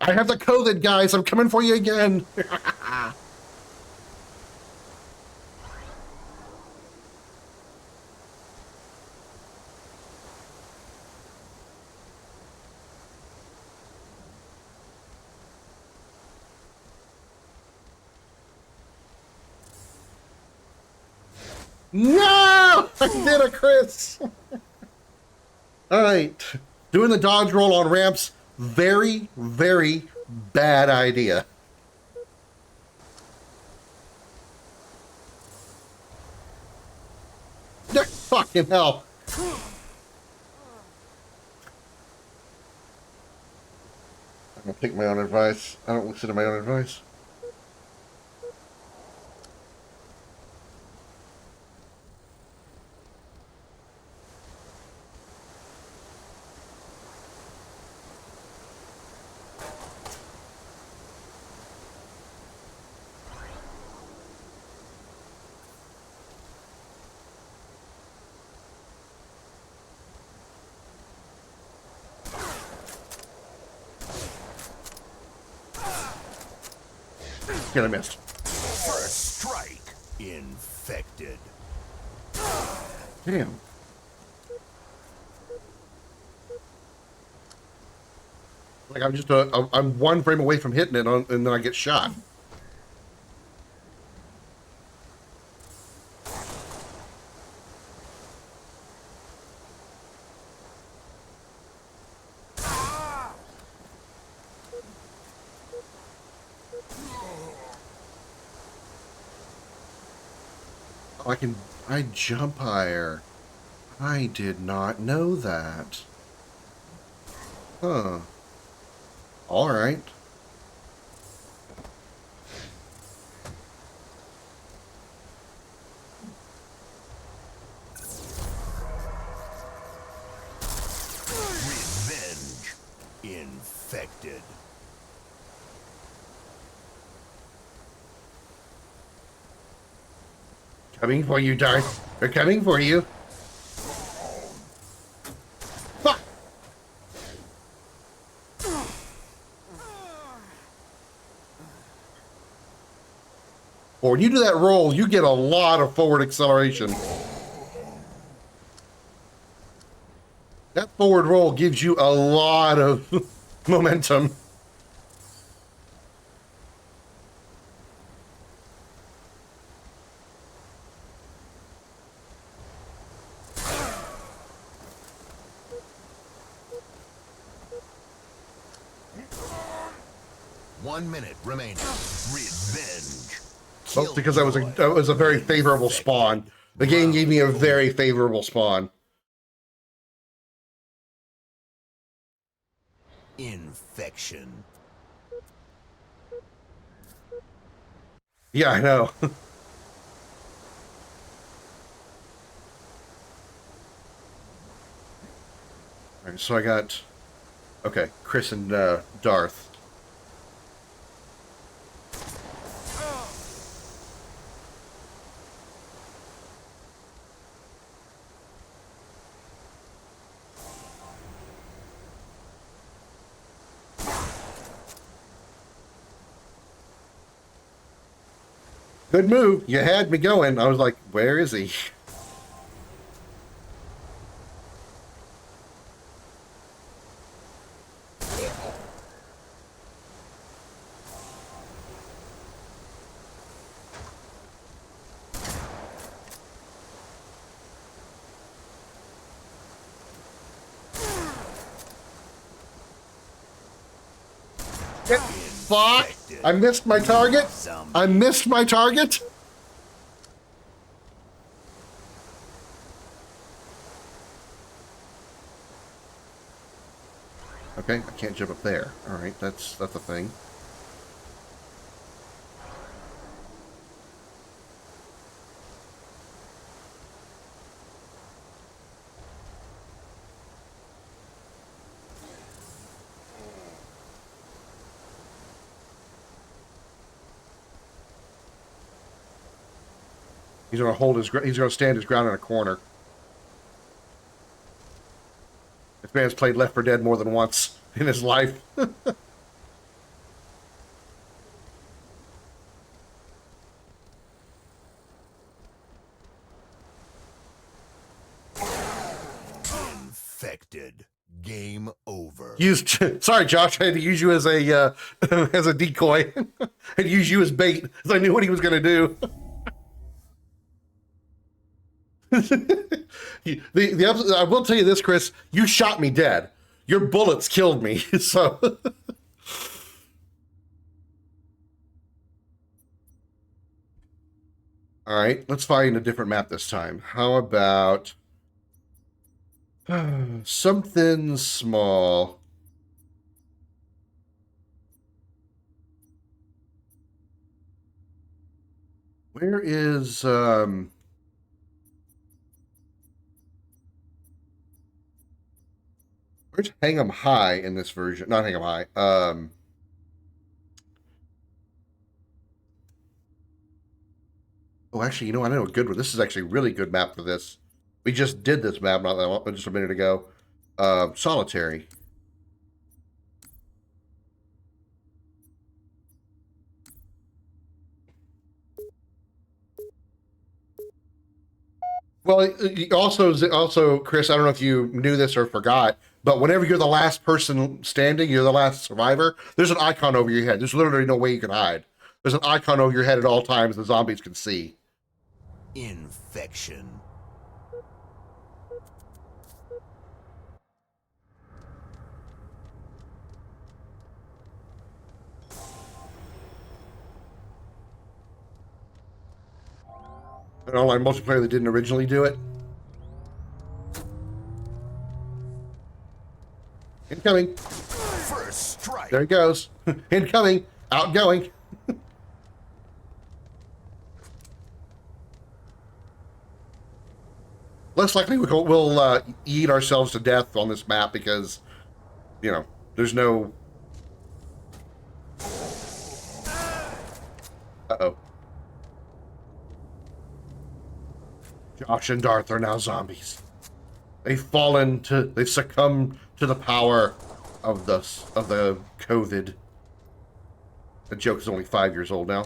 I have the COVID, guys. I'm coming for you again. No! I did it, Chris. All right. Doing the dodge roll on ramps, very, very bad idea. Fucking hell. I don't take my own advice. I don't listen to my own advice. Shit, I missed.
First strike. Infected.
Damn. Like I'm just I'm one frame away from hitting it, and then I get shot. I jump higher. I did not know that. Huh. All right.
Revenge. Infected.
Coming for you, Darth. They're coming for you. Fuck! Well, when you do that roll, you get a lot of forward acceleration. That forward roll gives you a lot of momentum.
1 minute remaining. Revenge.
Well, because I was a very favorable spawn. The game gave me a very favorable spawn.
Infection.
Yeah, I know. All right, so I got, okay, Chris and Darth. Good move. You had me going. I was like, where is he? Fuck! I missed my target. I missed my target. Okay, I can't jump up there. All right, that's a thing. He's gonna hold his. He's gonna stand his ground in a corner. This man's played Left 4 Dead more than once in his life.
Infected. Game over.
Sorry, Josh. I had to use you as a as a decoy. I had to use you as bait because I knew what he was gonna do. I will tell you this, Chris. You shot me dead. Your bullets killed me. So, all right, let's find a different map this time. How about something small? Where is Where's Hang 'em High in this version? Not Hang 'em High. Oh, actually, you know, I know a good one. This is actually a really good map for this. We just did this map not that long, just a minute ago. Solitary. Well, also, Chris, I don't know if you knew this or forgot, but whenever you're the last person standing, you're the last survivor, there's an icon over your head. There's literally no way you can hide. There's an icon over your head at all times the zombies can see.
Infection.
An online multiplayer that didn't originally do it. Incoming.
First strike.
There he goes. Incoming. Outgoing. Less likely we'll eat ourselves to death on this map because, you know, there's no... Uh-oh. Josh and Darth are now zombies. They've succumbed to the power of the COVID. The joke is only 5 years old now.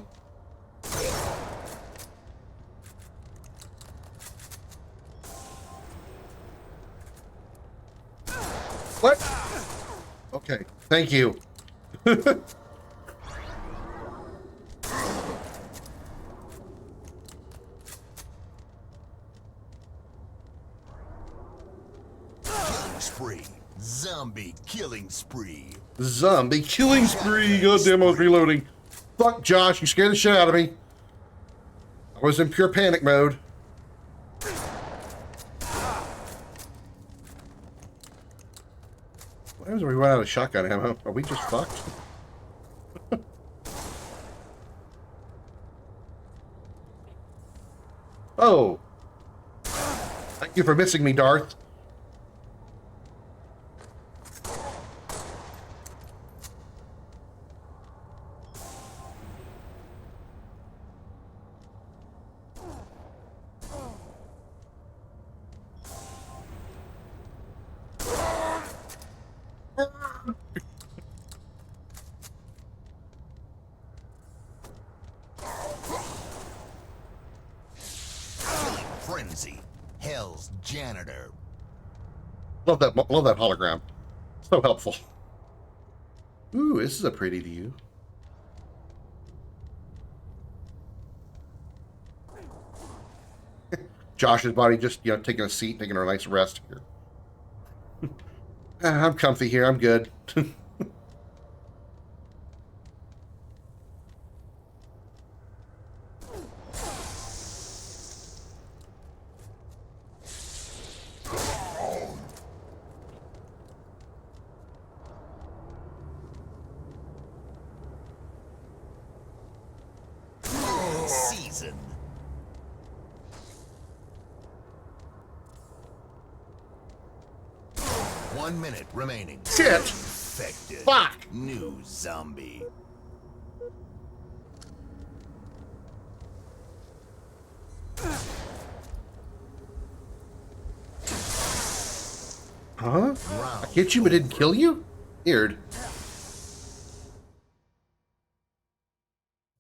What? Okay, thank you.
Spree. Zombie killing spree.
Zombie killing spree. Goddamn, I was reloading. Fuck, Josh, you scared the shit out of me. I was in pure panic mode. Why was we run out of shotgun ammo? Are we just fucked? Oh. Thank you for missing me, Darth.
Frenzy. Hell's janitor.
Love that hologram. So helpful. Ooh, this is a pretty view. Josh's body just, taking a seat, taking a nice rest here. I'm comfy here. I'm good.
Season. One minute remaining.
Shit!
Infected.
Fuck!
New zombie.
Huh? I hit you but didn't kill you? Weird.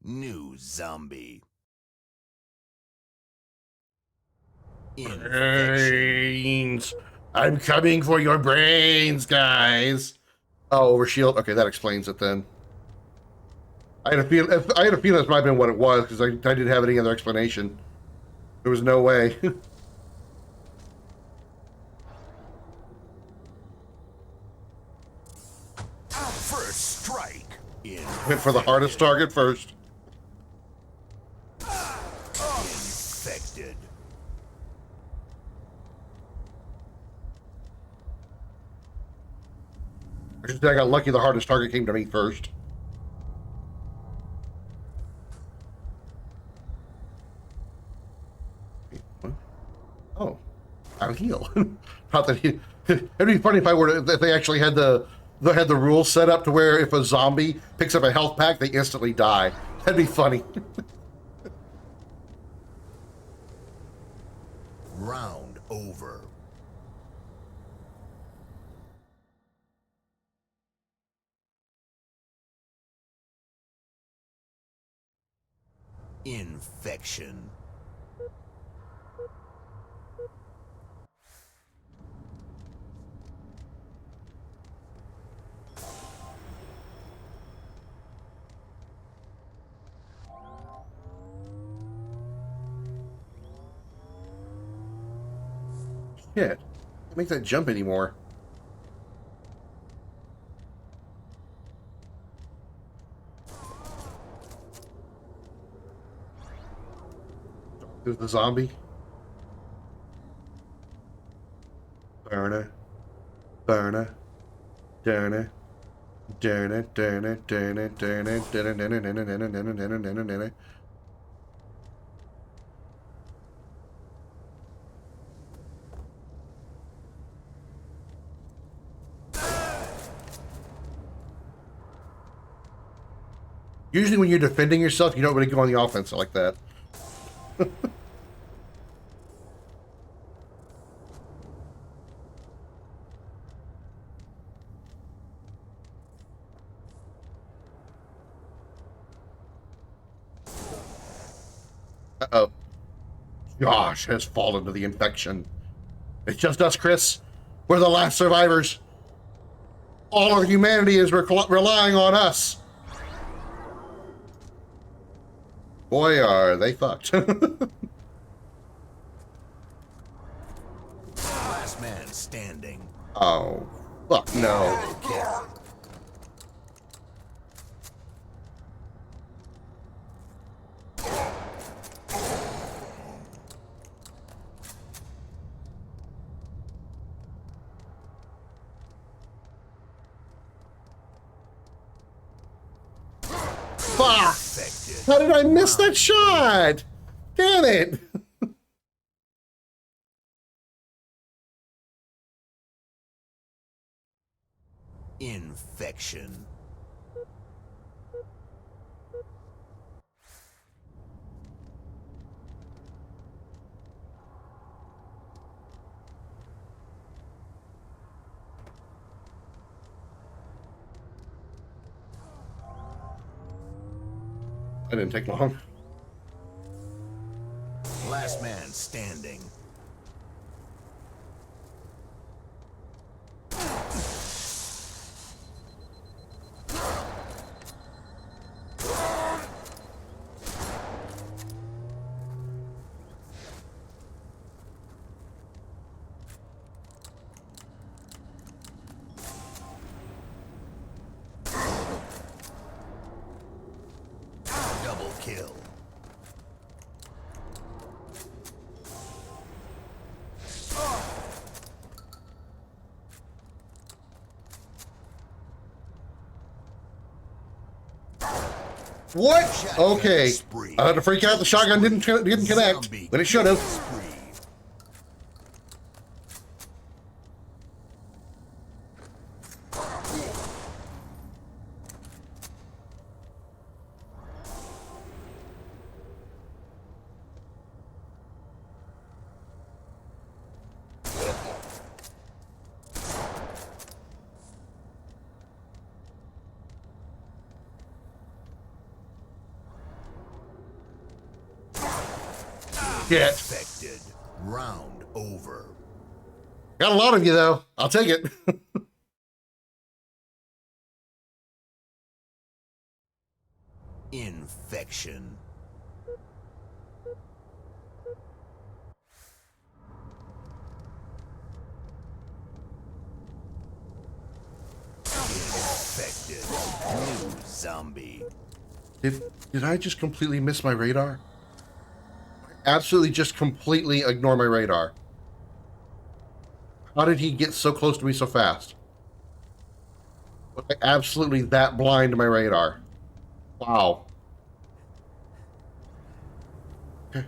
New zombie.
Brains. I'm coming for your brains, guys. Oh, over shield. Okay, that explains it then. I had a feeling this might have been what it was because I didn't have any other explanation. There was no way.
First strike.
Went for the hardest target first.
Infected.
I just think I got lucky the hardest target came to me first. Oh, I'll heal. Not that he. It'd be funny if they actually had the rules set up to where if a zombie picks up a health pack, they instantly die. That'd be funny.
Round over. Infection.
Shit. Can't make that jump anymore. There's the zombie. Burner. Burner. Durner. Durner. Durner. Durner. Durner. Durner. Usually when you're defending yourself, you don't really go on the offense like that. Uh-oh. Josh has fallen to the infection. It's just us, Chris. We're the last survivors. All of humanity is relying on us. Boy, are they fucked.
Last man standing.
Oh, Fuck no. Fuck! How did I miss that shot? Damn it!
Infection.
That didn't take long.
Last man standing. Double kill.
What? Okay. I had to freak out. The shotgun didn't connect, but it should have. Shit.
Infected. Round over.
Got a lot of you though. I'll take it.
Infection. Infected. New zombie.
Did I just completely miss my radar? Absolutely just completely ignore my radar. How did he get so close to me so fast? Was I absolutely that blind to my radar? Wow. Okay.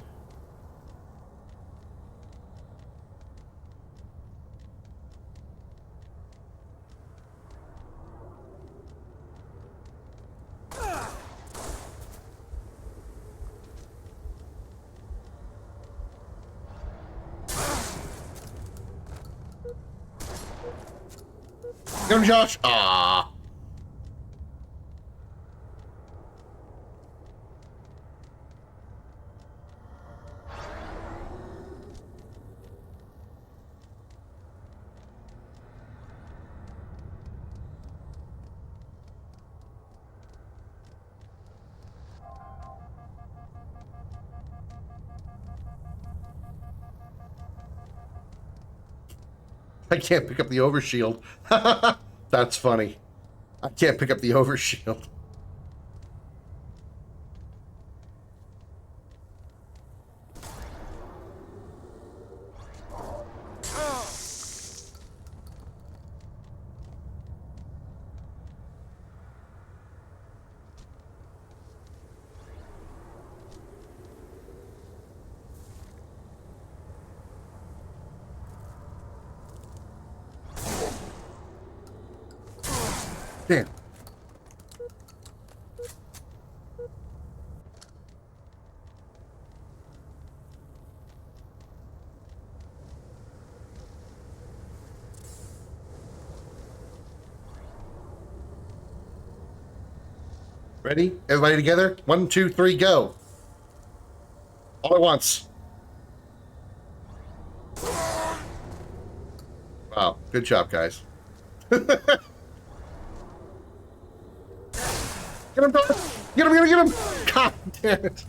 Get him, Josh. Ah. I can't pick up the overshield. That's funny. I can't pick up the overshield. Damn. Ready? Everybody together? 1, 2, 3, go. All at once. Wow. Good job, guys. Get him, Don! Get him, get him, get him! God damn it.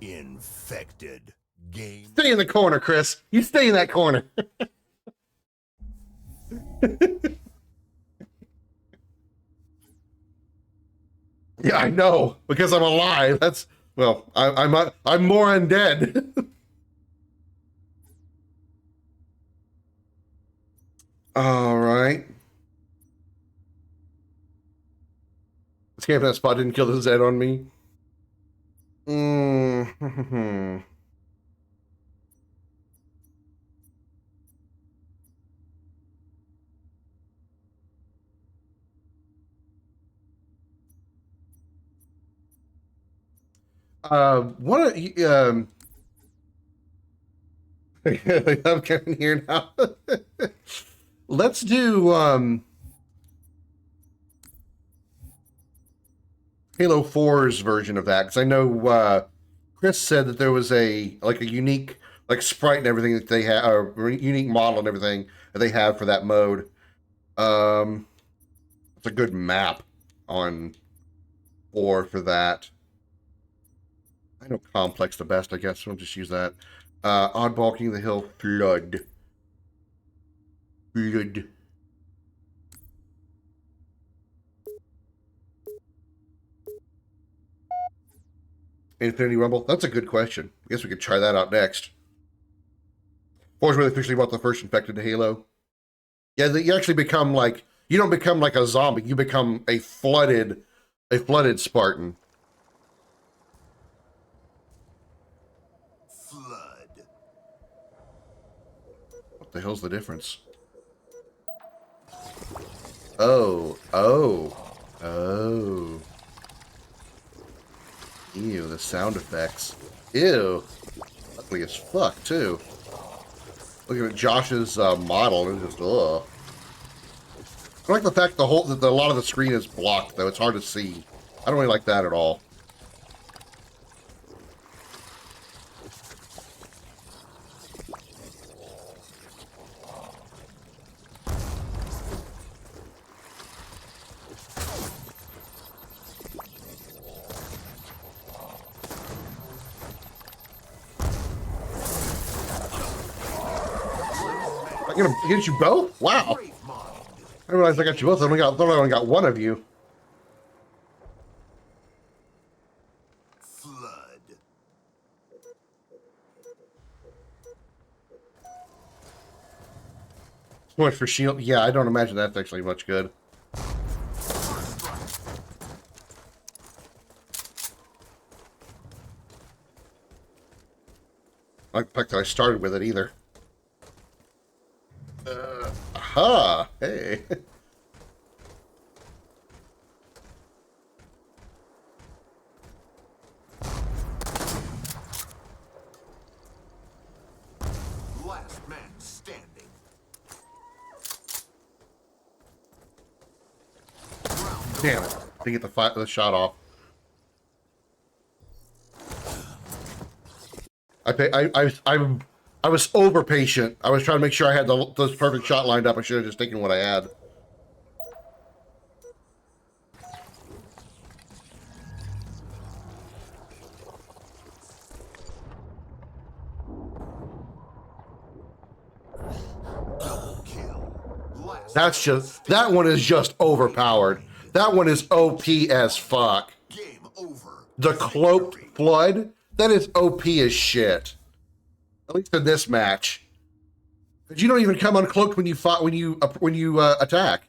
Infected. Game.
Stay in the corner, Chris. You stay in that corner. Yeah, I know, because I'm alive. That's, well, I'm more undead. All right. This camp that spot didn't kill the Zed on me. What? I'm coming here now. Let's do Halo 4's version of that, because I know Chris said that there was a unique sprite and everything that they have, or unique model and everything that they have for that mode. It's a good map on 4 for that. I know Complex the best, I guess. We'll just use that. Oddball King of the Hill, Flood. Flood. Infinity Rumble? That's a good question. I guess we could try that out next. Or really officially brought the first infected to Halo. Yeah, you actually become like, you don't become like a zombie, you become a flooded Spartan.
Flood.
What the hell's the difference? Oh. Ew, the sound effects. Ew. Ugly as fuck, too. Looking at Josh's model, and it's just, ugh. I like the fact that a lot of the screen is blocked, though. It's hard to see. I don't really like that at all. I'm gonna get you both? Wow. I realized I got you both. I thought I only got one of you.
Flood.
So much for shield. Yeah, I don't imagine that's actually much good. I like the fact that I started with it either. Aha! Hey.
Last man standing.
Damn it! To get the shot off. I was over patient. I was trying to make sure I had the perfect shot lined up. I should have just taken what I had. That one is just overpowered. That one is OP as fuck.
Game over.
The Cloaked Flood? That is OP as shit. At least in this match. But you don't even come uncloaked when you attack.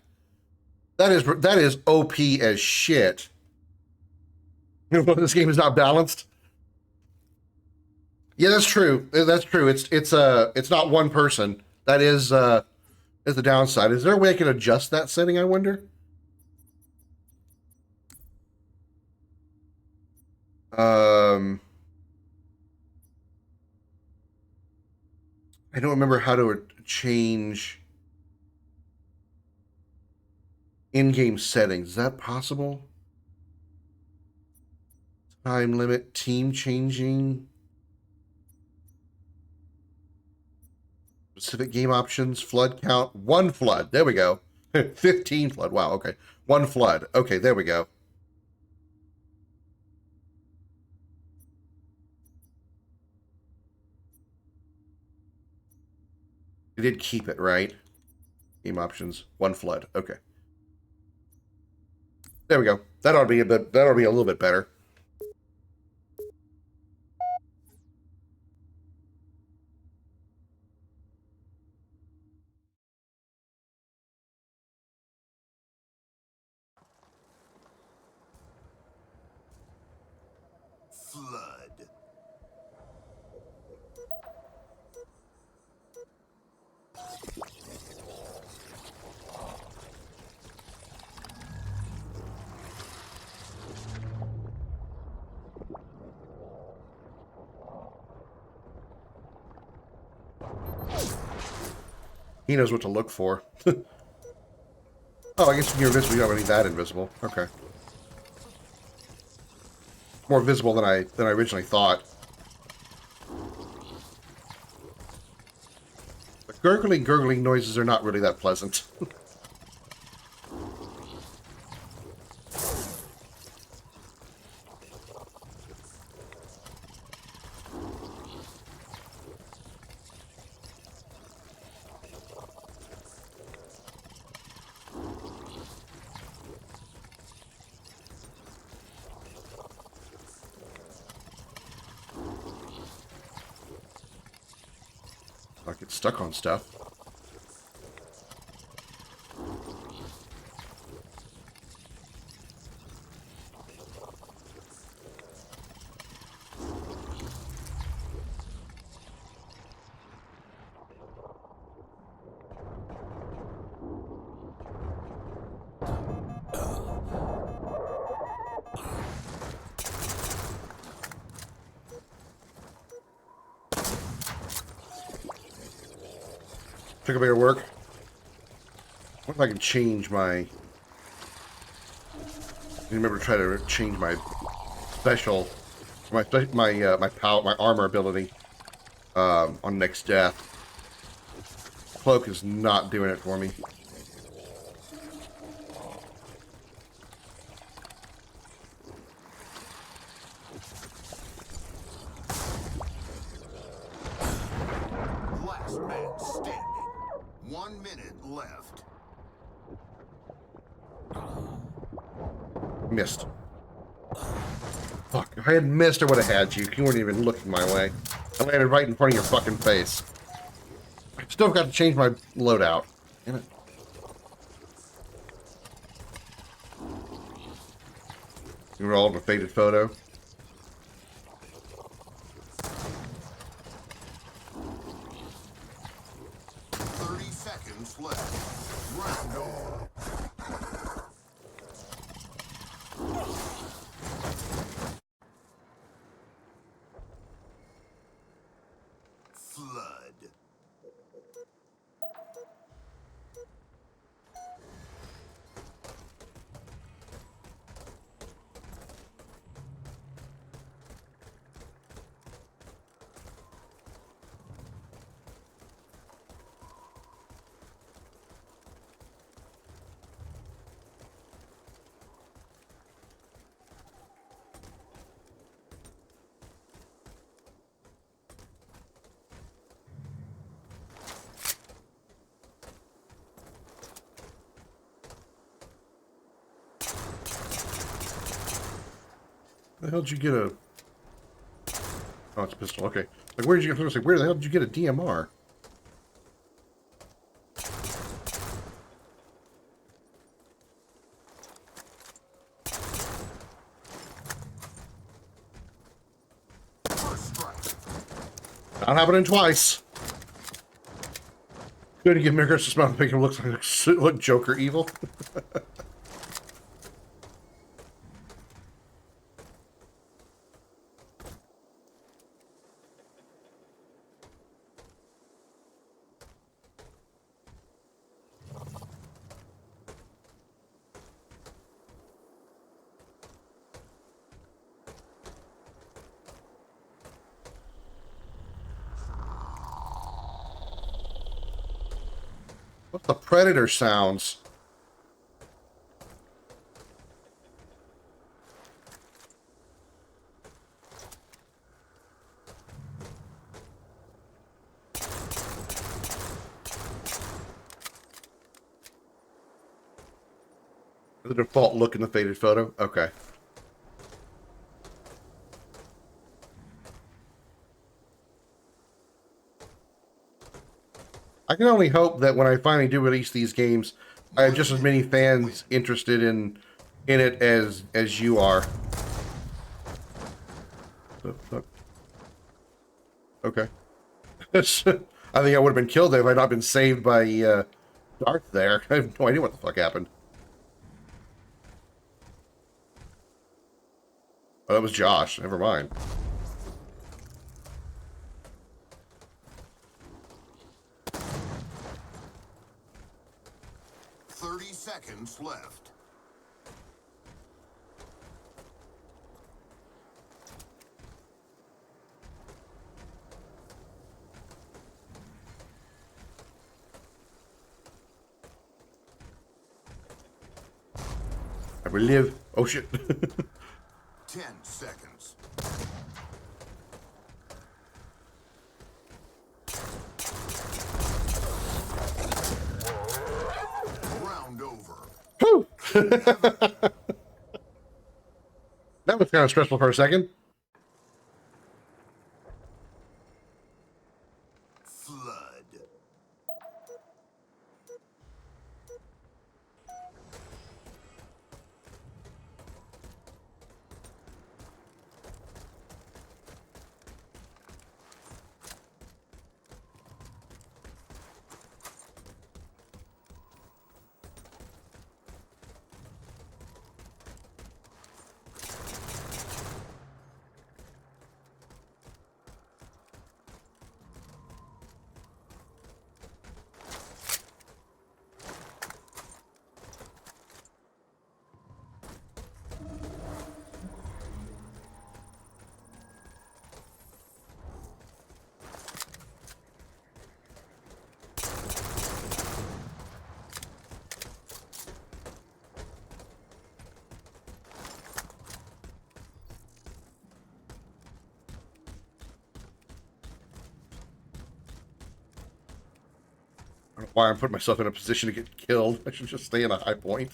That is OP as shit. This game is not balanced. Yeah, that's true. That's true. It's not one person. That is the downside. Is there a way I can adjust that setting, I wonder? I don't remember how to change in-game settings. Is that possible? Time limit, team changing. Specific game options, flood count, 1 flood. There we go. 15 flood. Wow, okay. 1 flood. Okay, there we go. We did keep it, right? Game options. 1 flood. Okay. There we go. That ought to be a bit. That ought to be a little bit better.
Flood.
He knows what to look for. Oh, I guess when you're invisible, you don't need that invisible. Okay. More visible than I originally thought. But gurgling noises are not really that pleasant. I get stuck on stuff. Took a bit of work. What if I can change my... Remember to try to change my special... My armor ability on next death. Cloak is not doing it for me.
Last man standing. 1 minute left.
Missed. Fuck. If I had missed, I would have had you. You weren't even looking my way. I landed right in front of your fucking face. I still got to change my loadout. Damn it. You were all in a faded photo.
Round on. Flood.
Where the hell did you get a... Oh, it's a pistol. Okay. Like, where did you get... Where the hell did you get a DMR? Not happening twice. Good to give Mirror a smile to make him look Joker evil. What the Predator sounds? The default look in the faded photo? Okay. I can only hope that when I finally do release these games, I have just as many fans interested in it as you are. Okay. I think I would have been killed there if I had not been saved by Darth there. I have no idea what the fuck happened. Oh, that was Josh. Never mind.
Seconds left.
I will live. Oh shit.
10 seconds. Round over.
Whew. That was kind of stressful for a second. I don't know why I'm putting myself in a position to get killed. I should just stay in a high point.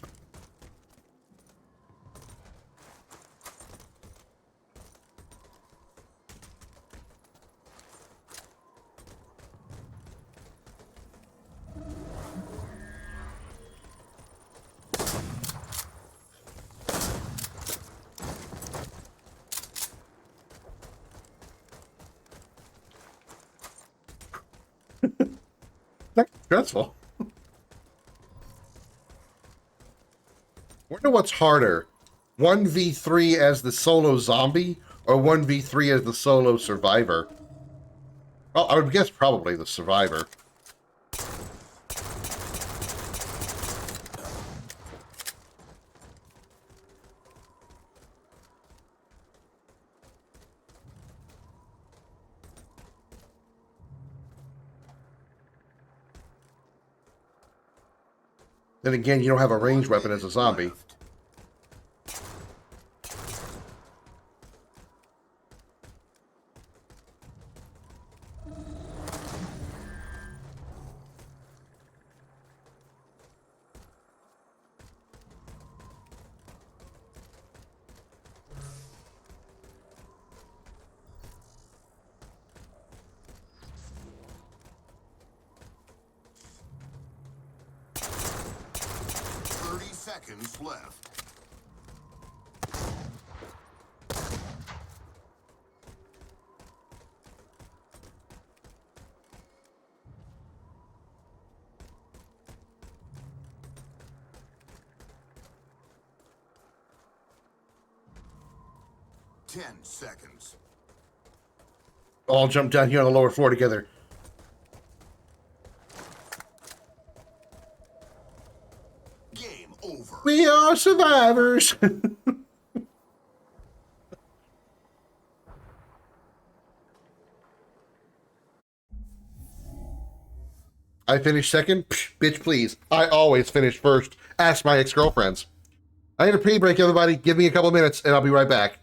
That's stressful. Wonder what's harder, 1v3 as the solo zombie or 1v3 as the solo survivor? Well, I would guess probably the survivor. Then again, you don't have a ranged weapon as a zombie.
Seconds left. Ten seconds.
All jump down here on the lower floor together. We are survivors. I finished second? Psh, bitch, please. I always finish first. Ask my ex-girlfriends. I need a pre-break, everybody. Give me a couple minutes, and I'll be right back.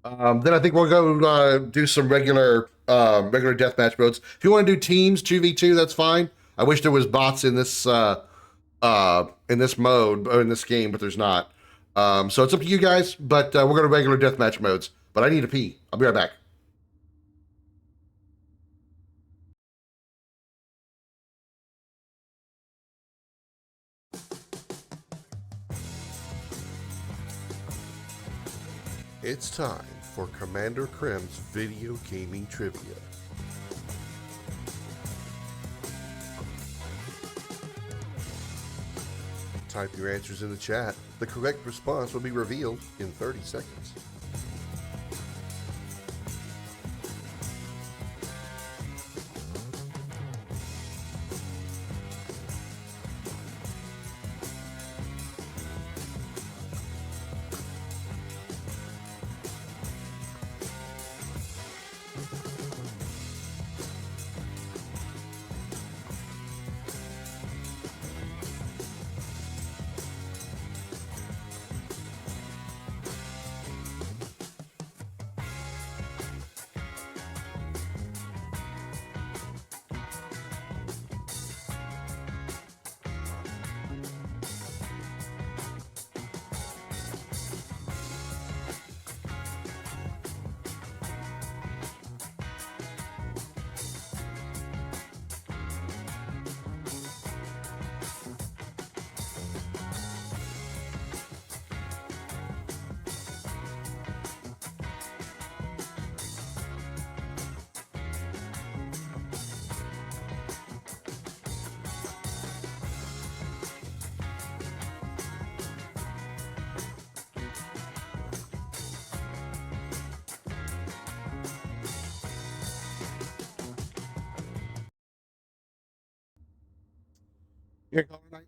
Then I think we'll go do some regular deathmatch modes. If you want to do teams, 2v2, that's fine. I wish there was bots in this in this mode, or in this game, but there's not. So it's up to you guys, but we're going to regular deathmatch modes. But I need to pee. I'll be right back. It's time for Commander Krim's video gaming trivia. Type your answers in the chat. The correct response will be revealed in 30 seconds.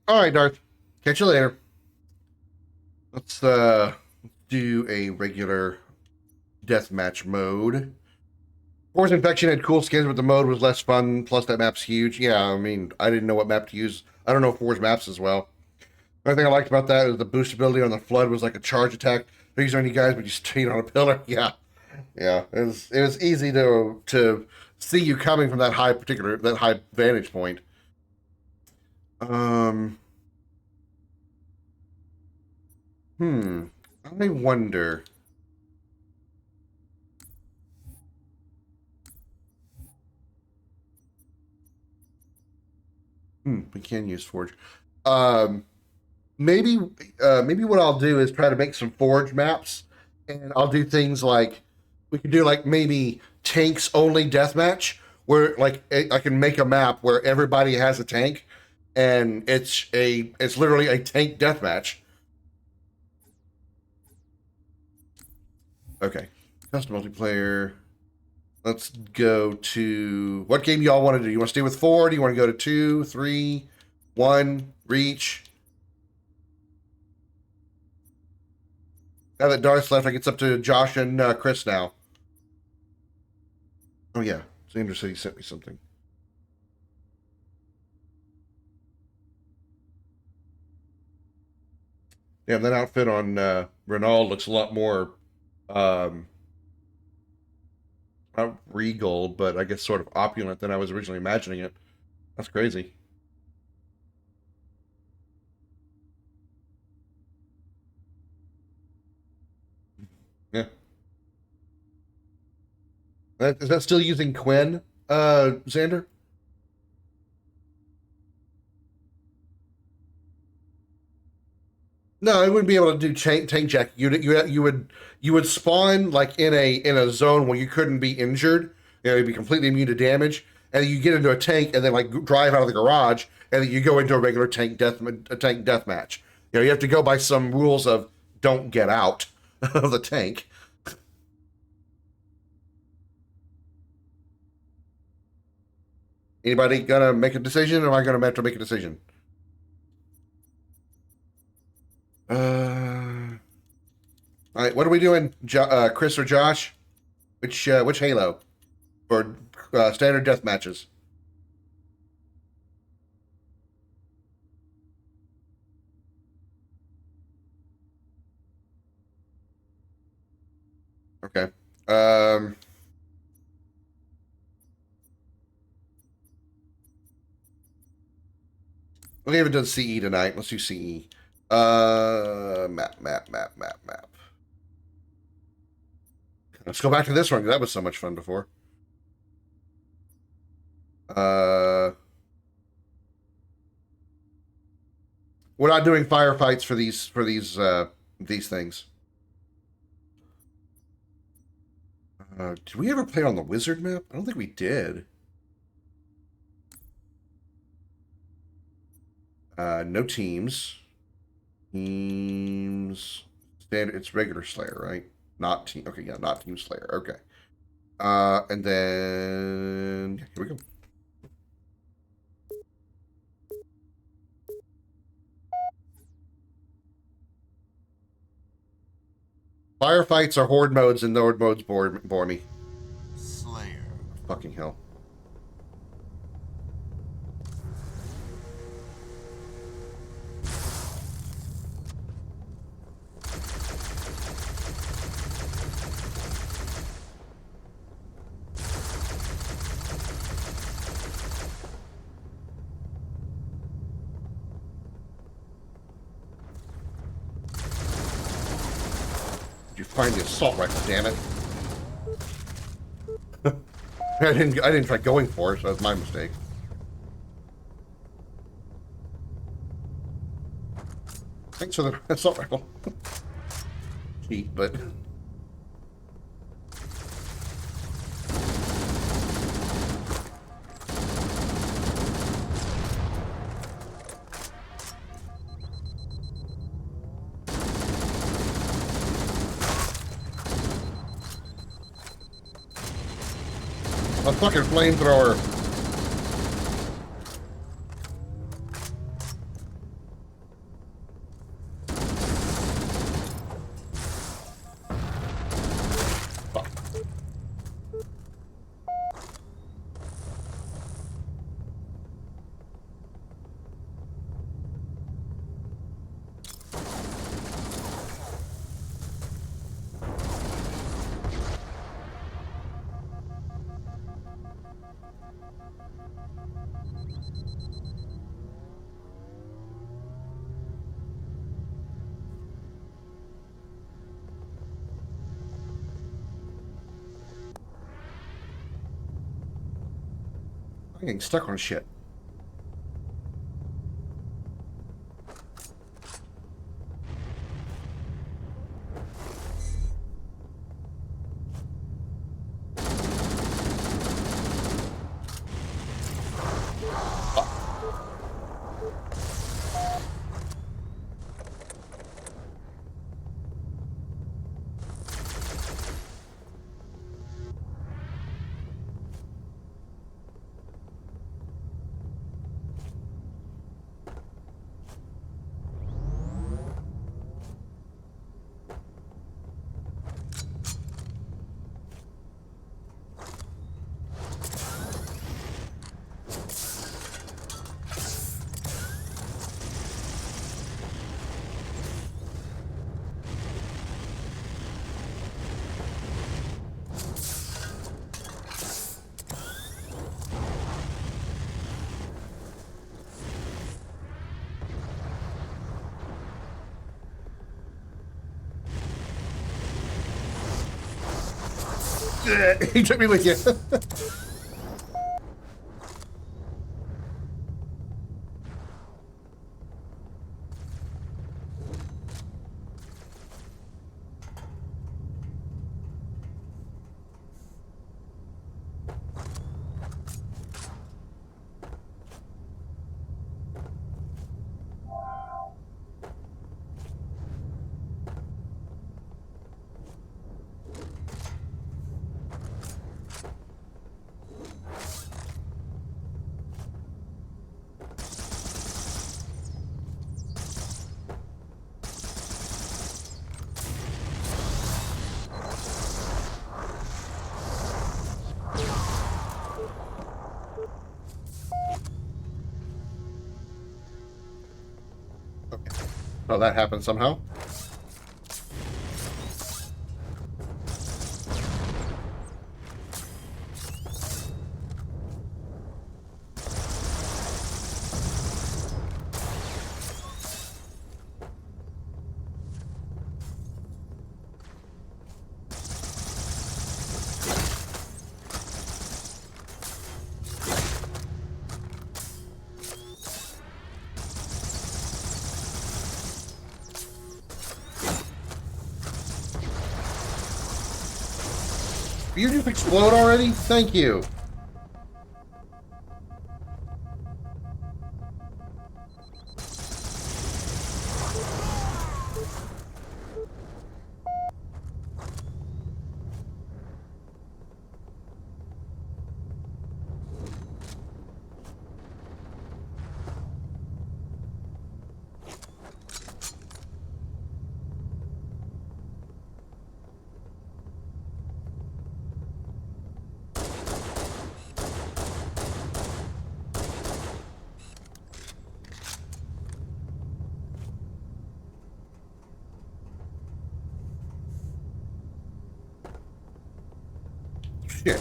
All right, Darth. Catch you later. Let's do a regular deathmatch mode. Force Infection had cool skins, but the mode was less fun. Plus, that map's huge. Yeah, I mean, I didn't know what map to use. I don't know Force maps as well. The only thing I liked about that is the boost ability on the Flood was like a charge attack. These on you guys, but you stayed on a pillar. Yeah, yeah. It was easy to see you coming from that high vantage point. I wonder. We can use Forge. Maybe what I'll do is try to make some Forge maps, and I'll do things like we could do like maybe tanks only deathmatch, where like I can make a map where everybody has a tank, and it's literally a tank deathmatch. Okay, custom multiplayer. Let's go to what game y'all want to do? You want to stay with 4? Do you want to go to 2, 3, 1, reach? Now that Darth's left, I guess it's up to Josh and Chris now. Oh yeah, Xander said he sent me something. Yeah, that outfit on Renault looks a lot more not regal, but I guess sort of opulent than I was originally imagining it. That's crazy. Yeah. Is that still using Quinn, Xander? No, I wouldn't be able to do tank jack. You would spawn like in a zone where you couldn't be injured. You know, you'd be completely immune to damage, and you get into a tank and then like drive out of the garage, and then you go into a regular tank death match. You know, you have to go by some rules of don't get out of the tank. Anybody gonna make a decision, or am I gonna have to make a decision? All right, what are we doing, Chris or Josh? Which Halo for standard death matches? Okay. We haven't done CE tonight. Let's do CE. Map. Let's go back to this one because that was so much fun before. We're not doing firefights for these things. Did we ever play on the wizard map? I don't think we did. No teams. Teams. Standard. It's regular Slayer, right? Not team. Okay, yeah, not team Slayer. Okay. And then here we go. Firefights are horde modes, and the horde modes bore me.
Slayer.
Fucking hell. Find the assault rifle, damn it. I didn't try going for it, so that's my mistake. Thanks for the assault rifle. Cheat, but a fucking flamethrower. I'm getting stuck on shit. He took me with you. Oh, that happened somehow. You just explode already? Thank you. Shit.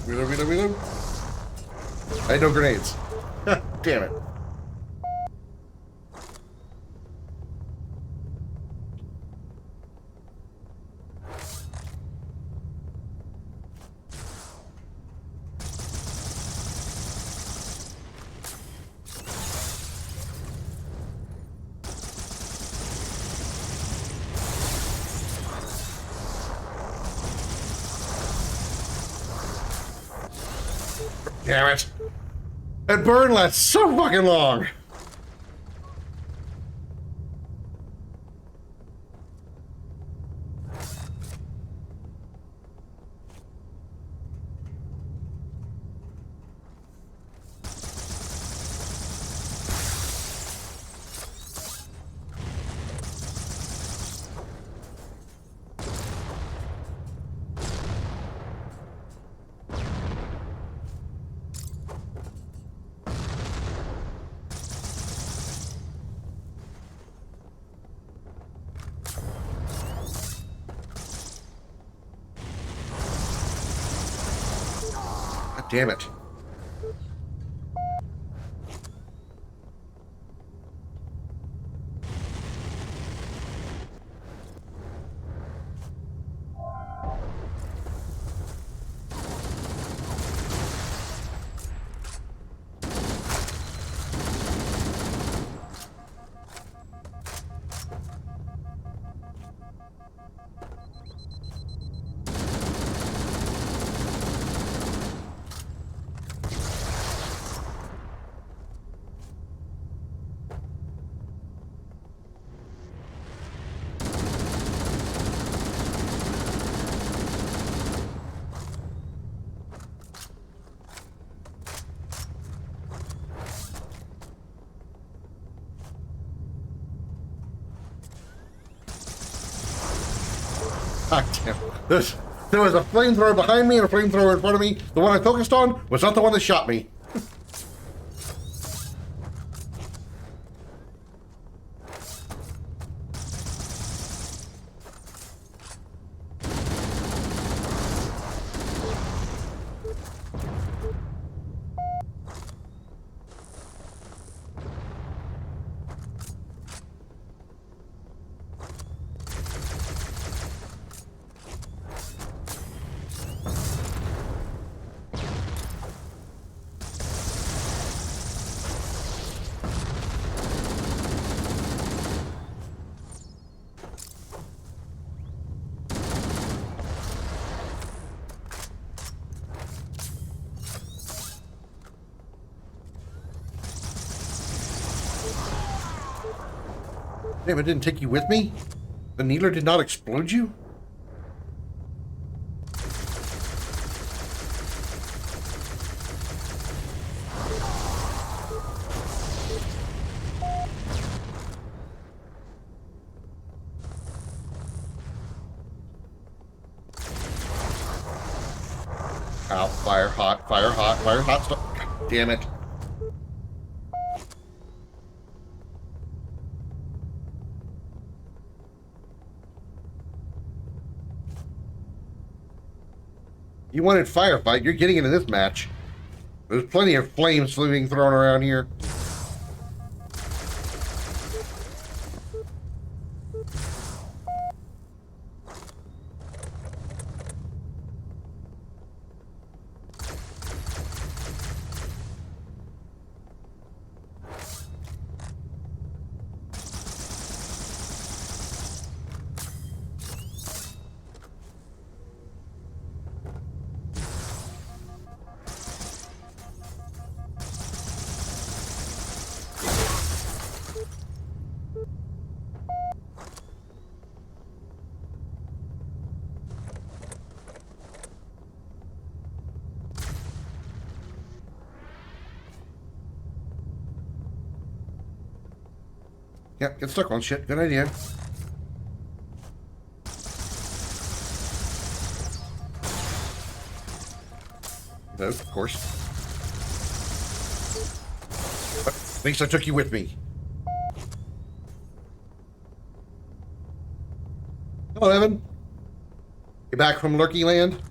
Reload. I had no grenades. Damn it. Damn it. That burn lasts so fucking long. Damn it. God damn. There was a flamethrower behind me and a flamethrower in front of me. The one I focused on was not the one that shot me. Damn, it didn't take you with me? The needler did not explode you? Ow, fire hot, stop. God damn it. You wanted firefight, you're getting into this match. There's plenty of flames being thrown around here. Yeah, get stuck on shit. Good idea. No, of course. But at least I took you with me. Hello, Evan. You back from Lurky Land?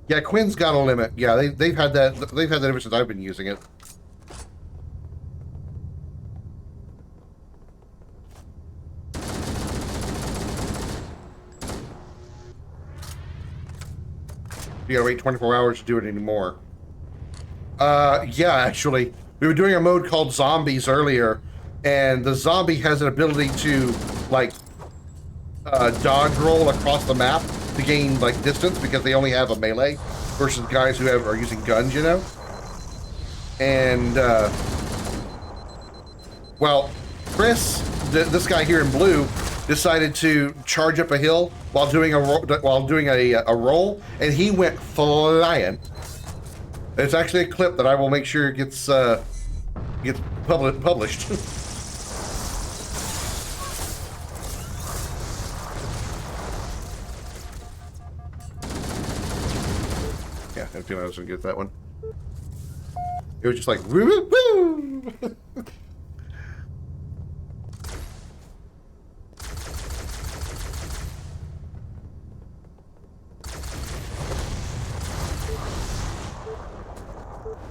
Yeah, Quinn's got a limit. Yeah, they've had that ever since I've been using it. You gotta wait 24 hours to do it anymore. Yeah, actually. We were doing a mode called Zombies earlier, and the zombie has an ability to, like, dodge roll across the map to gain, like, distance because they only have a melee versus guys who are using guns, you know? And, well, Chris, this guy here in blue, decided to charge up a hill while doing a roll, and he went flying. It's actually a clip that I will make sure gets published. Yeah, I feel I was gonna get that one. It was just like woo woo woo.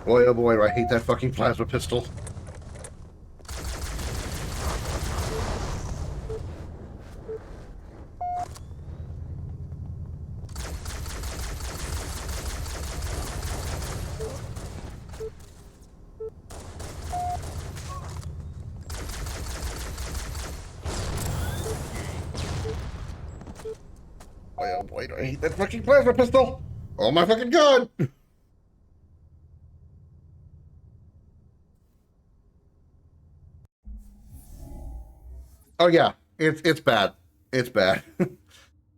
Boy, oh boy, do I hate that fucking plasma pistol. Boy, oh boy, do I hate that fucking plasma pistol. Oh my fucking god. Oh yeah, it's bad. It's bad.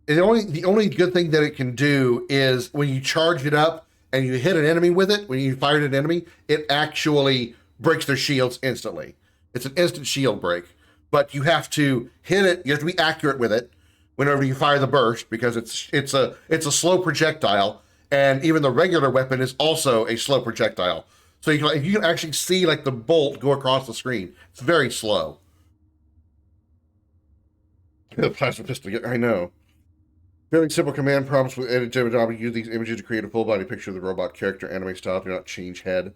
The only good thing that it can do is when you charge it up and you hit an enemy with it, when you fire at an enemy, it actually breaks their shields instantly. It's an instant shield break. But you have to hit it, you have to be accurate with it whenever you fire the burst because it's a slow projectile, and even the regular weapon is also a slow projectile. So if you can actually see like the bolt go across the screen, it's very slow. The plasma pistol, I know. Fairly simple command prompts with edit job. Use these images to create a full body picture of the robot character, anime style. Do not change head.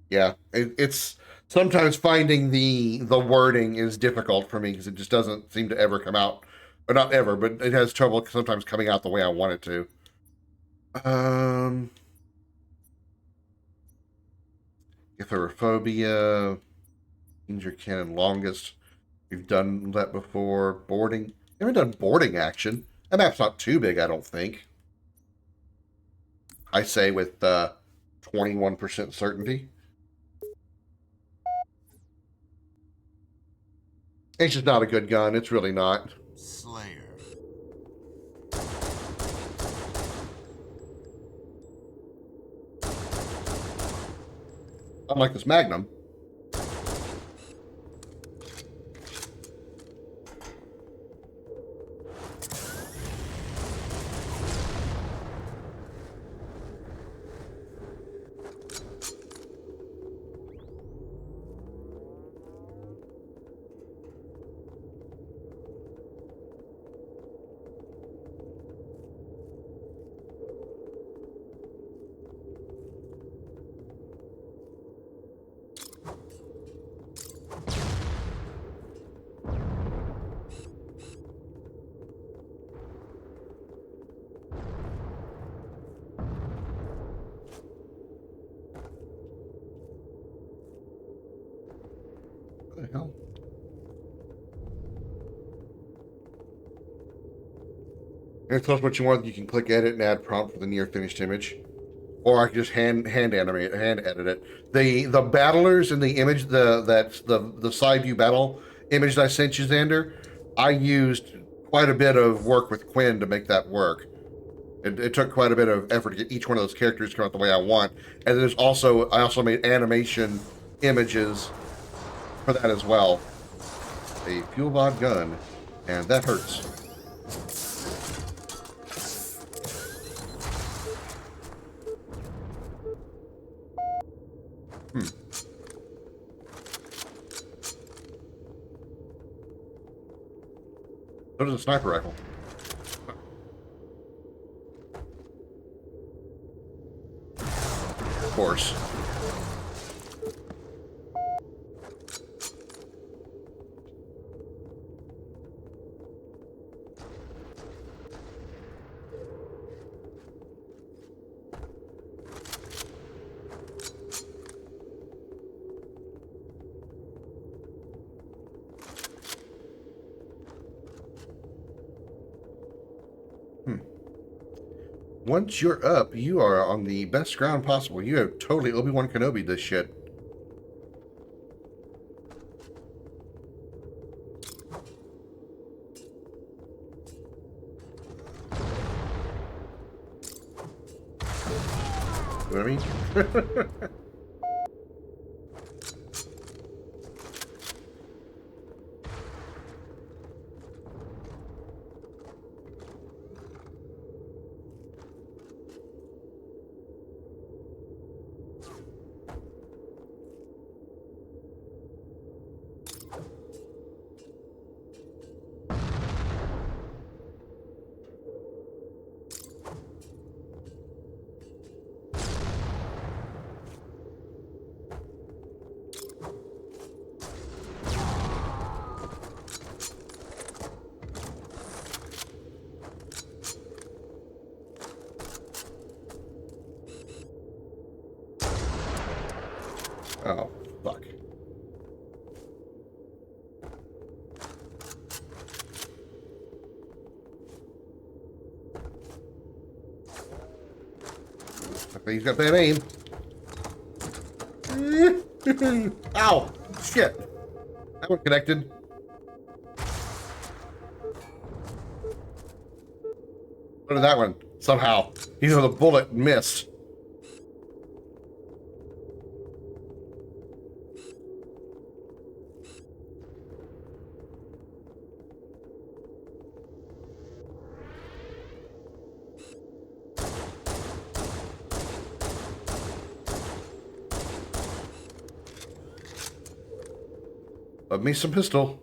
Yeah, it's sometimes finding the wording is difficult for me because it just doesn't seem to ever come out, or not ever, but it has trouble sometimes coming out the way I want it to. Epherophobia, injure cannon longest. We've done that before. Boarding. Never done boarding action. That map's not too big, I don't think. I say with 21% certainty. It's just not a good gun. It's really not.
Slayer.
Unlike this Magnum. What the hell? And tell us what you want. You can click edit and add prompt for the near finished image. Or I can just hand edit it. The battlers in the image, the side view battle image that I sent you, Xander, I used quite a bit of work with Quinn to make that work. It took quite a bit of effort to get each one of those characters to come out the way I want. And there's also, I also made animation images for that as well. A fuel rod gun, and that hurts. So does a sniper rifle. Of course. Once you're up, you are on the best ground possible. You have totally Obi-Wan Kenobi this shit. You know what I mean? Oh, fuck. Okay, he's got bad aim. Ow! Shit! That one connected. What did that one? Somehow. Even though the bullet missed. Love me some pistol.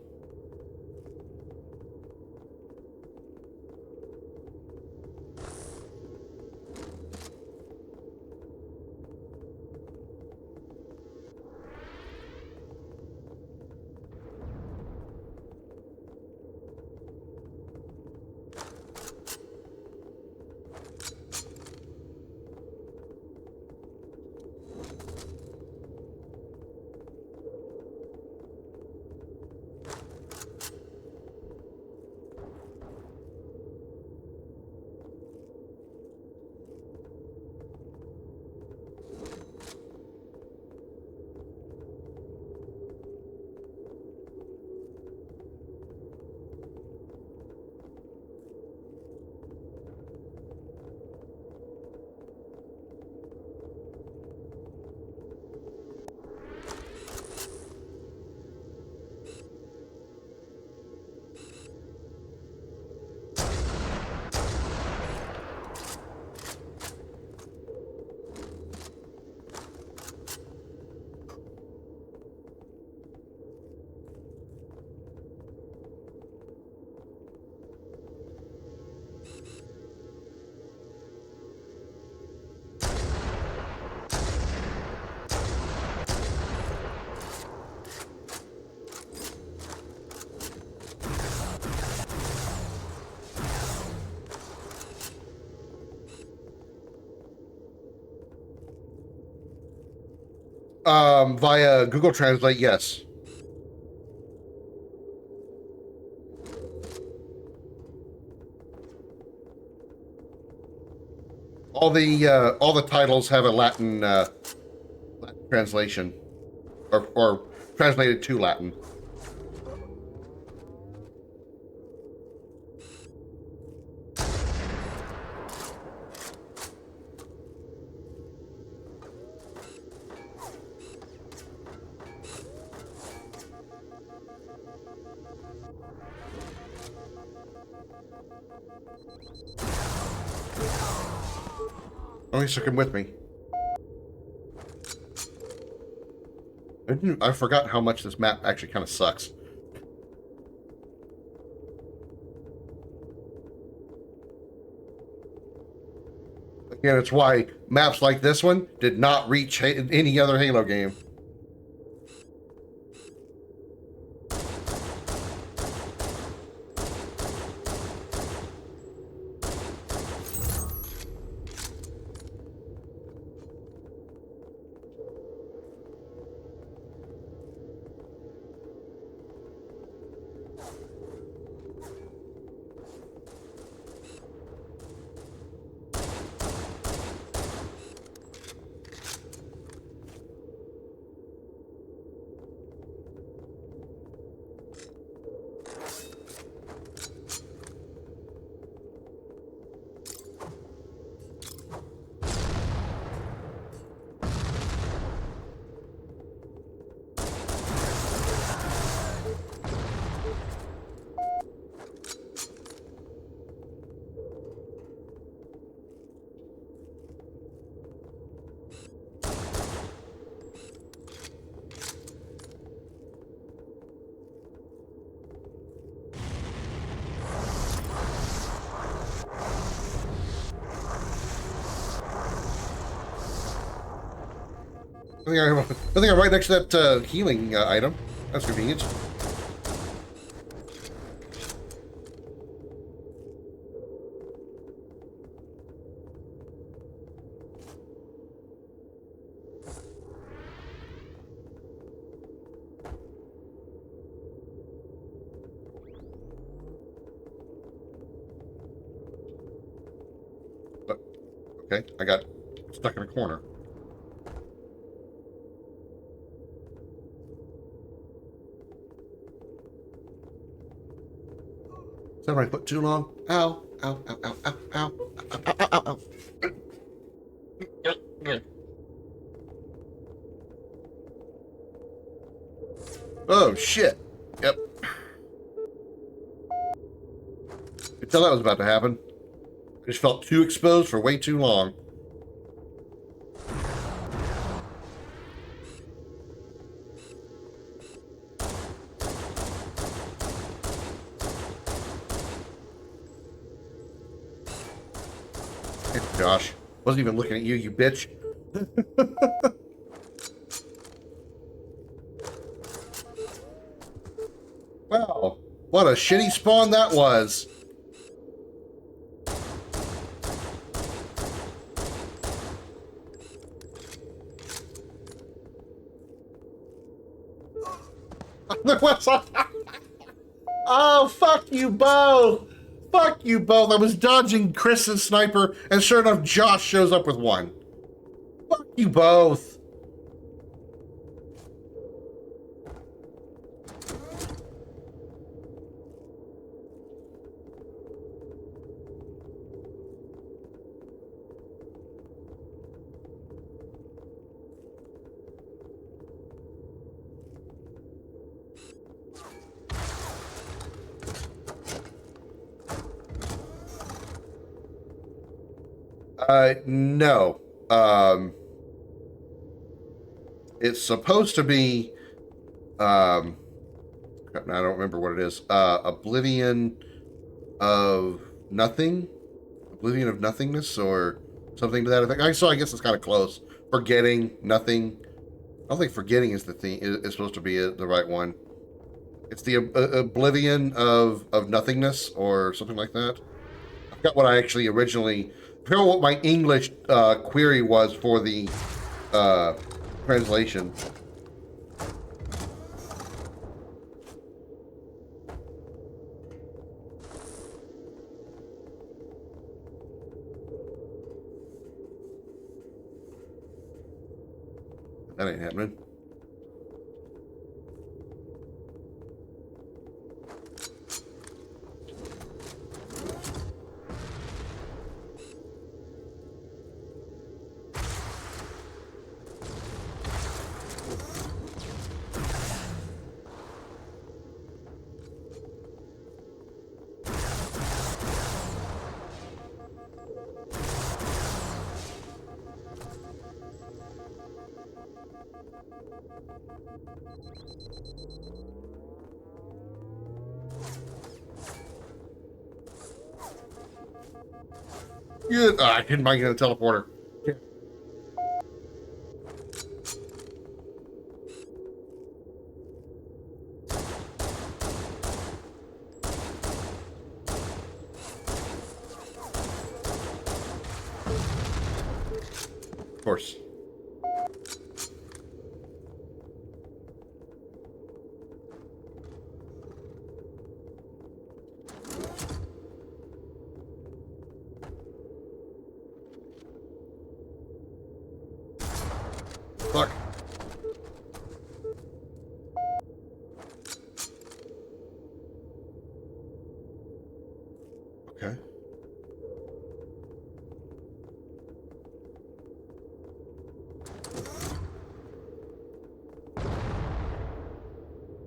Via Google Translate, yes. All the titles have a Latin translation, or translated to Latin. At least took him with me. I forgot how much this map actually kind of sucks. Again, it's why maps like this one did not reach any other Halo game. I think I'm right next to that healing item. That's convenient. Okay, I got stuck in a corner. Is that my foot too long? Ow, ow, ow, ow, ow, ow, ow, ow, ow, ow. Oh, shit. Yep. I could tell that was about to happen. I just felt too exposed for way too long. Josh, wasn't even looking at you, you bitch. Wow, what a shitty spawn that was. Oh, fuck you both. Fuck you both. I was dodging Chris's sniper, and sure enough, Josh shows up with one. Fuck you both. No. It's supposed to be, I don't remember what it is. Oblivion of Nothing? Oblivion of Nothingness or something to that effect. So I guess it's kind of close. Forgetting Nothing. I don't think Forgetting is the thing, is supposed to be the right one. It's the Oblivion of Nothingness or something like that. I forgot what I actually originally... I forgot what my English query was for the translation. That ain't happening. Good. I couldn't mind getting a teleporter. Of course. Fuck. Okay.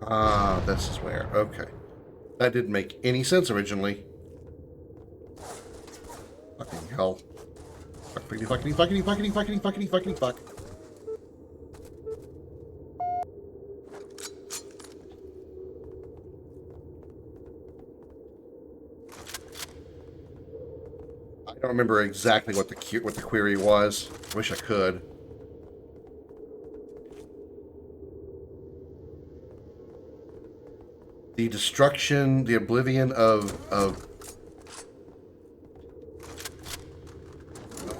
Ah, this is where. Okay. That didn't make any sense originally. Fucking hell. Fuckity, fuckity, fuckity, fuckity, fuckity, fuckity, fuckity, fuck. I don't remember exactly what the query was. Wish I could. The destruction, the oblivion of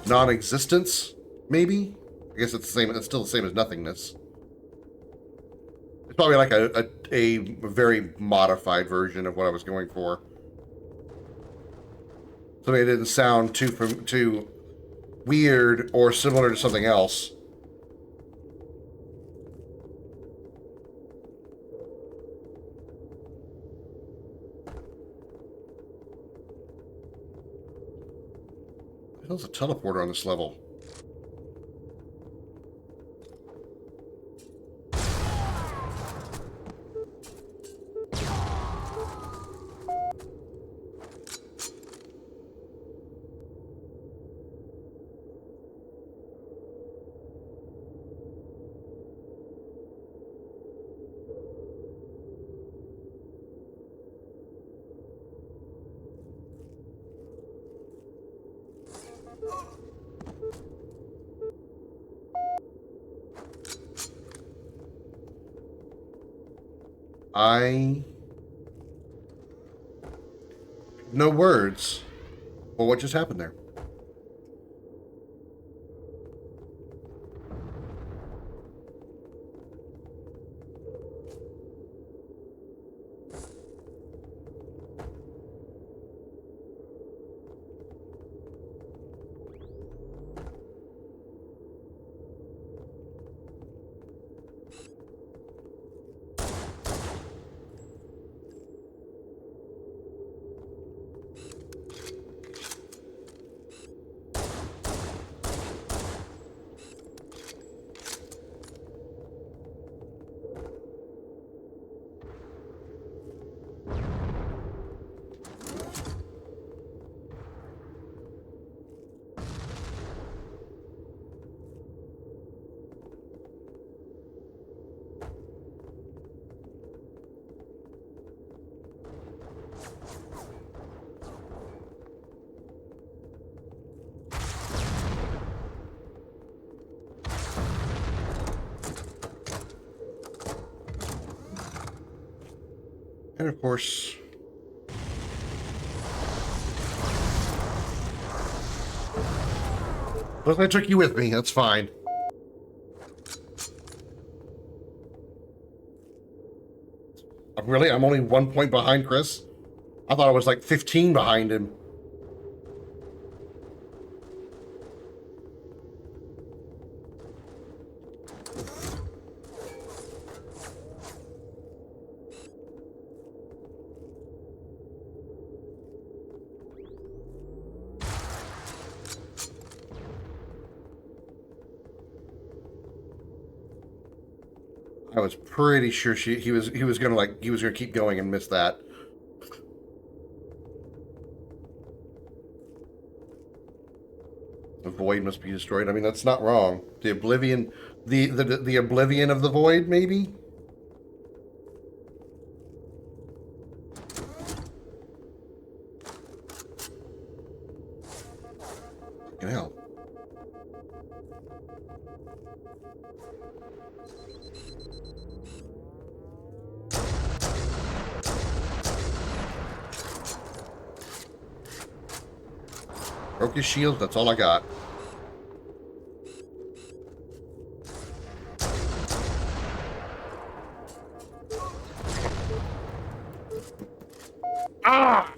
non-existence, maybe? I guess it's the same. It's still the same as nothingness. It's probably like a very modified version of what I was going for. So it didn't sound too weird or similar to something else. There's a teleporter on this level. No words. Well, what just happened there? And of course, but I took you with me. That's fine. Really? I'm only 1 point behind Chris? I thought I was like 15 behind him. I was pretty sure he was gonna keep going and miss that. The void must be destroyed. I mean, that's not wrong. The oblivion, the oblivion of the void, maybe. hell. Broke his shield, that's all I got. Ah!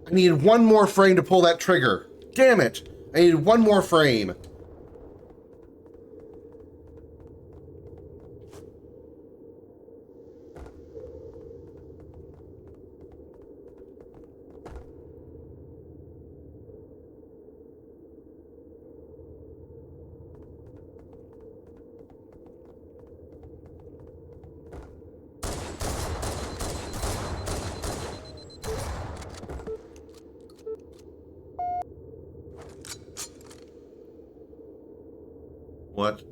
I needed one more frame to pull that trigger. Damn it! I needed one more frame. What?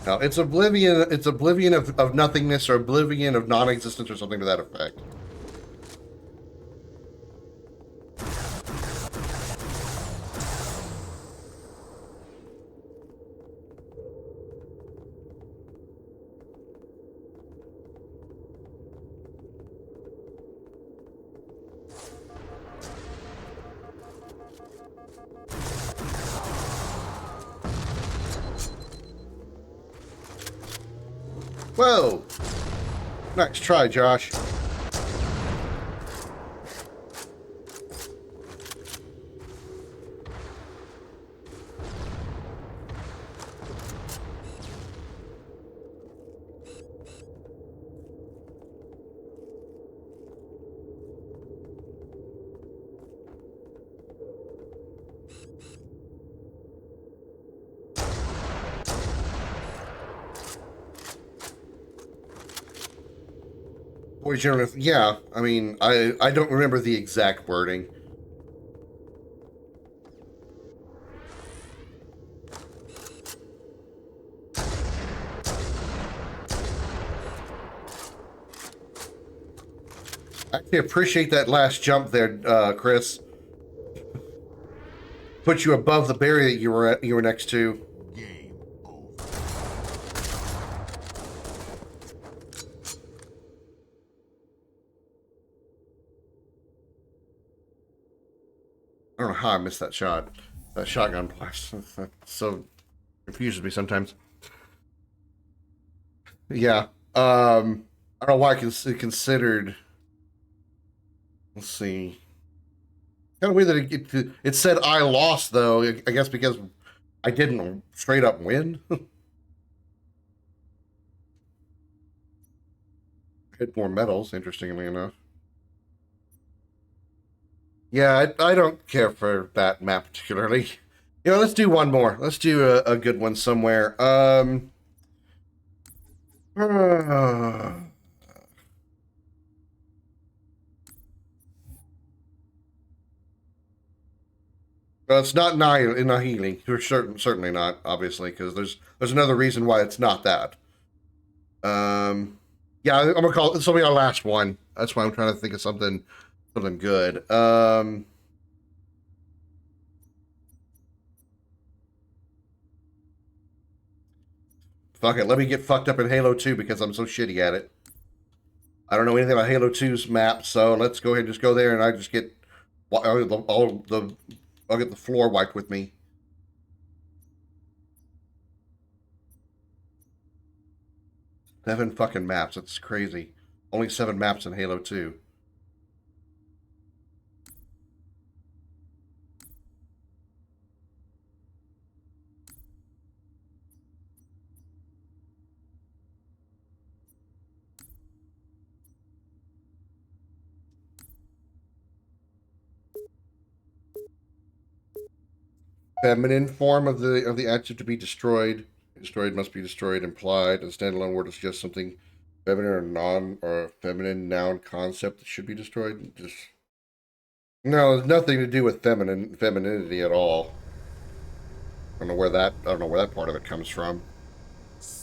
No, it's oblivion. It's oblivion of nothingness, or oblivion of non-existence, or something to that effect. Whoa! Nice try, Josh. Yeah, I mean, I don't remember the exact wording. I actually appreciate that last jump there, Chris. Put you above the barrier that you were next to. I don't know how I missed that shot. That shotgun blast. That so confuses me sometimes. Yeah. I don't know why I considered. Let's see. Kind of weird that it said I lost, though. I guess because I didn't straight up win. I had more medals, interestingly enough. Yeah, I don't care for that map particularly. You know, let's do one more. Let's do a good one somewhere. It's not healing. You're certainly not, obviously, because there's another reason why it's not that. Yeah, I'm gonna call this will be our last one. That's why I'm trying to think of something good. Fuck it. Let me get fucked up in Halo 2 because I'm so shitty at it. I don't know anything about Halo 2's map, so let's go ahead and just go there, and I just get I'll get the floor wiped with me. Seven fucking maps. That's crazy. Only 7 maps in Halo 2. feminine form of the adjective to be destroyed. Destroyed must be destroyed implied. A standalone word is just something feminine or feminine noun concept that should be destroyed. Just no, there's nothing to do with femininity at all. I don't know where that part of it comes from.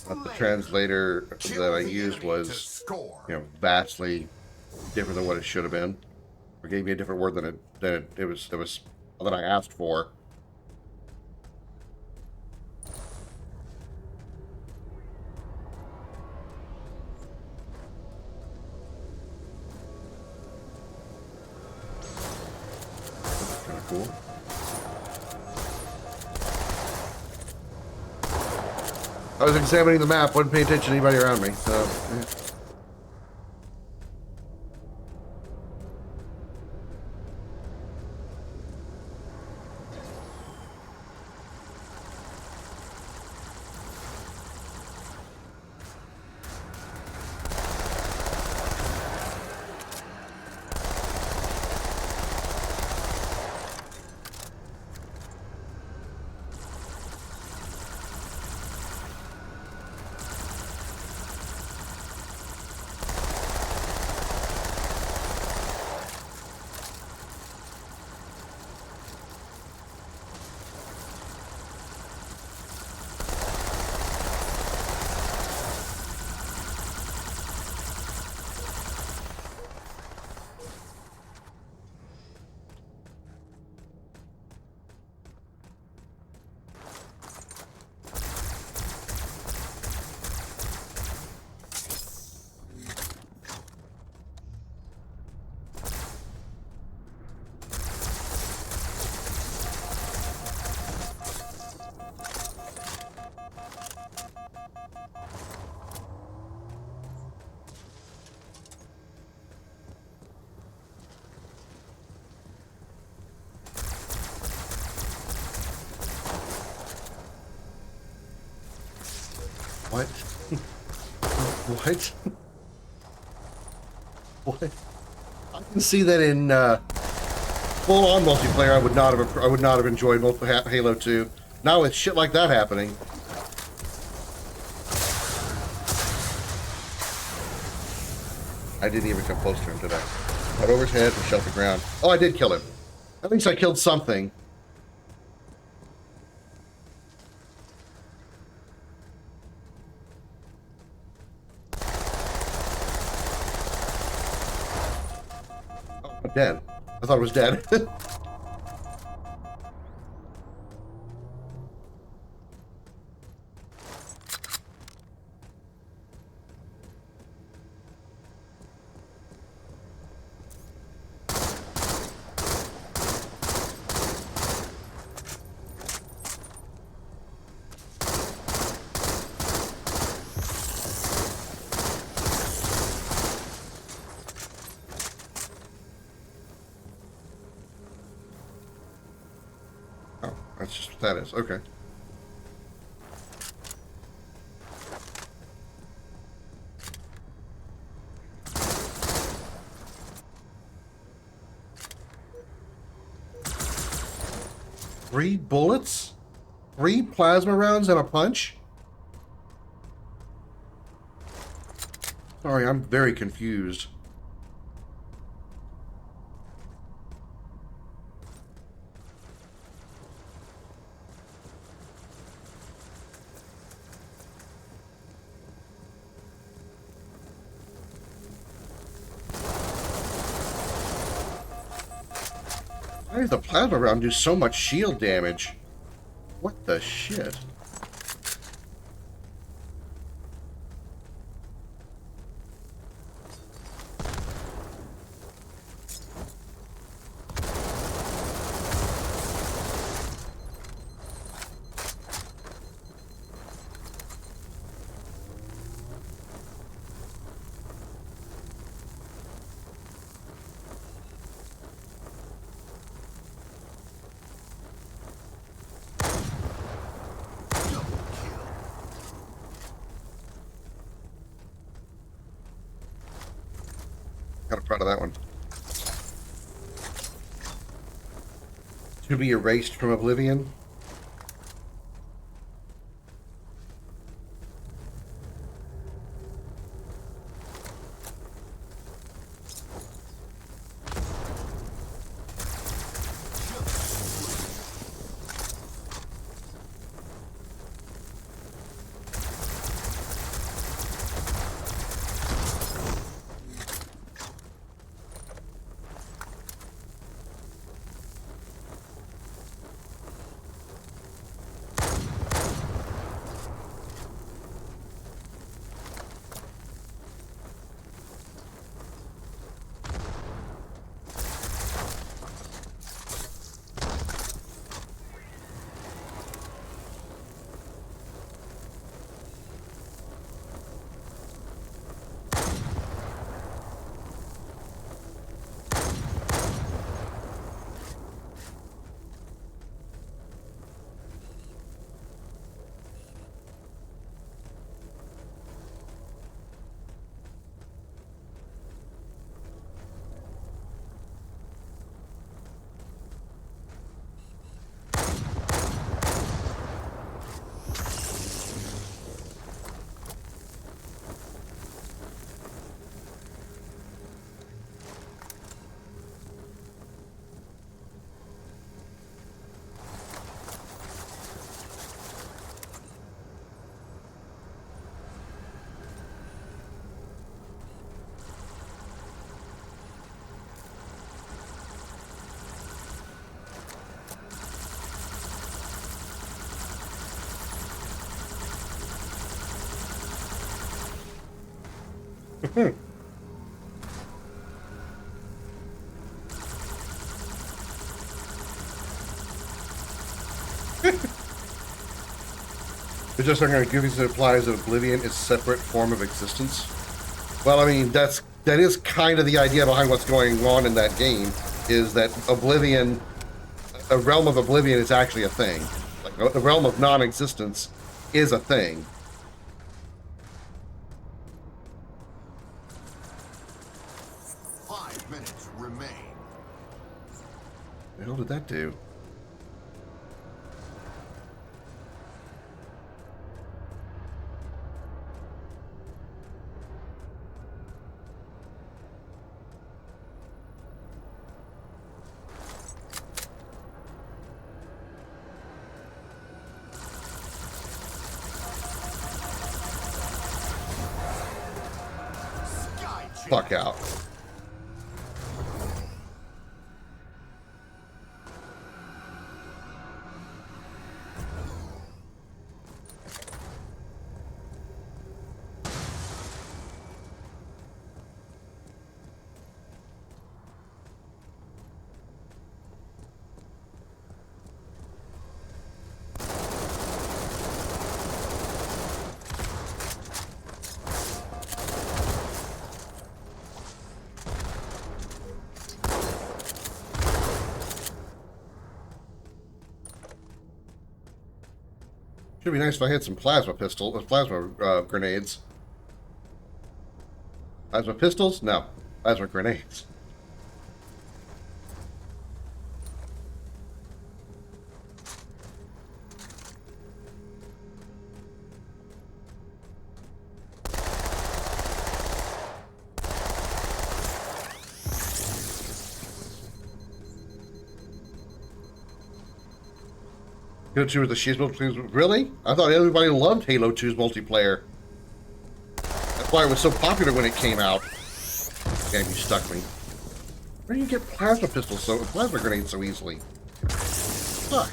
The translator that I used was, vastly different than what it should have been. Or gave me a different word than it was that I asked for. Kind of cool. I was examining the map, wasn't paying attention to anybody around me, so yeah. What? What? What? I can see that in full-on multiplayer. I would not have enjoyed Halo 2. Not with shit like that happening. I didn't even come close to him, did I? Cut over his head and shot the ground. Oh, I did kill him. At least I killed something. Dead. I thought it was dead. That's just what that is. Okay. Three bullets? 3 plasma rounds and a punch? Sorry, I'm very confused. Why does the plasma round do so much shield damage? What the shit? Kind of proud of that one. To be erased from oblivion. It's just not going to goofy implies that Oblivion is a separate form of existence. Well, I mean, that is kind of the idea behind what's going on in that game, is that Oblivion, a realm of Oblivion is actually a thing. Like, a realm of non-existence is a thing. What the hell did that do? Fuck out. It'd be nice if I had some plasma grenades. Plasma pistols? No. Plasma grenades. Halo 2 with the Shields multiplayer. Really? I thought everybody loved Halo 2's multiplayer. That's why it was so popular when it came out. Damn, you stuck me. Where do you get plasma pistols plasma grenades so easily? Fuck.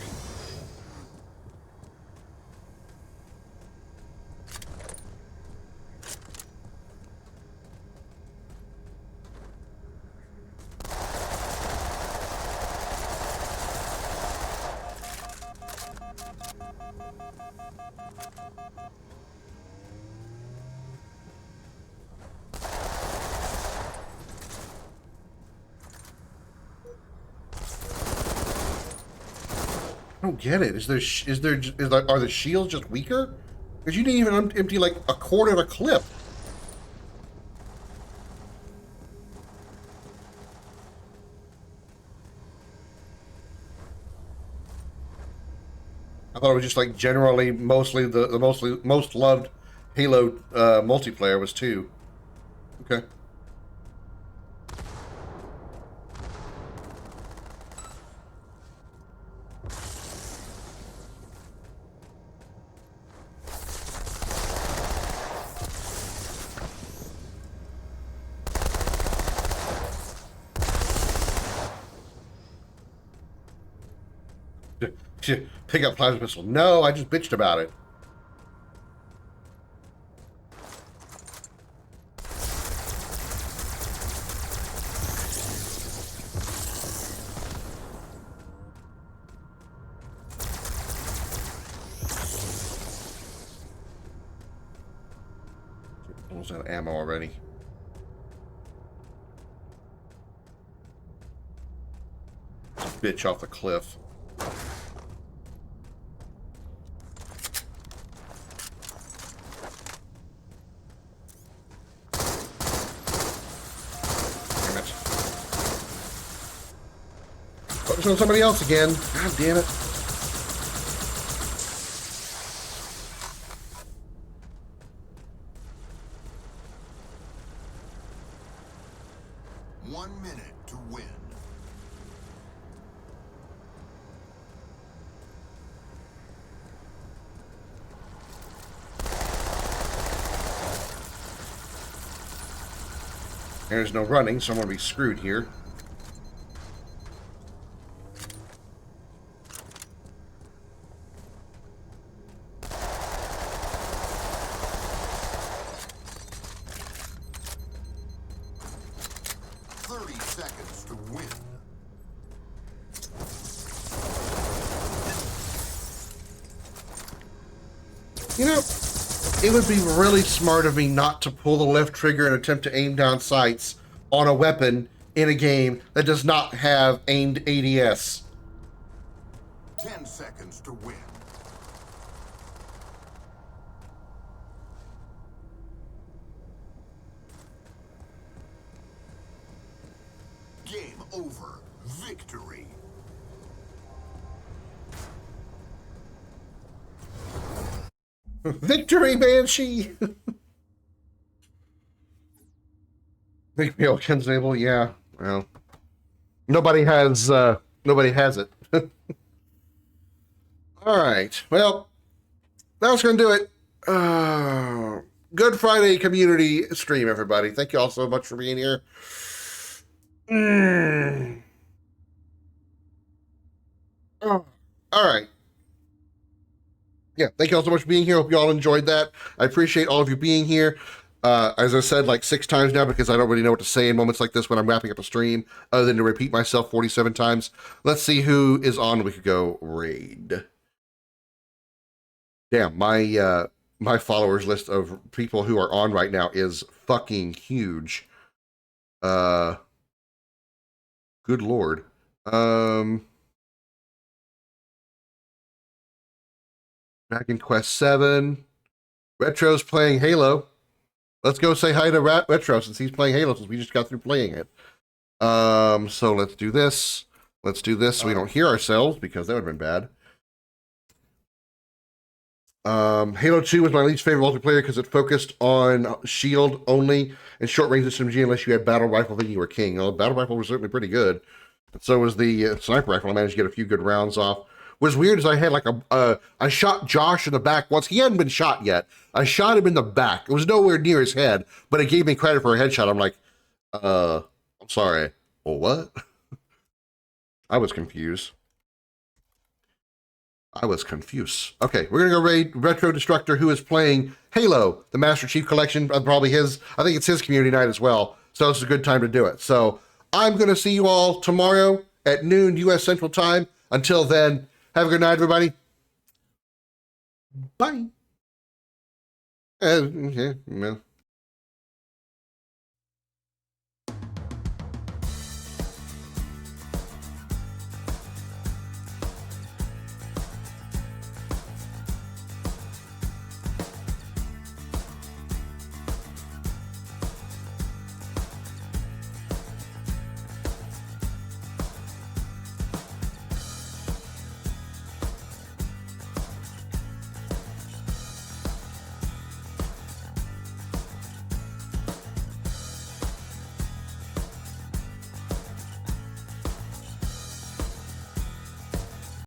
I don't get it. Are the shields just weaker? Because you didn't even empty like a quarter of a clip. I thought it was just like generally mostly the most loved Halo multiplayer was 2. Okay. Pick up plasma pistol. No, I just bitched about it. Almost out of ammo already. Bitch off the cliff. Focus on somebody else again. God damn it.
To win.
There's no running, so I'm going to be screwed here.
seconds to win.
You know, it would be really smart of me not to pull the left trigger and attempt to aim down sights on a weapon in a game that does not have aimed ADS.
10 seconds to win. Game over. Victory.
Victory, Banshee! Big Bill Kinsable, yeah. Well, nobody has it. All right. Well, that's going to do it. Good Friday community stream, everybody. Thank you all so much for being here. Oh. All right. Yeah, thank you all so much for being here. Hope you all enjoyed that. I appreciate all of you being here. As I said like 6 times now, because I don't really know what to say in moments like this when I'm wrapping up a stream, other than to repeat myself 47 times. Let's see who is on. We could go raid. Damn, my followers list of people who are on right now is fucking huge. Good Lord. Dragon Quest 7. Retro's playing Halo. Let's go say hi to Retro since he's playing Halo since we just got through playing it. So let's do this. Let's do this so we don't hear ourselves because that would have been bad. Halo 2 was my least favorite multiplayer because it focused on shield only and short range SMG unless you had battle rifle, then you were king. Well, battle rifle was certainly pretty good. And so was the sniper rifle. I managed to get a few good rounds off. What's weird is I had like I shot Josh in the back once. He hadn't been shot yet. I shot him in the back. It was nowhere near his head, but it gave me credit for a headshot. I'm like, I'm sorry. Well, what? I was confused. Okay, we're gonna go raid Retro Destructor, who is playing Halo, the Master Chief Collection. Probably his. I think it's his community night as well. So it's a good time to do it. So I'm gonna see you all tomorrow at noon U.S. Central Time. Until then, have a good night, everybody. Bye. Yeah, well.